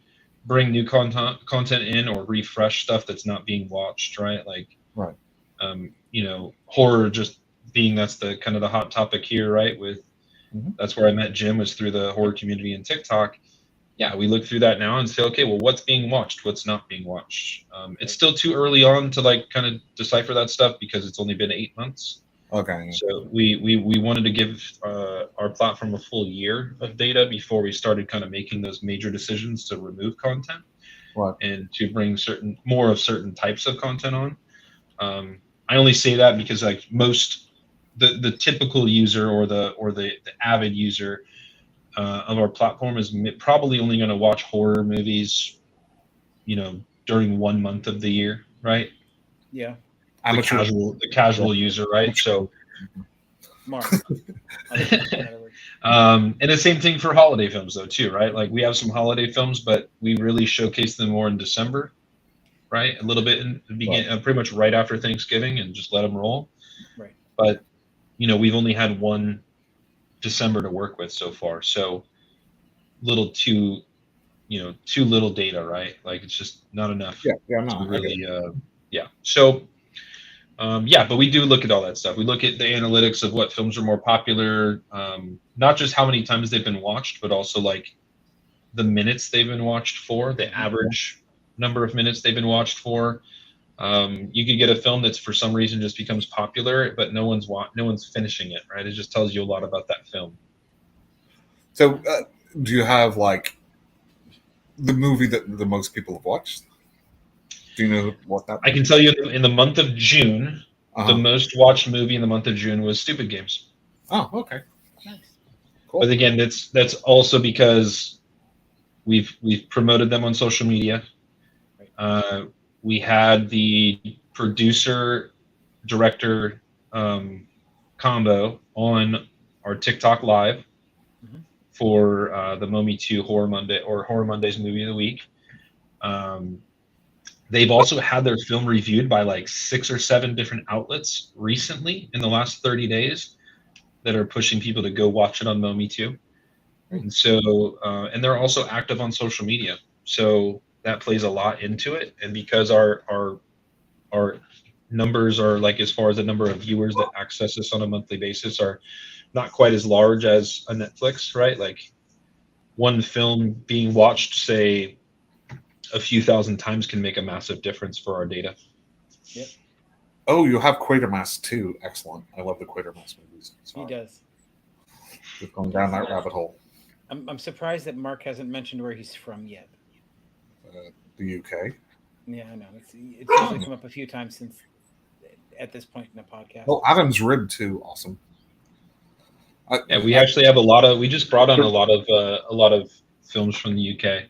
bring new content in or refresh stuff that's not being watched, right? Like, right. You know, horror just being that's the kind of the hot topic here, right? With that's where I met Jim, was through the horror community and TikTok. Yeah, we look through that now and say, okay, well, what's being watched, what's not being watched. It's still too early on to like kind of decipher that stuff because it's only been 8 months. Okay. So we wanted to give our platform a full year of data before we started kind of making those major decisions to remove content, right, and to bring more of certain types of content on. I only say that because like the typical user or the avid user of our platform is probably only going to watch horror movies, you know, during 1 month of the year, right? Yeah. The casual user, right? So, Mark. And the same thing for holiday films, though, too, right? Like we have some holiday films, but we really showcase them more in December, right? A little bit in the beginning, pretty much right after Thanksgiving, and just let them roll. Right. But you know, we've only had one December to work with so far, so too little data, right? Like it's just not enough. Yeah, no, really, yeah. So. But we do look at all that stuff. We look at the analytics of what films are more popular, not just how many times they've been watched, but also like the minutes they've been watched for, the average number of minutes they've been watched for. You could get a film that's for some reason just becomes popular, but no one's finishing it, right? It just tells you a lot about that film. So, do you have like the movie that the most people have watched? Do you know what that? I can tell you in the month of June, the most watched movie in the month of June was Stupid Games. Oh, okay. Nice. Cool. But again, that's also because we've promoted them on social media. We had the producer director combo on our TikTok live for the Momi 2 Horror Monday or Horror Mondays movie of the week. They've also had their film reviewed by like 6 or 7 different outlets recently in the last 30 days that are pushing people to go watch it on Momi 2. And so, and they're also active on social media. So that plays a lot into it. And because our numbers are like, as far as the number of viewers that access this on a monthly basis, are not quite as large as a Netflix, right? Like one film being watched, say, a few thousand times can make a massive difference for our data. Oh, you have Quatermass too. Excellent. I love the Quatermass movies. He Sorry. does. We've gone down that rabbit hole. I'm surprised that Mark hasn't mentioned where he's from yet. The UK. Yeah, I know. It's usually come up a few times since at this point in the podcast. Well, Adam's Rib too. Awesome. Yeah, we actually have a lot of. We just brought on a lot of films from the UK.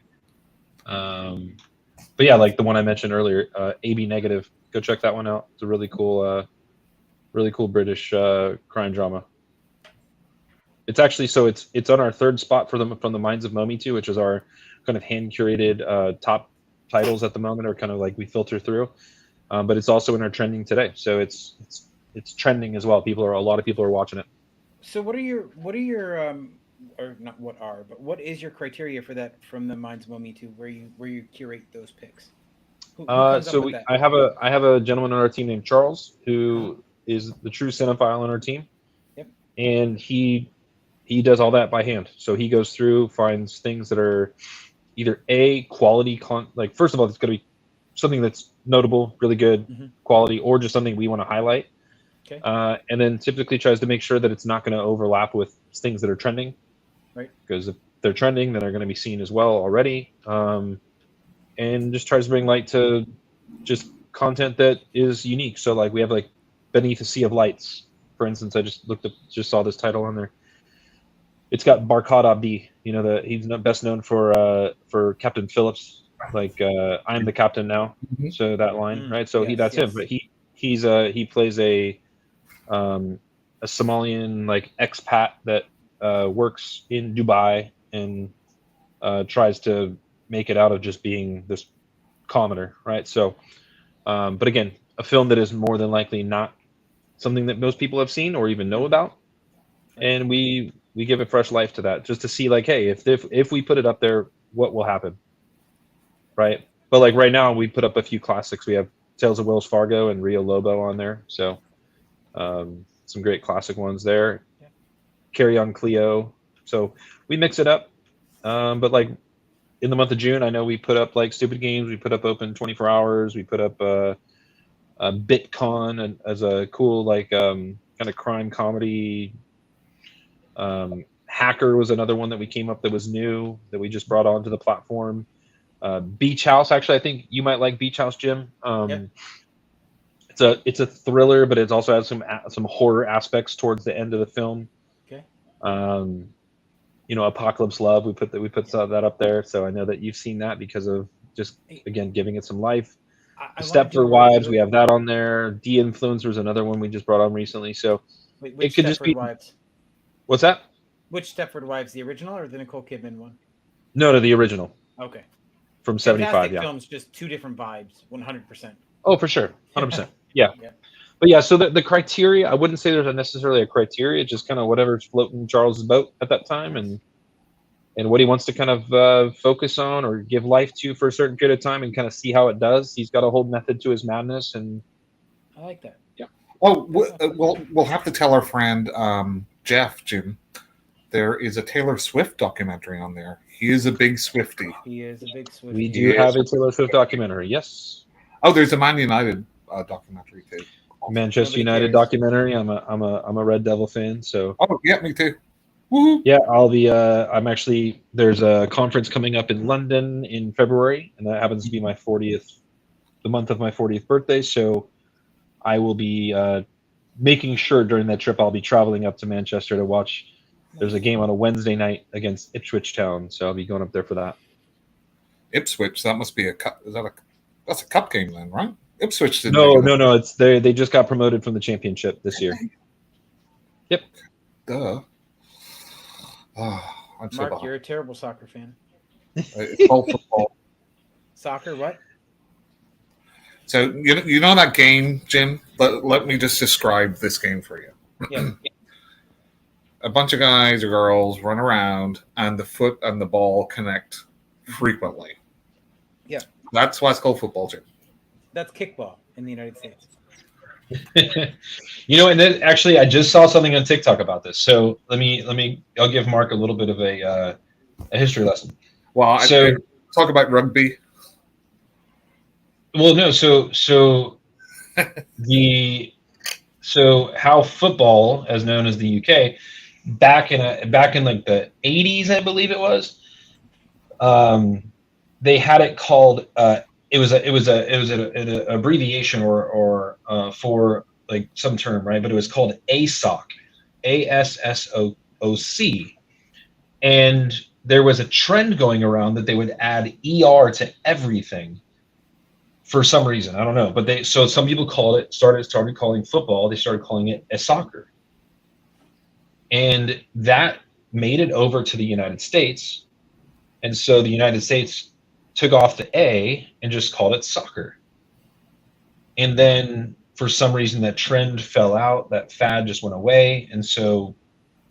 But yeah, like the one I mentioned earlier, AB Negative. Go check that one out. It's a really cool British crime drama. It's actually it's on our third spot from the Minds of Momi 2, which is our kind of hand curated top titles at the moment, or kind of like we filter through. But it's also in our trending today, so it's trending as well. A lot of people are watching it. So what are your or not what are, but what is your criteria for that from the Minds of Momi 2, where you curate those picks? Who comes up with that? I have a gentleman on our team named Charles, who is the true cinephile on our team. Yep. And he does all that by hand. So he goes through, finds things that are either quality like, first of all, it's going to be something that's notable, really good quality, or just something we want to highlight. Okay. And then typically tries to make sure that it's not going to overlap with things that are trending. Right. Because if they're trending, then they're going to be seen as well already. And just tries to bring light to just content that is unique. So like we have like Beneath a Sea of Lights, for instance. I just saw this title on there. It's got Barkhad Abdi. He's best known for Captain Phillips, like I'm the captain now. Mhm. So that line, right? So Yes, that's yes. him. But he plays a Somalian like expat that works in Dubai and tries to make it out of just being this commoner, right? So, but again, a film that is more than likely not something that most people have seen or even know about, and we give a fresh life to that, just to see like, hey, if we put it up there, what will happen, right? But like right now, we put up a few classics. We have Tales of Wells Fargo and Rio Lobo on there, so some great classic ones there. Yeah. Carry On Cleo. So we mix it up, but like in the month of June, I know we put up like Stupid Games. We put up Open 24 Hours. We put up BitCon as a cool like kind of crime comedy. Hacker was another one that we came up that was new that we just brought onto the platform. Beach House, actually, I think you might like Beach House, Jim. Yep. It's a thriller, but it also has some horror aspects towards the end of the film. Okay. Apocalypse Love, we put that up there, so I know that you've seen that because of just again giving it some life. I Stepford Wives, we have that on there. De-Influencer is another one we just brought on recently. So Which it could just Stepford be. Wives? What's that? Which Stepford Wives, the original or the Nicole Kidman one? No, the original Okay. from '75. Fantastic Yeah. films, just two different vibes, 100%. Oh, for sure, 100%. Yeah. Yeah. But yeah, so the criteria, I wouldn't say there's necessarily a criteria, just kind of whatever's floating Charles's boat at that time, and what he wants to kind of focus on or give life to for a certain period of time and kind of see how it does. He's got a whole method to his madness, and I like that. Well, we'll have to tell our friend Jeff, Jim, there is a Taylor Swift documentary on there. He is a big Swiftie. He is a big Swiftie. we do have a Taylor Swift documentary. Yes, Oh, there's a Man United documentary too. Manchester Nobody United cares. documentary. I'm a Red Devil fan, so Oh, yeah, me too. Woo-hoo. yeah, I'll be. I'm actually there's a conference coming up in London in February, and that happens to be the month of my 40th birthday. So I will be making sure during that trip I'll be traveling up to Manchester to watch. There's a game on a Wednesday night against Ipswich Town, so I'll be going up there for that. Ipswich, that must be a cup. That's a cup game then, right? Ipswich didn't. No. It's they just got promoted from the championship this year. Yep. Duh. Oh, I'm so Mark, behind. you're a terrible soccer fan. It's all football. Soccer, what? So you know that game, Jim? Let me just describe this game for you. Yeah. A bunch of guys or girls run around, and the foot and the ball connect frequently. Yeah. That's why it's called football, Jim. That's kickball in the United States. You know, and then actually, I just saw something on TikTok about this. So I'll give Mark a little bit of a history lesson. Well, So, talk about rugby. well, no, the so how football, as known as the UK, back in like the 80s, I believe it was, they had it called it was an abbreviation or for like some term, right? But it was called ASOC, ASSOC, and there was a trend going around that they would add ER to everything for some reason. I don't know, but so some people started calling football. They started calling it a soccer, and that made it over to the United States, and so the United States took off the A and just called it soccer. And then for some reason that trend fell out, that fad just went away. And so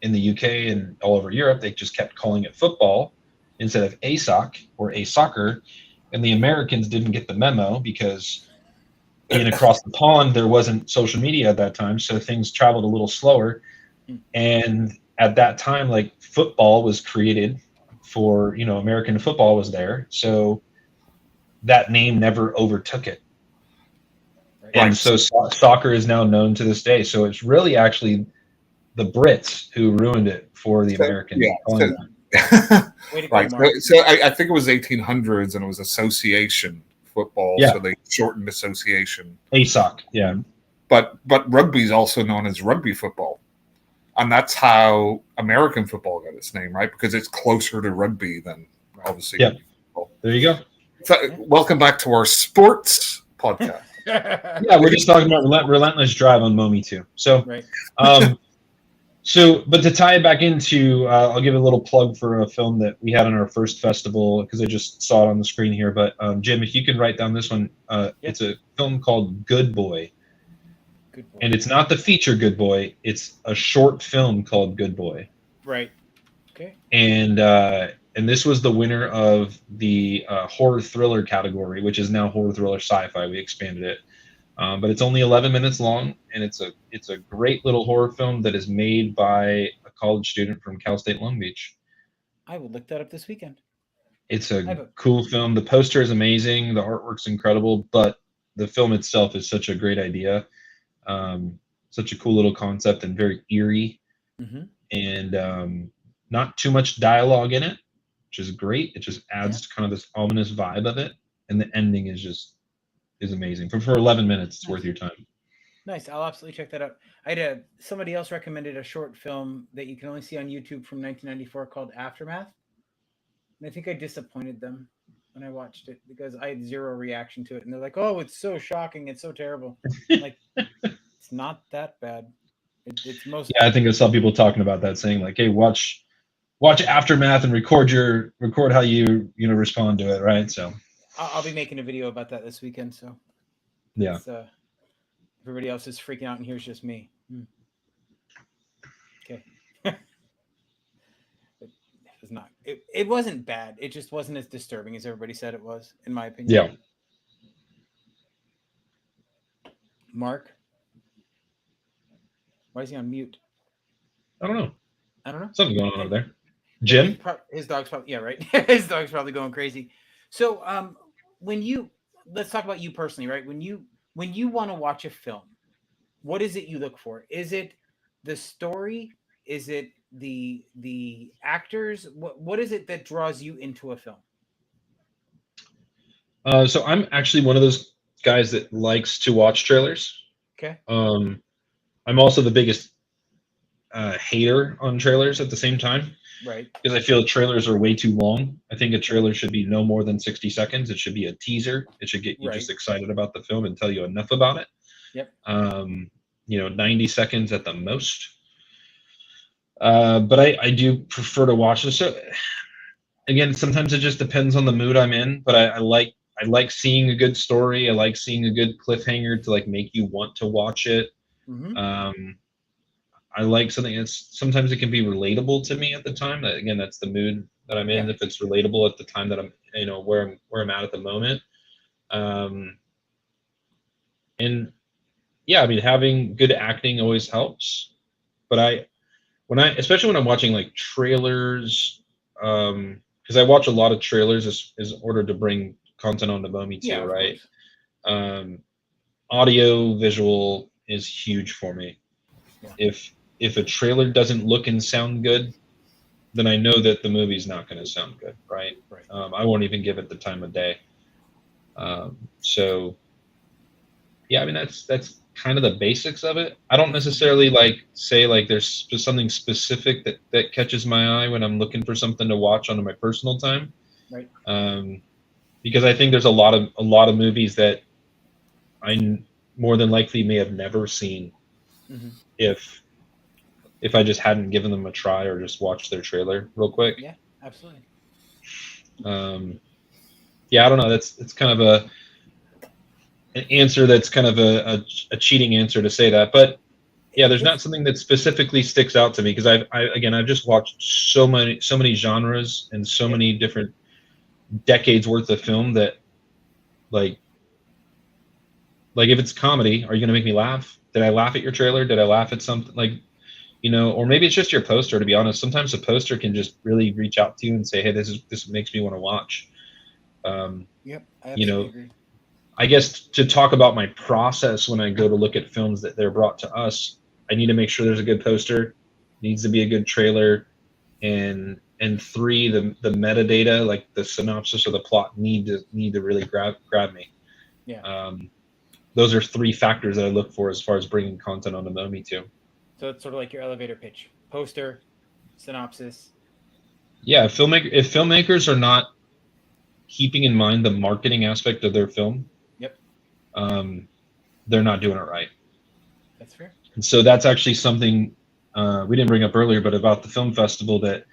in the UK and all over Europe, they just kept calling it football instead of ASOC or a soccer. And the Americans didn't get the memo because being across the pond, there wasn't social media at that time. So things traveled a little slower. And at that time, like football was created for, American football was there. So that name never overtook it. Right. And so soccer is now known to this day. So it's really actually the Brits who ruined it for the Americans. Yeah. Way to go, Right. Mark. So I think it was 1800s and it was association football. Yeah. So they shortened association. ASOC, yeah. But rugby is also known as rugby football. And that's how American football got its name, right? Because it's closer to rugby than obviously. Yep. There you go. So, welcome back to our sports podcast. Yeah, we're just talking about Relentless Drive on Momi too. So, Right. but to tie it back into, I'll give a little plug for a film that we had on our first festival because I just saw it on the screen here. But Jim, if you can write down this one, it's a film called Good Boy. Good boy. And it's not the feature Good Boy. It's a short film called Good Boy. Right. Okay. And this was the winner of the horror thriller category, which is now horror thriller sci-fi. We expanded it, but it's only 11 minutes long, and it's a great little horror film that is made by a college student from Cal State Long Beach. I will look that up this weekend. It's a cool film. The poster is amazing. The artwork's incredible, but the film itself is such a great idea. Such a cool little concept and very eerie, and not too much dialogue in it, which is great. It just adds to kind of this ominous vibe of it, and the ending is amazing. For 11 minutes, it's worth your time. Nice. I'll absolutely check that out. I had somebody else recommended a short film that you can only see on YouTube from 1994 called Aftermath, and I think I disappointed them when I watched it because I had zero reaction to it, and they're like, "Oh, it's so shocking, it's so terrible." I'm like, it's not that bad. It's most. Yeah, I think I saw people talking about that, saying like, "Hey, watch Aftermath and record how you respond to it." Right. So I'll be making a video about that this weekend. So yeah. Everybody else is freaking out, and here's just me. Okay. It was not. It wasn't bad. It just wasn't as disturbing as everybody said it was, in my opinion. Yeah. Mark, why is he on mute? I don't know. Something going on over there. Jim? His dog's probably right. His dog's probably going crazy. So let's talk about you personally, right? When you want to watch a film, what is it you look for? Is it the story? Is it the actors? What is it that draws you into a film? So I'm actually one of those guys that likes to watch trailers. Okay. I'm also the biggest hater on trailers at the same time. Right. Because I feel trailers are way too long. I think a trailer should be no more than 60 seconds. It should be a teaser. It should get you just excited about the film and tell you enough about it. Yep. 90 seconds at the most. But I do prefer to watch this. So again, sometimes it just depends on the mood I'm in, but I like seeing a good story. I like seeing a good cliffhanger to like make you want to watch it. I like something that's sometimes it can be relatable to me at the time. Again, that's the mood that I'm in. If it's relatable at the time that I'm, where I'm at the moment. And yeah, I mean, having good acting always helps. But especially when I'm watching like trailers, because I watch a lot of trailers as order to bring content onto Momi Yeah, too, of right? course. Um, audio visual is huge for me. Yeah. If a trailer doesn't look and sound good, then I know that the movie's not going to sound good, right? Right. I won't even give it the time of day. So yeah, I mean that's kind of the basics of it. I don't necessarily like say like there's something specific that catches my eye when I'm looking for something to watch on my personal time. Right. Because I think there's a lot of movies that more than likely may have never seen Mhm. if I just hadn't given them a try or just watched their trailer real quick. Yeah, absolutely. Yeah, I don't know. It's kind of an answer that's kind of a cheating answer to say that, but yeah, there's not something that specifically sticks out to me because I've just watched so many genres and so many different decades worth of film that like if it's comedy, are you gonna make me laugh? Did I laugh at your trailer? Did I laugh at something like, or maybe it's just your poster, to be honest. Sometimes a poster can just really reach out to you and say, hey, this makes me want to watch. Yep, I absolutely agree. I guess to talk about my process when I go to look at films that they're brought to us, I need to make sure there's a good poster, needs to be a good trailer, and three, the metadata, like the synopsis or the plot, need to really grab me. Yeah. Those are three factors that I look for as far as bringing content onto Momi too. So it's sort of like your elevator pitch: poster, synopsis. Yeah, if filmmakers are not keeping in mind the marketing aspect of their film, Yep, they're not doing it right. that's fair. And so that's actually something we didn't bring up earlier, but about the film festival, that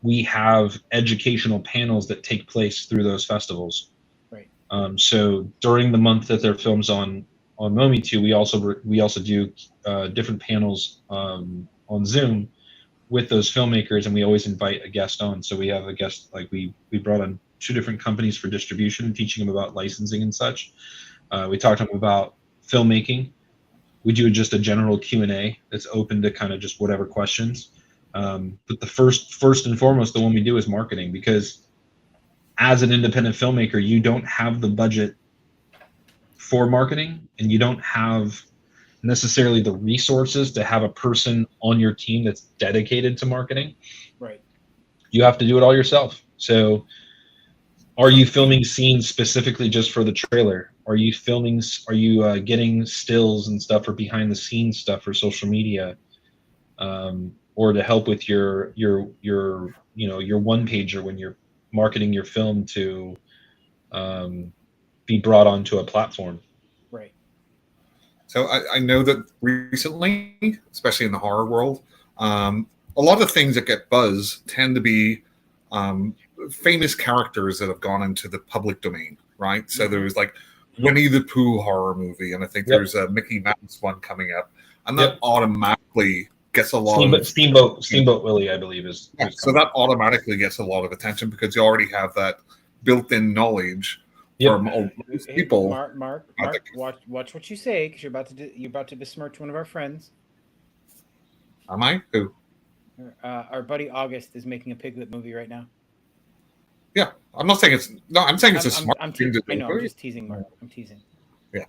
we have educational panels that take place through those festivals. Right. So during the month that their film's on Momi 2, we also do different panels on Zoom with those filmmakers, and we always invite a guest on. So we have a guest, like we brought on 2 different companies for distribution, teaching them about licensing and such. We talked to them about filmmaking. We do just a general Q&A that's open to kind of just whatever questions. But the first and foremost, the one we do is marketing, because as an independent filmmaker, you don't have the budget for marketing, and you don't have necessarily the resources to have a person on your team that's dedicated to marketing. Right. You have to do it all yourself. So are you filming scenes specifically just for the trailer? Are you getting stills and stuff for behind the scenes stuff for social media, or to help with your one pager when you're marketing your film to be brought onto a platform? Right. So I know that recently, especially in the horror world, a lot of things that get buzz tend to be famous characters that have gone into the public domain, right? So there's like Winnie the Pooh horror movie, and I think there's a Mickey Mouse one coming up, and that automatically gets a lot of Steamboat Willie, I believe, is. So that automatically gets a lot of attention because you already have that built-in knowledge from most people. Mark, watch what you say, because you're about to besmirch one of our friends. Am I? Who? Our buddy August is making a Piglet movie right now. Yeah, I'm not saying it's no. I'm saying it's a smart thing to do. I know. I'm just teasing, Mark. I'm teasing. Yeah,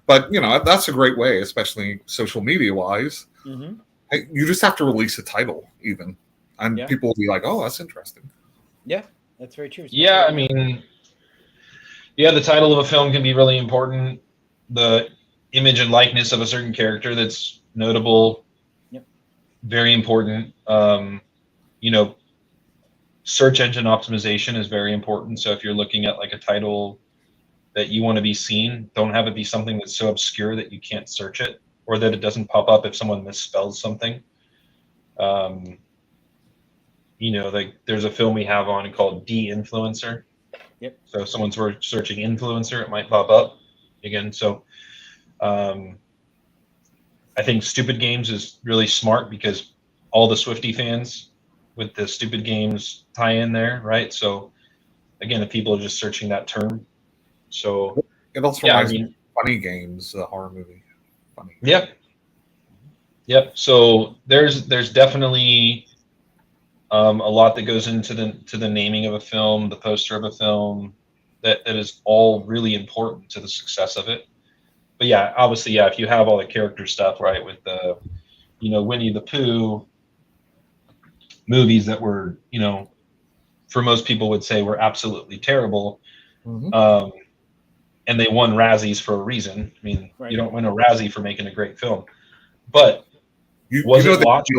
but that's a great way, especially social media wise. Mm-hmm. Hey, you just have to release a title, even, and people will be like, "Oh, that's interesting." Yeah, that's very true. Yeah, I mean, the title of a film can be really important. The image and likeness of a certain character that's notable, very important. Search engine optimization is very important. So if you're looking at like a title that you want to be seen, don't have it be something that's so obscure that you can't search it, or that it doesn't pop up if someone misspells something. Like there's a film we have on called De-Influencer. Yep. So if someone's searching influencer, it might pop up again. So I think Stupid Games is really smart because all the Swiftie fans with the Stupid Games tie in there, right? So again, if people are just searching that term, so it also reminds me of Funny Games, the horror movie. funny. Yep. So there's definitely a lot that goes into the naming of a film, the poster of a film, that is all really important to the success of it. But yeah, obviously, yeah, if you have all the character stuff, right, with the, Winnie the Pooh movies that were, for most people would say were absolutely terrible, Mhm. and they won Razzies for a reason. I mean, Right. you don't win a Razzie for making a great film, but You was know it watched?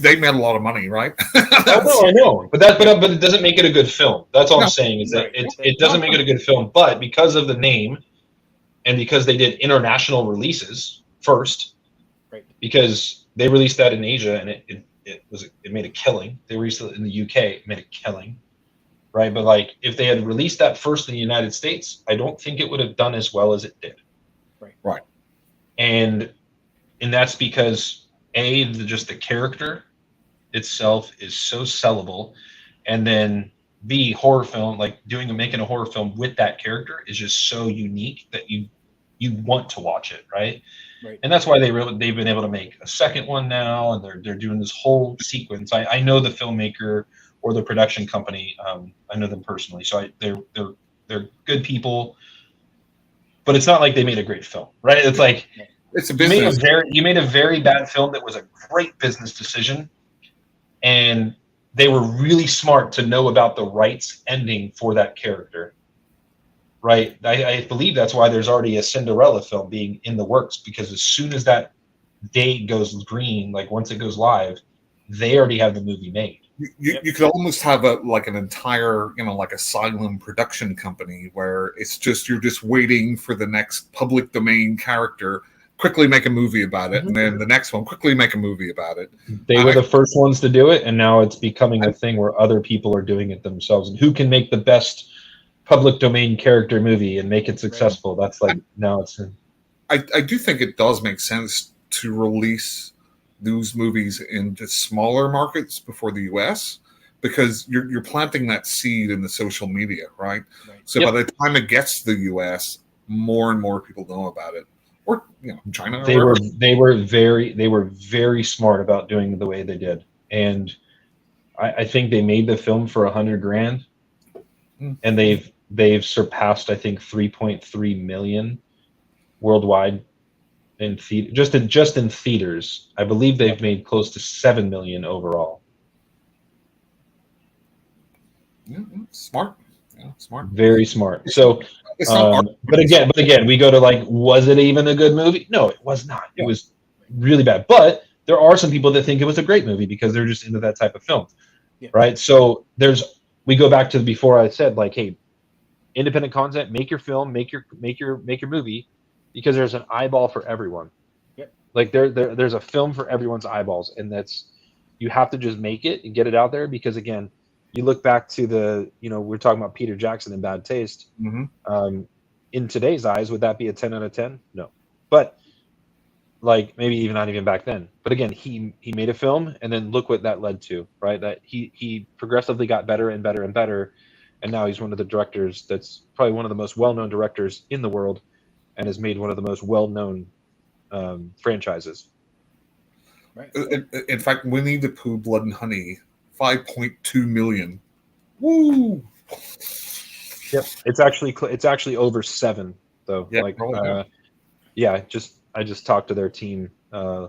they made a lot of money, right? Oh no, I know, but but it doesn't make it a good film. That's all No. I'm saying is that Right. it doesn't make it a good film. But because of the name, and because they did international releases first, Right. because they released that in Asia and it made a killing. They released it in the UK, it made a killing, right? But like if they had released that first in the United States, I don't think it would have done as well as it did. Right. And that's because just the character itself is so sellable, and then B, horror film, like making a horror film with that character is just so unique that you want to watch it, right? Right. And that's why they've been able to make a second one now, and they're doing this whole sequence. I know the filmmaker or the production company. I know them personally, so they're good people. But it's not like they made a great film, right? It's like It's a you made business. you made a very bad film that was a great business decision, and they were really smart to know about the rights ending for that character. Right. I believe that's why there's already a Cinderella film being in the works, because as soon as that date goes green, like once it goes live, they already have the movie made. You could almost have an entire, like asylum production company where you're just waiting for the next public domain character, quickly make a movie about it, and then the next one, quickly make a movie about it. They were the first ones to do it, and now it's becoming a thing where other people are doing it themselves. And who can make the best public domain character movie and make it successful? That's like now it's. I do think it does make sense to release those movies into smaller markets before the US, because you're planting that seed in the social media, right? So by the time it gets to the US, more and more people know about it. Or China. They were very smart about doing it the way they did, and I think they made the film for $100,000, and they've surpassed, I think, 3.3 million worldwide in just in theaters. I believe they've made close to 7 million overall. Smart. Smart. Very smart. So, it's not but again, we go to was it even a good movie? No, it was not. It was really bad. But there are some people that think it was a great movie because they're just into that type of film, right? So we go back to before I said, hey, independent content, make your film, make your movie, because there's an eyeball for everyone. There's a film for everyone's eyeballs, and you have to just make it and get it out there, because again, you look back to we're talking about Peter Jackson and Bad Taste. Mm-hmm. In today's eyes, would that be a 10 out of 10? No. But maybe even not even back then. But again, he made a film, and then look what that led to, right? That he progressively got better and better and better, and now he's one of the directors that's probably one of the most well-known directors in the world, and has made one of the most well-known franchises. Right. In fact, Winnie the Pooh, Blood and Honey, 5.2 million. Woo! Yep, it's actually over 7 though. Yeah, I just talked to their team 2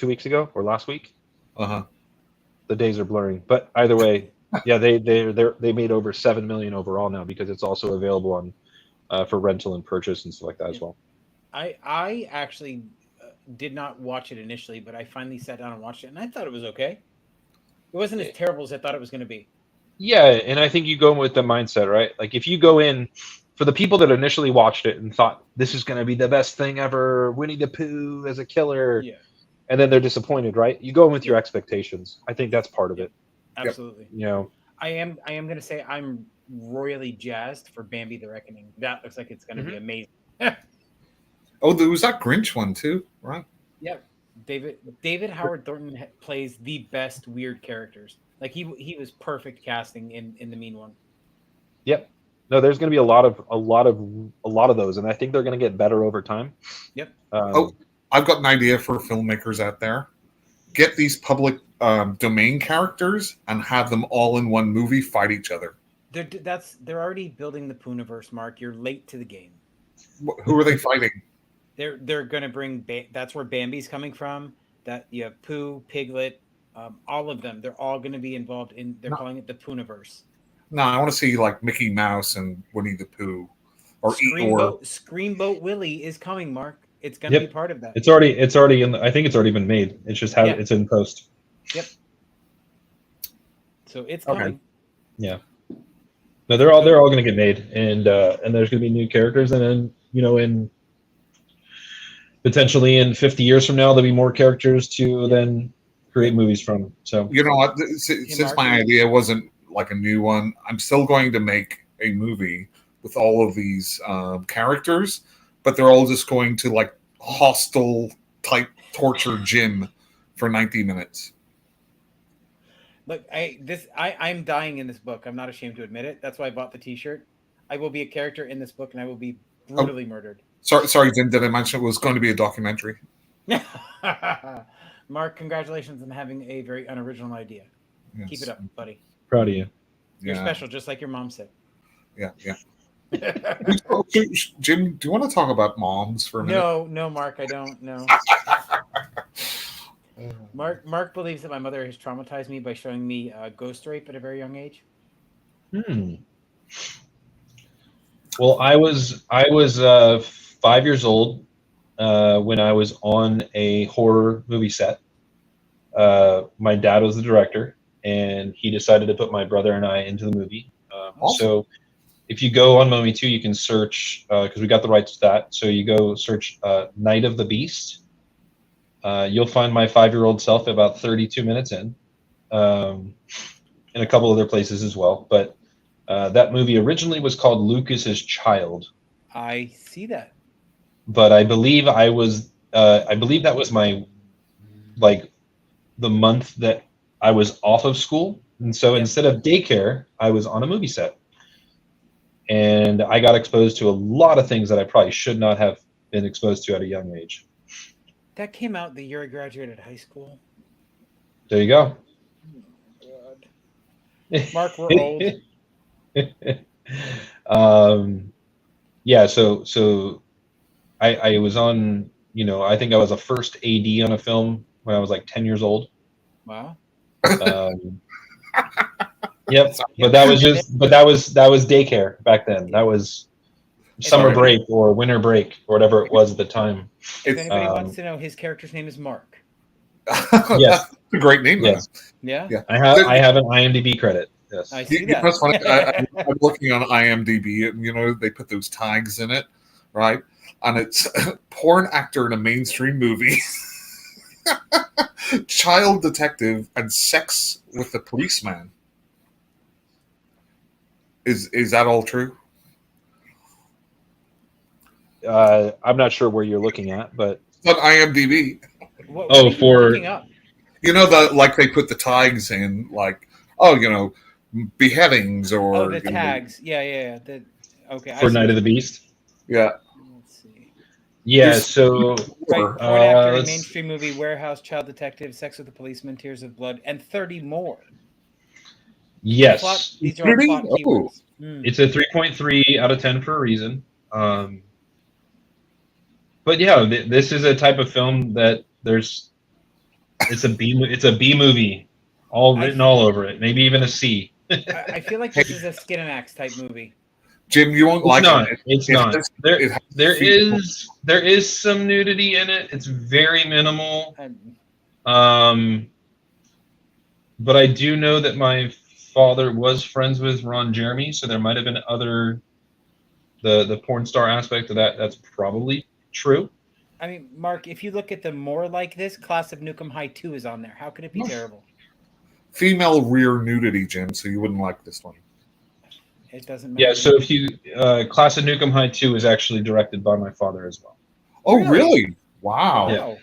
weeks ago or last week. The days are blurring, but either way, yeah, they made over 7 million overall now, because it's also available on for rental and purchase and stuff like that as well. I actually did not watch it initially, but I finally sat down and watched it, and I thought it was okay. It wasn't as terrible as I thought it was going to be. Yeah, and I think you go in with the mindset, right? If you go in, for the people that initially watched it and thought this is going to be the best thing ever, Winnie the Pooh as a killer, and then they're disappointed, right? You go in with your expectations. I think that's part of it. Absolutely. I am going to say I'm royally jazzed for Bambi the Reckoning. That looks like it's going to be amazing. Oh, there was that Grinch one too, right? Yeah. David Howard Thornton plays the best weird characters. He was perfect casting in the Mean One. Yep. No, there's going to be a lot of those, and I think they're going to get better over time. Yep. I've got an idea for filmmakers out there. Get these public domain characters and have them all in one movie fight each other. They're already building the Pooniverse, Mark. You're late to the game. Who are they fighting? They're going to bring. That's where Bambi's coming from. That you have Pooh, Piglet, all of them. They're all going to be involved in. They're calling it the Pooniverse. No, I want to see like Mickey Mouse and Winnie the Pooh, or Screamboat Willie is coming, Mark. It's going to be part of that. It's already in. I think it's already been made. It's just it's in post. Yep. So it's coming. Okay. Yeah. No, they're all going to get made, and there's going to be new characters, and then in potentially in 50 years from now there'll be more characters to then create movies from. So you know what? Since my idea wasn't like a new one, I'm still going to make a movie with all of these characters, but they're all just going to like hostile type torture Jim for 90 minutes. Look, I'm dying in this book. I'm not ashamed to admit it. That's why I bought the T-shirt. I will be a character in this book, and I will be brutally murdered. Sorry, Jim. Did I mention it was going to be a documentary? Mark, congratulations on having a very unoriginal idea. Yes. Keep it up, buddy. Proud of you. You're special, just like your mom said. Yeah. Jim, do you want to talk about moms for a minute? No, Mark, I don't. No. Mark believes that my mother has traumatized me by showing me ghost rape at a very young age. Well, I was 5 years old when I was on a horror movie set. My dad was the director, and he decided to put my brother and I into the movie. Awesome. So if you go on Momi 2, you can search, because we got the rights to that. So you go search Night of the Beast. You'll find my 5-year-old self about 32 minutes in a couple other places as well. But that movie originally was called Lucas's Child. I see that. But I believe that was my, like, the month that I was off of school. And so instead of daycare, I was on a movie set. And I got exposed to a lot of things that I probably should not have been exposed to at a young age. That came out the year I graduated high school. There you go. God. Mark, we're old. Yeah, so I was on, I think I was a first AD on a film when I was like 10 years old. Wow. Yep. But that was daycare back then. That was summer break or winter break or whatever it was at the time. If anybody wants to know, his character's name is Mark. Yes. That's a great name. Yes. Yeah. I have an IMDb credit. Yes. I see that. That's funny. I'm looking on IMDb, and they put those tags in it, right? And it's porn actor in a mainstream movie, child detective, and sex with a policeman. Is that all true? I'm not sure where you're looking at, but It's on IMDb. What are you looking up? Like they put the tags in, like, beheadings or Oh, the tags. Yeah. Okay. For Night of the Beast. Yeah. Let's see. Yeah. There's- So Porn actor, let's- mainstream movie, Warehouse, Child Detective, Sex with a Policeman, Tears of Blood, and 30 more. yes, These are all plot Oh. keywords. it's a 3.3 out of 10 for a reason. But yeah, this is a type of film that it's a B movie, all written all over it, maybe even a C. I feel like this is a Skinamax type movie. Jim, you won't like it. It's It not. has- There it has there is some nudity in it. It's very minimal. But I do know that my father was friends with Ron Jeremy, so there might have been the porn star aspect of that. That's probably true. I mean, Mark, if you look at the more like this, Class of Nukem High 2 is on there. How could it be terrible? female rear nudity, Jim, so you wouldn't like this one. It doesn't matter. Yeah, so if you Class of Nukem High 2 is actually directed by my father as well. Oh, Really? really? Wow. Yeah.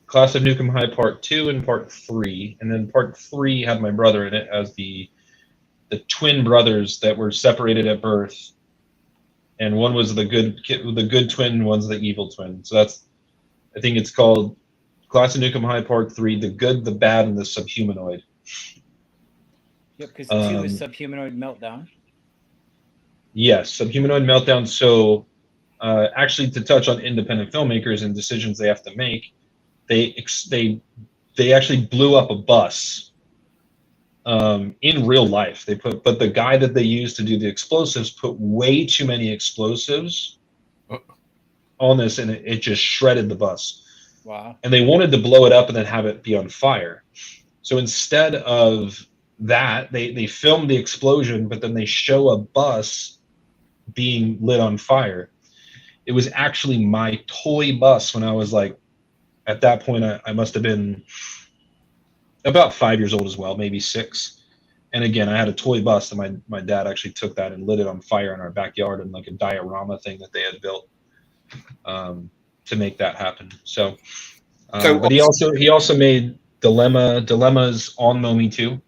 Class of Nukem High Part 2 and Part 3, and then Part 3 had my brother in it as the twin brothers that were separated at birth and one was the good twin, one's the evil twin. So that's, I think it's called Class of Nukem High Part 3: The Good, the Bad, and the Subhumanoid. Yep, because 2 is Subhumanoid Meltdown. Yes, Subhumanoid Meltdown. So, actually, to touch on independent filmmakers and decisions they have to make, they actually blew up a bus in real life. But the guy that they used to do the explosives put way too many explosives on this, and it just shredded the bus. Wow. And they wanted to blow it up and then have it be on fire. So instead of that, they filmed the explosion, but then they show a bus being lit on fire. It was actually my toy bus when I was like, at that point, I must have been about 5 years old as well, maybe 6. And again, I had a toy bus, and my dad actually took that and lit it on fire in our backyard in like a diorama thing that they had built to make that happen. So but he also made Dilemmas on Momi too.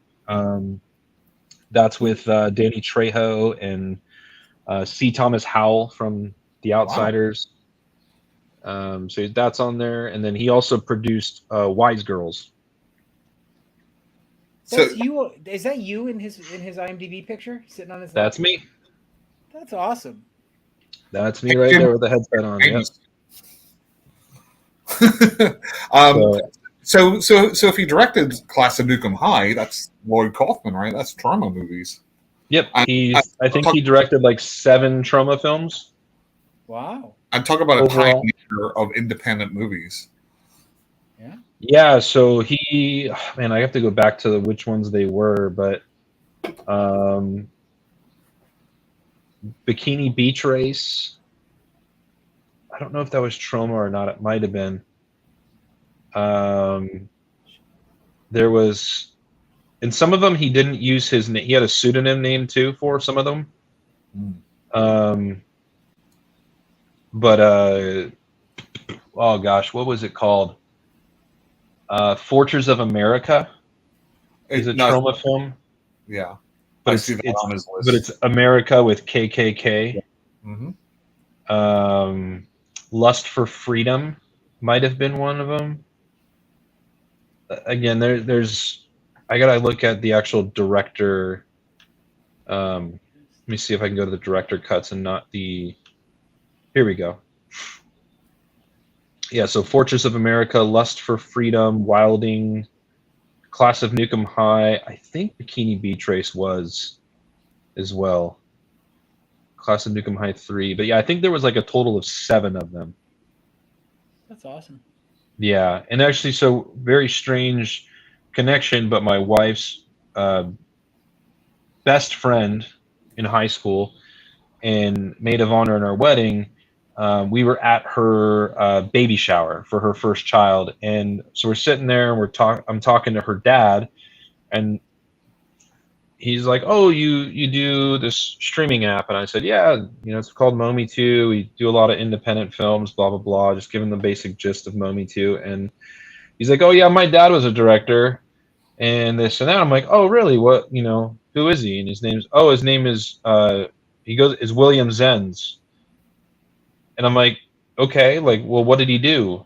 That's with Danny Trejo and C. Thomas Howell from The Outsiders. Wow. So that's on there, and then he also produced Wise Girls. That's you. Is that you in his IMDb picture sitting on his? That's me. That's awesome. That's me right there with the headset on. Yeah. So if he directed Class of Nukem High, that's Lloyd Kaufman, right? That's Trauma movies. Yep. I think he directed like 7 Trauma films. Wow. And talk about a pioneer of independent movies. Yeah. Yeah. So I have to go back to which ones they were, but Bikini Beach Race. I don't know if that was Trauma or not. It might have been. There was, in some of them, he didn't use his name. He had a pseudonym name too for some of them. But oh gosh, what was it called? Fortress of America is a Trauma film. Yeah, but I see that on his list. But it's America with KKK. Yeah. Mm-hmm. Lust for Freedom might have been one of them. Again, there's I gotta look at the actual director. Let me see if I can go to the director cuts and not the. Here we go. Yeah, so Fortress of America, Lust for Freedom, Wilding, Class of Nukem High. I think Bikini Beach Race was as well. Class of Nukem High 3. But yeah, I think there was like a total of 7 of them. That's awesome. Yeah, and actually, so very strange connection, but my wife's best friend in high school and maid of honor in our wedding, we were at her baby shower for her first child, and so we're sitting there and I'm talking to her dad, and he's like, "Oh, you do this streaming app?" And I said, "Yeah, it's called Momi 2. We do a lot of independent films, blah blah blah." Just giving the basic gist of Momi 2, and he's like, "Oh yeah, my dad was a director, and this and that." I'm like, "Oh really? What? Who is he?" And his name is is William Zenz. And I'm like, "Okay, like, well, what did he do?"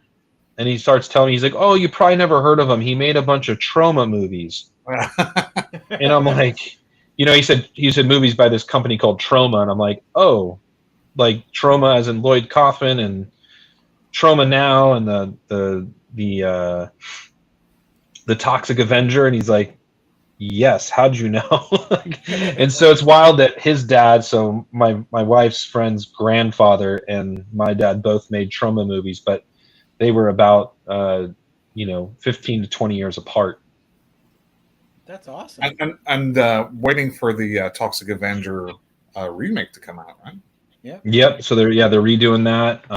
And he starts telling me, he's like, "Oh, you probably never heard of him. He made a bunch of Trauma movies." And I'm like, he said movies by this company called Trauma, and I'm like, oh, like Trauma as in Lloyd Kaufman and Trauma Now and the Toxic Avenger, and he's like, yes, how'd you know? And so it's wild that his dad, so my wife's friend's grandfather and my dad both made Trauma movies, but they were about 15 to 20 years apart. That's awesome. And waiting for the Toxic Avenger remake to come out, right? Yeah. Yep. So they're redoing that.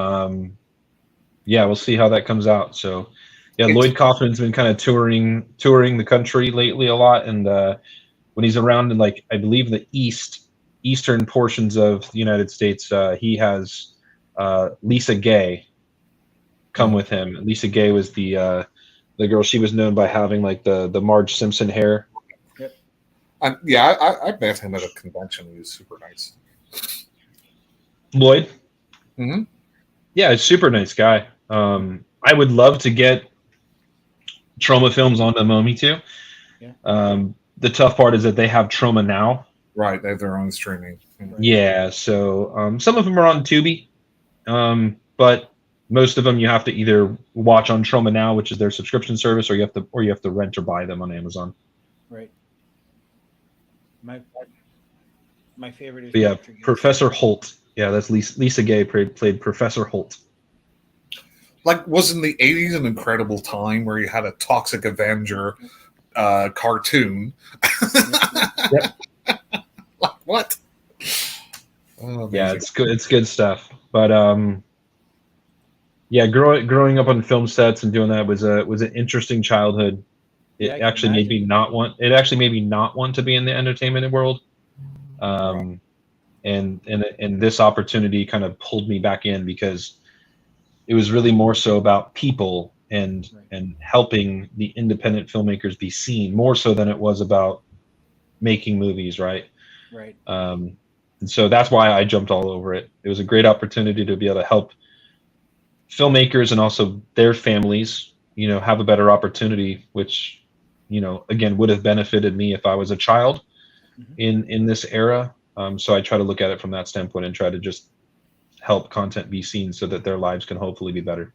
We'll see how that comes out. So yeah, Lloyd Kaufman's been kind of touring the country lately a lot, and when he's around in, like, I believe the eastern portions of the United States, he has Lisa Gay come with him. Lisa Gay was the girl. She was known by having like the Marge Simpson hair. Yep. I met him at a convention. He was super nice. Lloyd. Mhm. Yeah, he's a super nice guy. I would love to get Trauma Films onto Momi too. Yeah. The tough part is that they have Trauma Now. Right, they have their own streaming. Right. Yeah, so some of them are on Tubi, but most of them you have to either watch on Trauma Now, which is their subscription service, or you have to rent or buy them on Amazon. Right. My favorite is But yeah, Patrick Gills. Professor Holt. Yeah, that's Lisa Gay played Professor Holt. Like, wasn't the 80s an incredible time where you had a Toxic Avenger cartoon? Yep. Like, what? Oh, Yeah, amazing. it's good. It's good stuff. But yeah, growing up on film sets and doing that was an interesting childhood. It Yeah, I can actually made me imagine. not want. It actually made me not want to be in the entertainment world. And this opportunity kind of pulled me back in because it was really more so about people and helping the independent filmmakers be seen more so than it was about making movies, right? Right. And so that's why I jumped all over it. It was a great opportunity to be able to help filmmakers and also their families, have a better opportunity, which, again, would have benefited me if I was a child in this era. So I try to look at it from that standpoint and try to just help content be seen so that their lives can hopefully be better.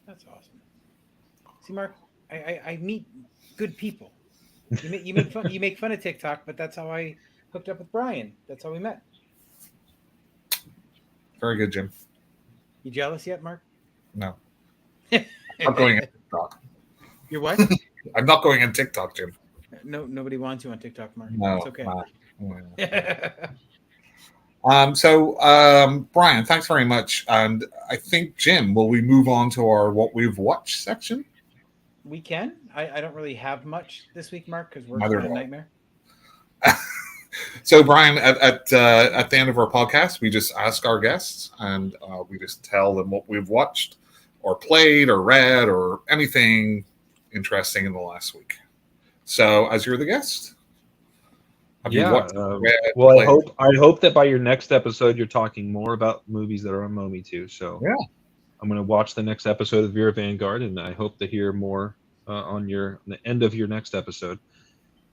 That's awesome. See, Mark, I meet good people. You make fun of TikTok, but that's how I hooked up with Brian. That's how we met. Very good, Jim. You jealous yet, Mark? No. I'm not going on TikTok. You're what? I'm not going on TikTok, Jim. No, nobody wants you on TikTok, Mark. No. It's okay. Brian, thanks very much. And I think, Jim, will we move on to our what we've watched section? We can. I don't really have much this week, Mark, because work's Neither been a do I. nightmare. So, Brian, at the end of our podcast, we just ask our guests and we just tell them what we've watched or played or read or anything interesting in the last week. So, as you're the guest, have you watched, read, well, played? I hope that by your next episode, you're talking more about movies that are on Momi too. So Yeah. I'm going to watch the next episode of Vera Vanguard, and I hope to hear more on the end of your next episode.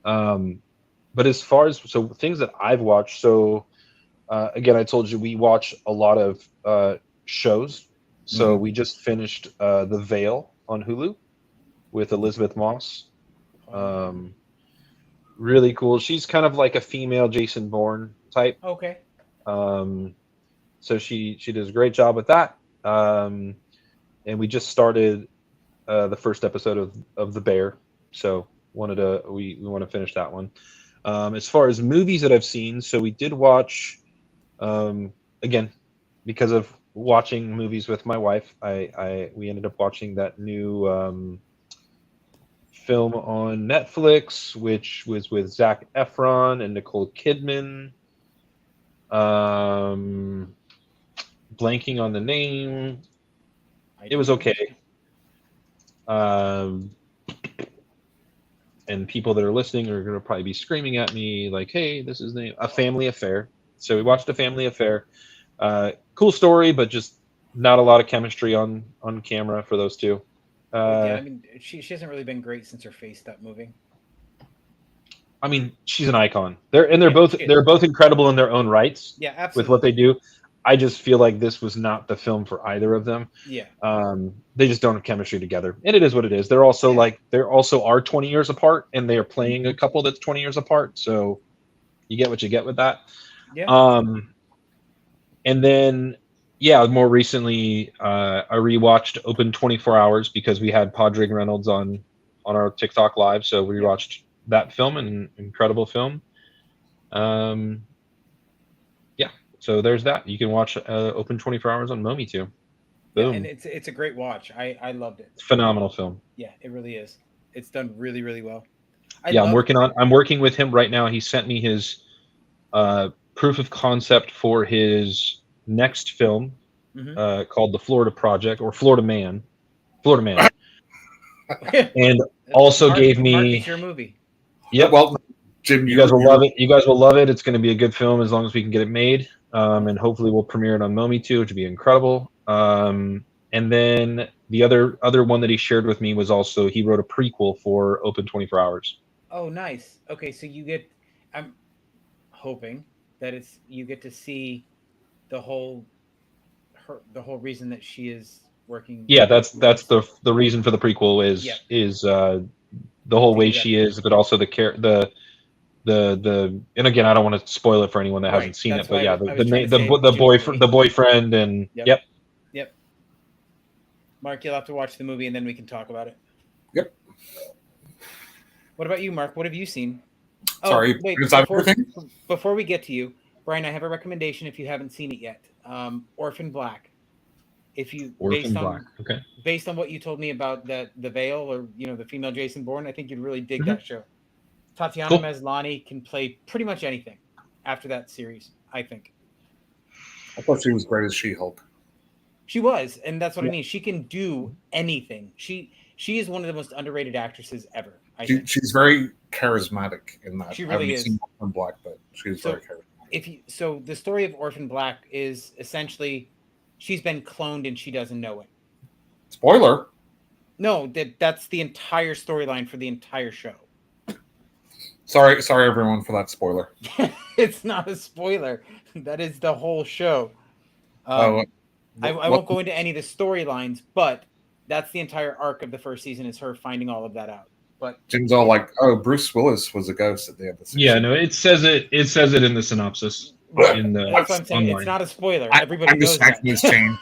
But as far as things that I've watched, again, I told you we watch a lot of shows. So we just finished The Veil on Hulu with Elizabeth Moss. Really cool. She's kind of like a female Jason Bourne type. Okay. So she does a great job with that. And we just started the first episode of The Bear. So we want to finish that one. As far as movies that I've seen, so we did watch, again, because of watching movies with my wife, we ended up watching that new film on Netflix, which was with Zac Efron and Nicole Kidman. Blanking on the name. It was okay. And people that are listening are going to probably be screaming at me like, hey, this is A Family Affair. So we watched A Family Affair. Cool story, but just not a lot of chemistry on camera for those two. Yeah, I mean, she hasn't really been great since her face stopped moving. I mean, she's an icon. They're both incredible in their own rights. Yeah, absolutely. With what they do. I just feel like this was not the film for either of them. Yeah. They just don't have chemistry together, and it is what it is. They're also are 20 years apart, and they are playing a couple that's 20 years apart. So you get what you get with that. Yeah. And then, more recently, I rewatched Open 24 Hours because we had Padraig Reynolds on our TikTok live, so we watched that film, an incredible film. So there's that. You can watch Open 24 Hours on Momi too. Boom. Yeah, and it's a great watch. I loved it. Phenomenal film. Yeah, it really is. It's done really, really well. I'm working with him right now. He sent me his proof of concept for his next film called The Florida Project or Florida Man. And also gave me Mark, it's your movie. Yep. Well, Jim, you guys will love it. You guys will love it. It's going to be a good film as long as we can get it made. and hopefully we'll premiere it on Momi2, which would be incredible. And then the other one that he shared with me was also he wrote a prequel for Open 24 Hours. Oh, nice. Okay, so I'm hoping that you get to see the whole reason that she is working. Yeah, that's the reason for the prequel is the whole way she is, but also the and again, I don't want to spoil it for anyone that hasn't seen it, but yeah, the boyfriend and yep. Mark, you'll have to watch the movie and then we can talk about it. Yep. What about you, Mark? What have you seen? Sorry, wait, is that everything? Before we get to you, Brian, I have a recommendation if you haven't seen it yet. Orphan Black. Based on what you told me about the Veil, or the female Jason Bourne, I think you'd really dig that show. Tatiana Maslany can play pretty much anything after that series, I think. I thought she was great as She-Hulk. She was, and that's what I mean. She can do anything. She is one of the most underrated actresses ever. She's very charismatic in that. She really is. Seen Orphan Black, but she's very charismatic. So the story of Orphan Black is essentially she's been cloned and she doesn't know it. Spoiler. No, that's the entire storyline for the entire show. Sorry everyone for that spoiler. It's not a spoiler. That is the whole show. I won't go into any of the storylines, but that's the entire arc of the first season is her finding all of that out. But Jim's all like, "Oh, Bruce Willis was a ghost at the end of the season." Yeah, no, it says it in the synopsis. That's what I'm saying. Online. It's not a spoiler. Everybody I'm knows just that. his chain.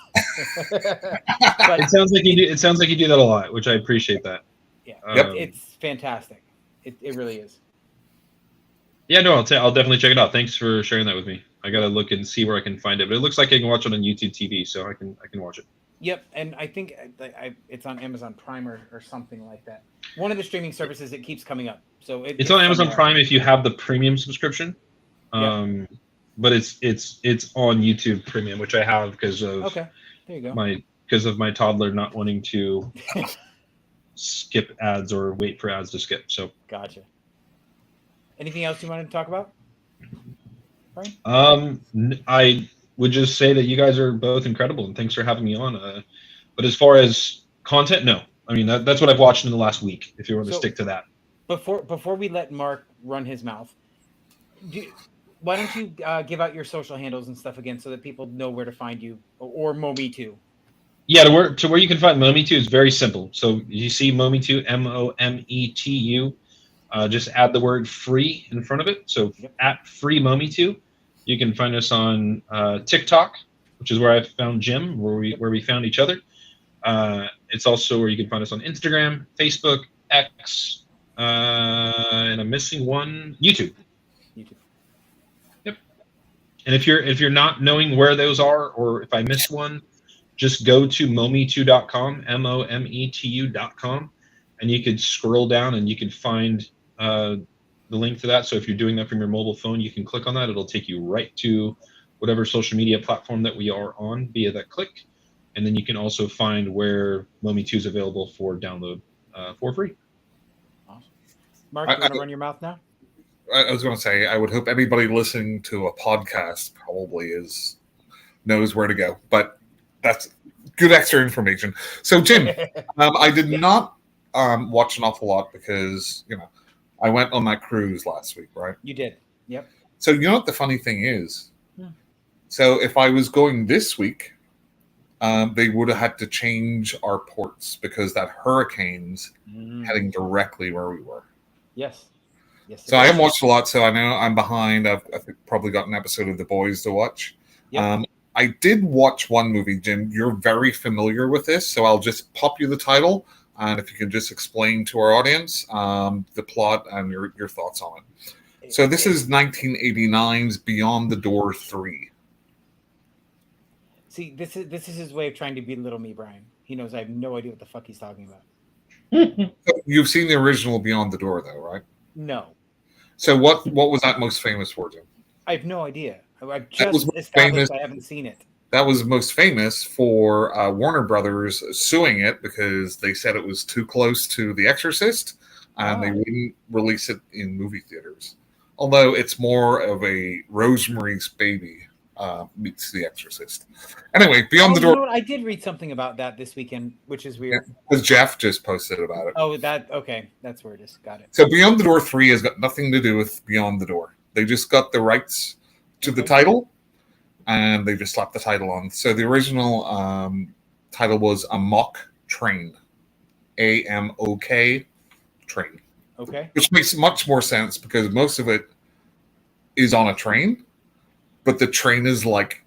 But, It sounds like you do. It sounds like you do that a lot, which I appreciate that. yeah, Yep. it's fantastic. It really is. Yeah, no, I'll definitely check it out. Thanks for sharing that with me. I gotta look and see where I can find it, but it looks like I can watch it on YouTube TV, so I can watch it. Yep, and I think it's on Amazon Prime or something like that. One of the streaming services, it keeps coming up. So it's on Amazon somewhere. Prime if you have the premium subscription. Yep. But it's on YouTube Premium, which I have because of Okay, there you go. because of my toddler not wanting to skip ads or wait for ads to skip. So Gotcha. Anything else you wanted to talk about, Brian? I would just say that you guys are both incredible, and thanks for having me on. But as far as content, no. I mean, that's what I've watched in the last week. If you want to stick to that. Before we let Mark run his mouth, why don't you give out your social handles and stuff again so that people know where to find you or Momi2? Yeah, to where you can find Momi2 is very simple. So you see Momi2, Mometu. Just add the word free in front of it. So at free Momi2. You can find us on TikTok, which is where I found Jim, where we found each other. It's also where you can find us on Instagram, Facebook, X, and I'm missing one, YouTube. Yep. And if you're not knowing where those are, or if I missed one, just go to mometu.com, mometu.com, and you could scroll down and you can find the link to that. So if you're doing that from your mobile phone, you can click on that. It'll take you right to whatever social media platform that we are on via that click. And then you can also find where Momi2 is available for download for free. Awesome. Mark, you want to run your mouth now? I was going to say, I would hope everybody listening to a podcast probably knows where to go, but that's good extra information. So, Jim, I did not watch an awful lot because, I went on that cruise last week, right? You did. Yep. So, you know what the funny thing is? Yeah. So, if I was going this week, they would have had to change our ports because that hurricane's heading directly where we were. Yes. So I haven't watched a lot, so I know I'm behind. I've probably got an episode of The Boys to watch. Yep. I did watch one movie, Jim. You're very familiar with this, so I'll just pop you the title, and if you can just explain to our audience the plot and your thoughts on it. So this is 1989's Beyond the Door 3. See, this is his way of trying to belittle me, Brian. He knows I have no idea what the fuck he's talking about. You've seen the original Beyond the Door, though, right? No. So what was that most famous for, Jim? I have no idea. I've just established I haven't seen it. That was most famous for Warner Brothers suing it because they said it was too close to The Exorcist and they wouldn't release it in movie theaters. Although it's more of a Rosemary's Baby meets The Exorcist. Anyway, Beyond the You know Door, what? I did read something about that this weekend, which is weird. because Jeff just posted about it. Oh, okay. That's where it is. Got it. So Beyond the Door 3 has got nothing to do with Beyond the Door. They just got the rights to the title, and they just slapped the title on. So the original title was Amok Train. AMOK Train. Okay. Which makes much more sense because most of it is on a train, but the train is like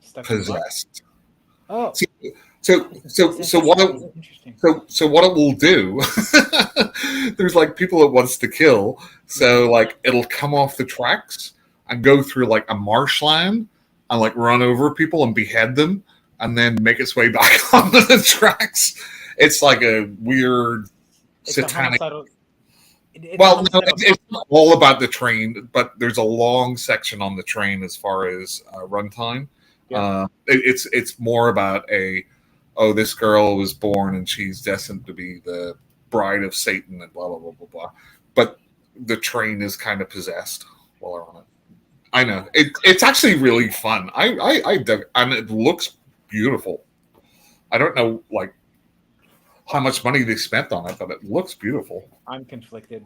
Stuck in the box. possessed. Oh. So what it, Interesting. so what it will do, there's like people it wants to kill, so like it'll come off the tracks and go through like a marshland and like run over people and behead them and then make its way back onto the tracks. It's like a weird It's a satanic. homicidal- it's a Well, no, homicidal- it's not all about the train, but there's a long section on the train as far as runtime. Yeah. It's more about this girl was born and she's destined to be the bride of Satan and blah blah blah blah blah. But the train is kind of possessed while they're on it. I know it's actually really fun. I dug, and it looks beautiful. I don't know like how much money they spent on it, but it looks beautiful. I'm conflicted.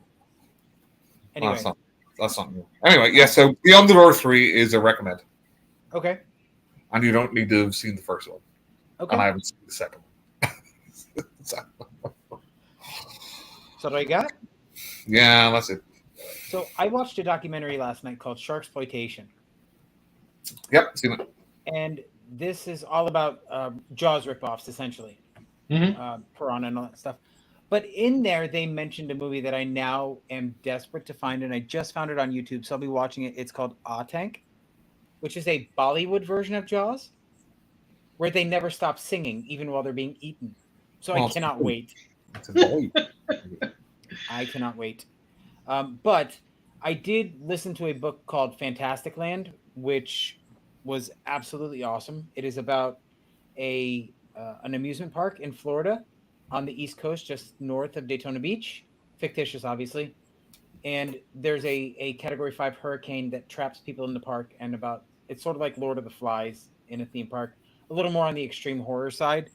Well, Anyway. that's not new. Anyway, yeah. So Beyond the Door 3 is a recommend, Okay. and you don't need to have seen the first one, Okay. and I haven't seen the second one. So, So what I got? yeah, that's it. So I watched a documentary last night called Sharksploitation, Yep, seen it. and this is all about Jaws ripoffs, essentially, Piranha and all that stuff. But in there, they mentioned a movie that I now am desperate to find, and I just found it on YouTube, so I'll be watching it. It's called Ah Tank, which is a Bollywood version of Jaws, where they never stop singing even while they're being eaten. So I Well, cannot wait. It's a Bollywood. I cannot wait. But I did listen to a book called Fantastic Land, which was absolutely awesome. It is about an amusement park in Florida on the East Coast, just north of Daytona Beach. Fictitious, obviously. And there's a Category 5 hurricane that traps people in the park, and it's sort of like Lord of the Flies in a theme park. A little more on the extreme horror side.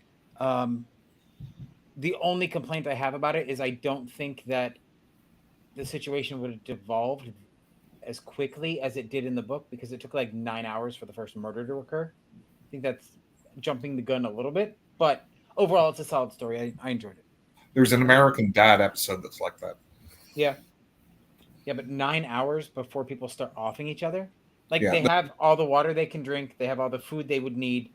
The only complaint I have about it is I don't think that the situation would have devolved as quickly as it did in the book, because it took like 9 hours for the first murder to occur. I think that's jumping the gun a little bit, but overall it's a solid story. I enjoyed it. There's an American Dad episode that's like that. Yeah, but 9 hours before people start offing each other. Like Yeah, they have all the water they can drink, they have all the food they would need.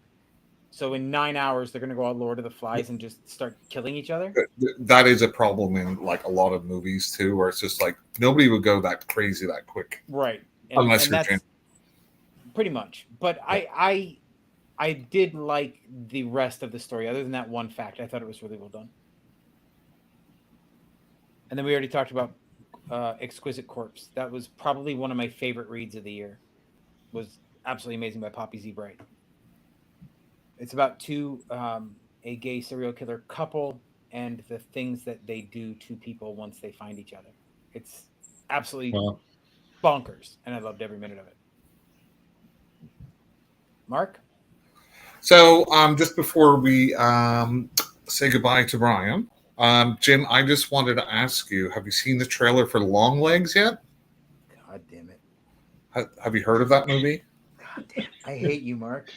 So in 9 hours, they're going to go out Lord of the Flies and just start killing each other. That is a problem in like a lot of movies too, where it's just like nobody would go that crazy that quick, Right. unless you're that's James. pretty much. But I did like the rest of the story. Other than that one fact, I thought it was really well done. And then we already talked about Exquisite Corpse. That was probably one of my favorite reads of the year. It was absolutely amazing by Poppy Z. Bright. It's about a gay serial killer couple and the things that they do to people once they find each other. It's absolutely bonkers, and I loved every minute of it. Mark? So just before we say goodbye to Brian, Jim, I just wanted to ask you: have you seen the trailer for Long Legs yet? God damn it. Have you heard of that movie? God damn it. I hate you, Mark.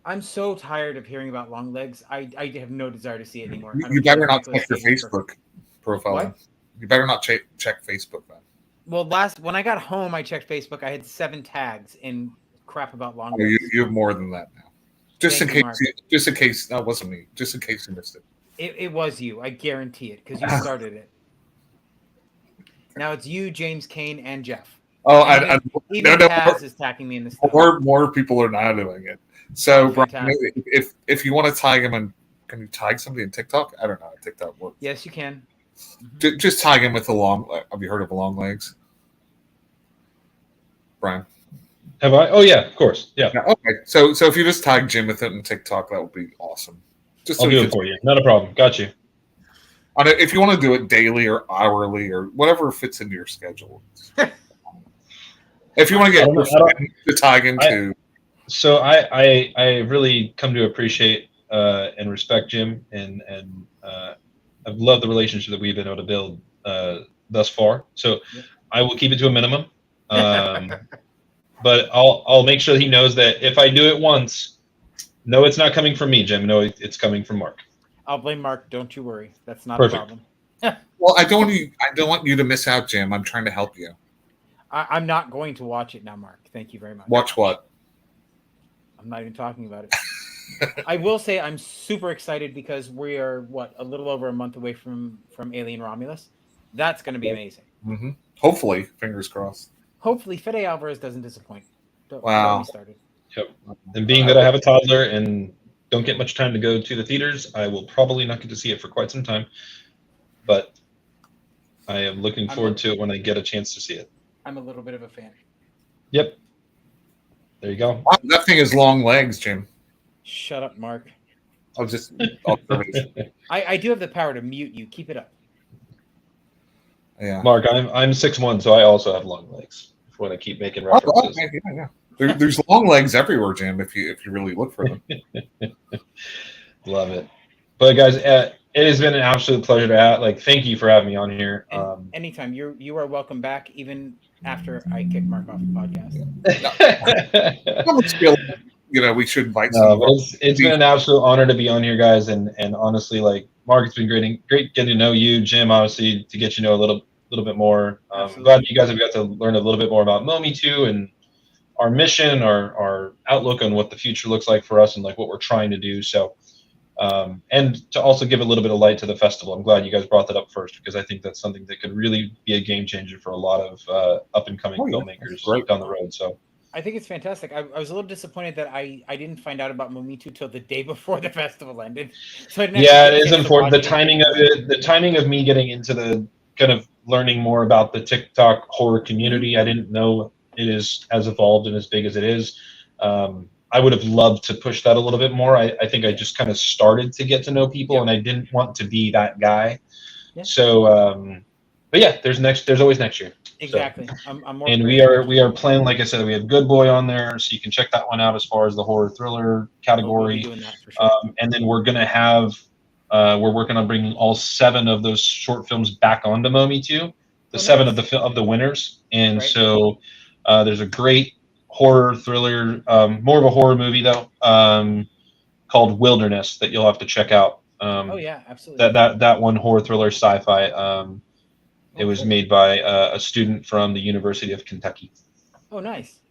I'm so tired of hearing about Long Legs. I have no desire to see it anymore. I don't You better care not if Nicolas check your Cage is perfect. Facebook profile. What? Then. You better not check Facebook then. Well, when I got home, I checked Facebook. I had 7 tags in crap about Long Oh, Legs. you have more than that now. Just Thank in you, case, Mark. just in case that wasn't me. Just in case you missed it. It was you. I guarantee it, because you started it. Now it's you, James Kane, and Jeff. Oh, And and even no, Taz is tagging me in this stuff. more people are now doing it. So, Oh, Brian, fantastic. if you want to tag him, and can you tag somebody in TikTok? I don't know how TikTok works. Yes, you can. Just tag him with the long. Have you heard of Long Legs, Brian? Have I? Oh yeah, of course. Yeah, Yeah. Okay. So if you just tag Jim with it on TikTok, that would be awesome. Just so I'll he do can- it for you. Not a problem. Got you. And if you want to do it daily or hourly or whatever fits into your schedule. If you want to I get don't- I don't- to tag into, So I really come to appreciate and respect Jim, and I've loved the relationship that we've been able to build thus far. So Yeah. I will keep it to a minimum, but I'll make sure that he knows that if I do it once, no, it's not coming from me, Jim. No, it's coming from Mark. I'll blame Mark. Don't you worry. That's not Perfect. a problem. well, I don't want you to miss out, Jim. I'm trying to help you. I'm not going to watch it now, Mark. Thank you very much. Watch what? I'm not even talking about it. I will say I'm super excited because we are a little over a month away from Alien Romulus. That's going to be amazing. Mm-hmm. Hopefully, fingers crossed. Hopefully, Fede Alvarez doesn't disappoint. Don't Wow. get me started. And being that I have a toddler and don't get much time to go to the theaters, I will probably not get to see it for quite some time. But I am looking forward to it when I get a chance to see it. I'm a little bit of a fan. Yep. There you go. Wow, that thing has long legs, Jim. Shut up, Mark. I'll just observation. I do have the power to mute you. Keep it up. Yeah. Mark, I'm 6'1", so I also have long legs. If you want to keep making Oh, references. yeah. There's long legs everywhere, Jim. If you really look for them. Love it. But guys, it has been an absolute pleasure to thank you for having me on here. Anytime you are welcome back, even after I kick Mark off the podcast. We should invite No, some. but it's been an absolute honor to be on here, guys, and honestly, Mark, it's been great getting to know you, Jim, obviously, to get you know a little bit more. Glad you guys have got to learn a little bit more about Momi too, and our mission, our outlook on what the future looks like for us, and what we're trying to do. So, and to also give a little bit of light to the festival. I'm glad you guys brought that up first, because I think that's something that could really be a game changer for a lot of up and coming filmmakers down the road. So. I think it's fantastic. I was a little disappointed that I didn't find out about Momitu till the day before the festival ended. So I didn't it is important. The timing of it, the timing of me getting into the kind of learning more about the TikTok horror community. I didn't know it is as evolved and as big as it is. I would have loved to push that a little bit more. I think I just kind of started to get to know people, and I didn't want to be that guy. Yeah. So, but yeah, there's always next year. Exactly. So, I'm more. And we are playing, like I said, we have Good Boy on there, so you can check that one out as far as the horror thriller category. We'll be doing that for sure. And then we're gonna have, we're working on bringing all 7 of those short films back onto Momi too. The 7 of the winners, and so there's a great horror thriller, more of a horror movie though, called Wilderness that you'll have to check out. Oh yeah, absolutely. That one horror thriller sci-fi. It was made by a student from the University of Kentucky. Oh, nice.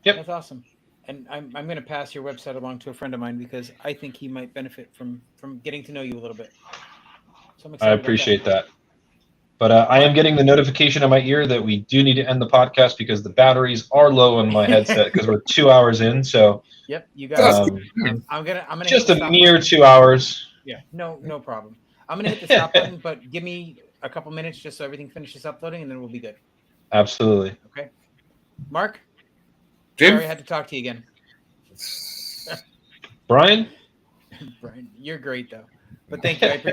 Yep. That's awesome. And I'm going to pass your website along to a friend of mine because I think he might benefit from getting to know you a little bit. So I'm excited. I appreciate that. But I am getting the notification in my ear that we do need to end the podcast because the batteries are low on my headset because we're 2 hours in. So yep, you guys. I'm gonna just a mere 2 hours. Yeah, no problem. I'm gonna hit the stop button, but give me a couple minutes just so everything finishes uploading, and then we'll be good. Absolutely. Okay. Mark? Jim? Sorry I had to talk to you again. Brian? Brian, you're great, though. But thank you. I appreciate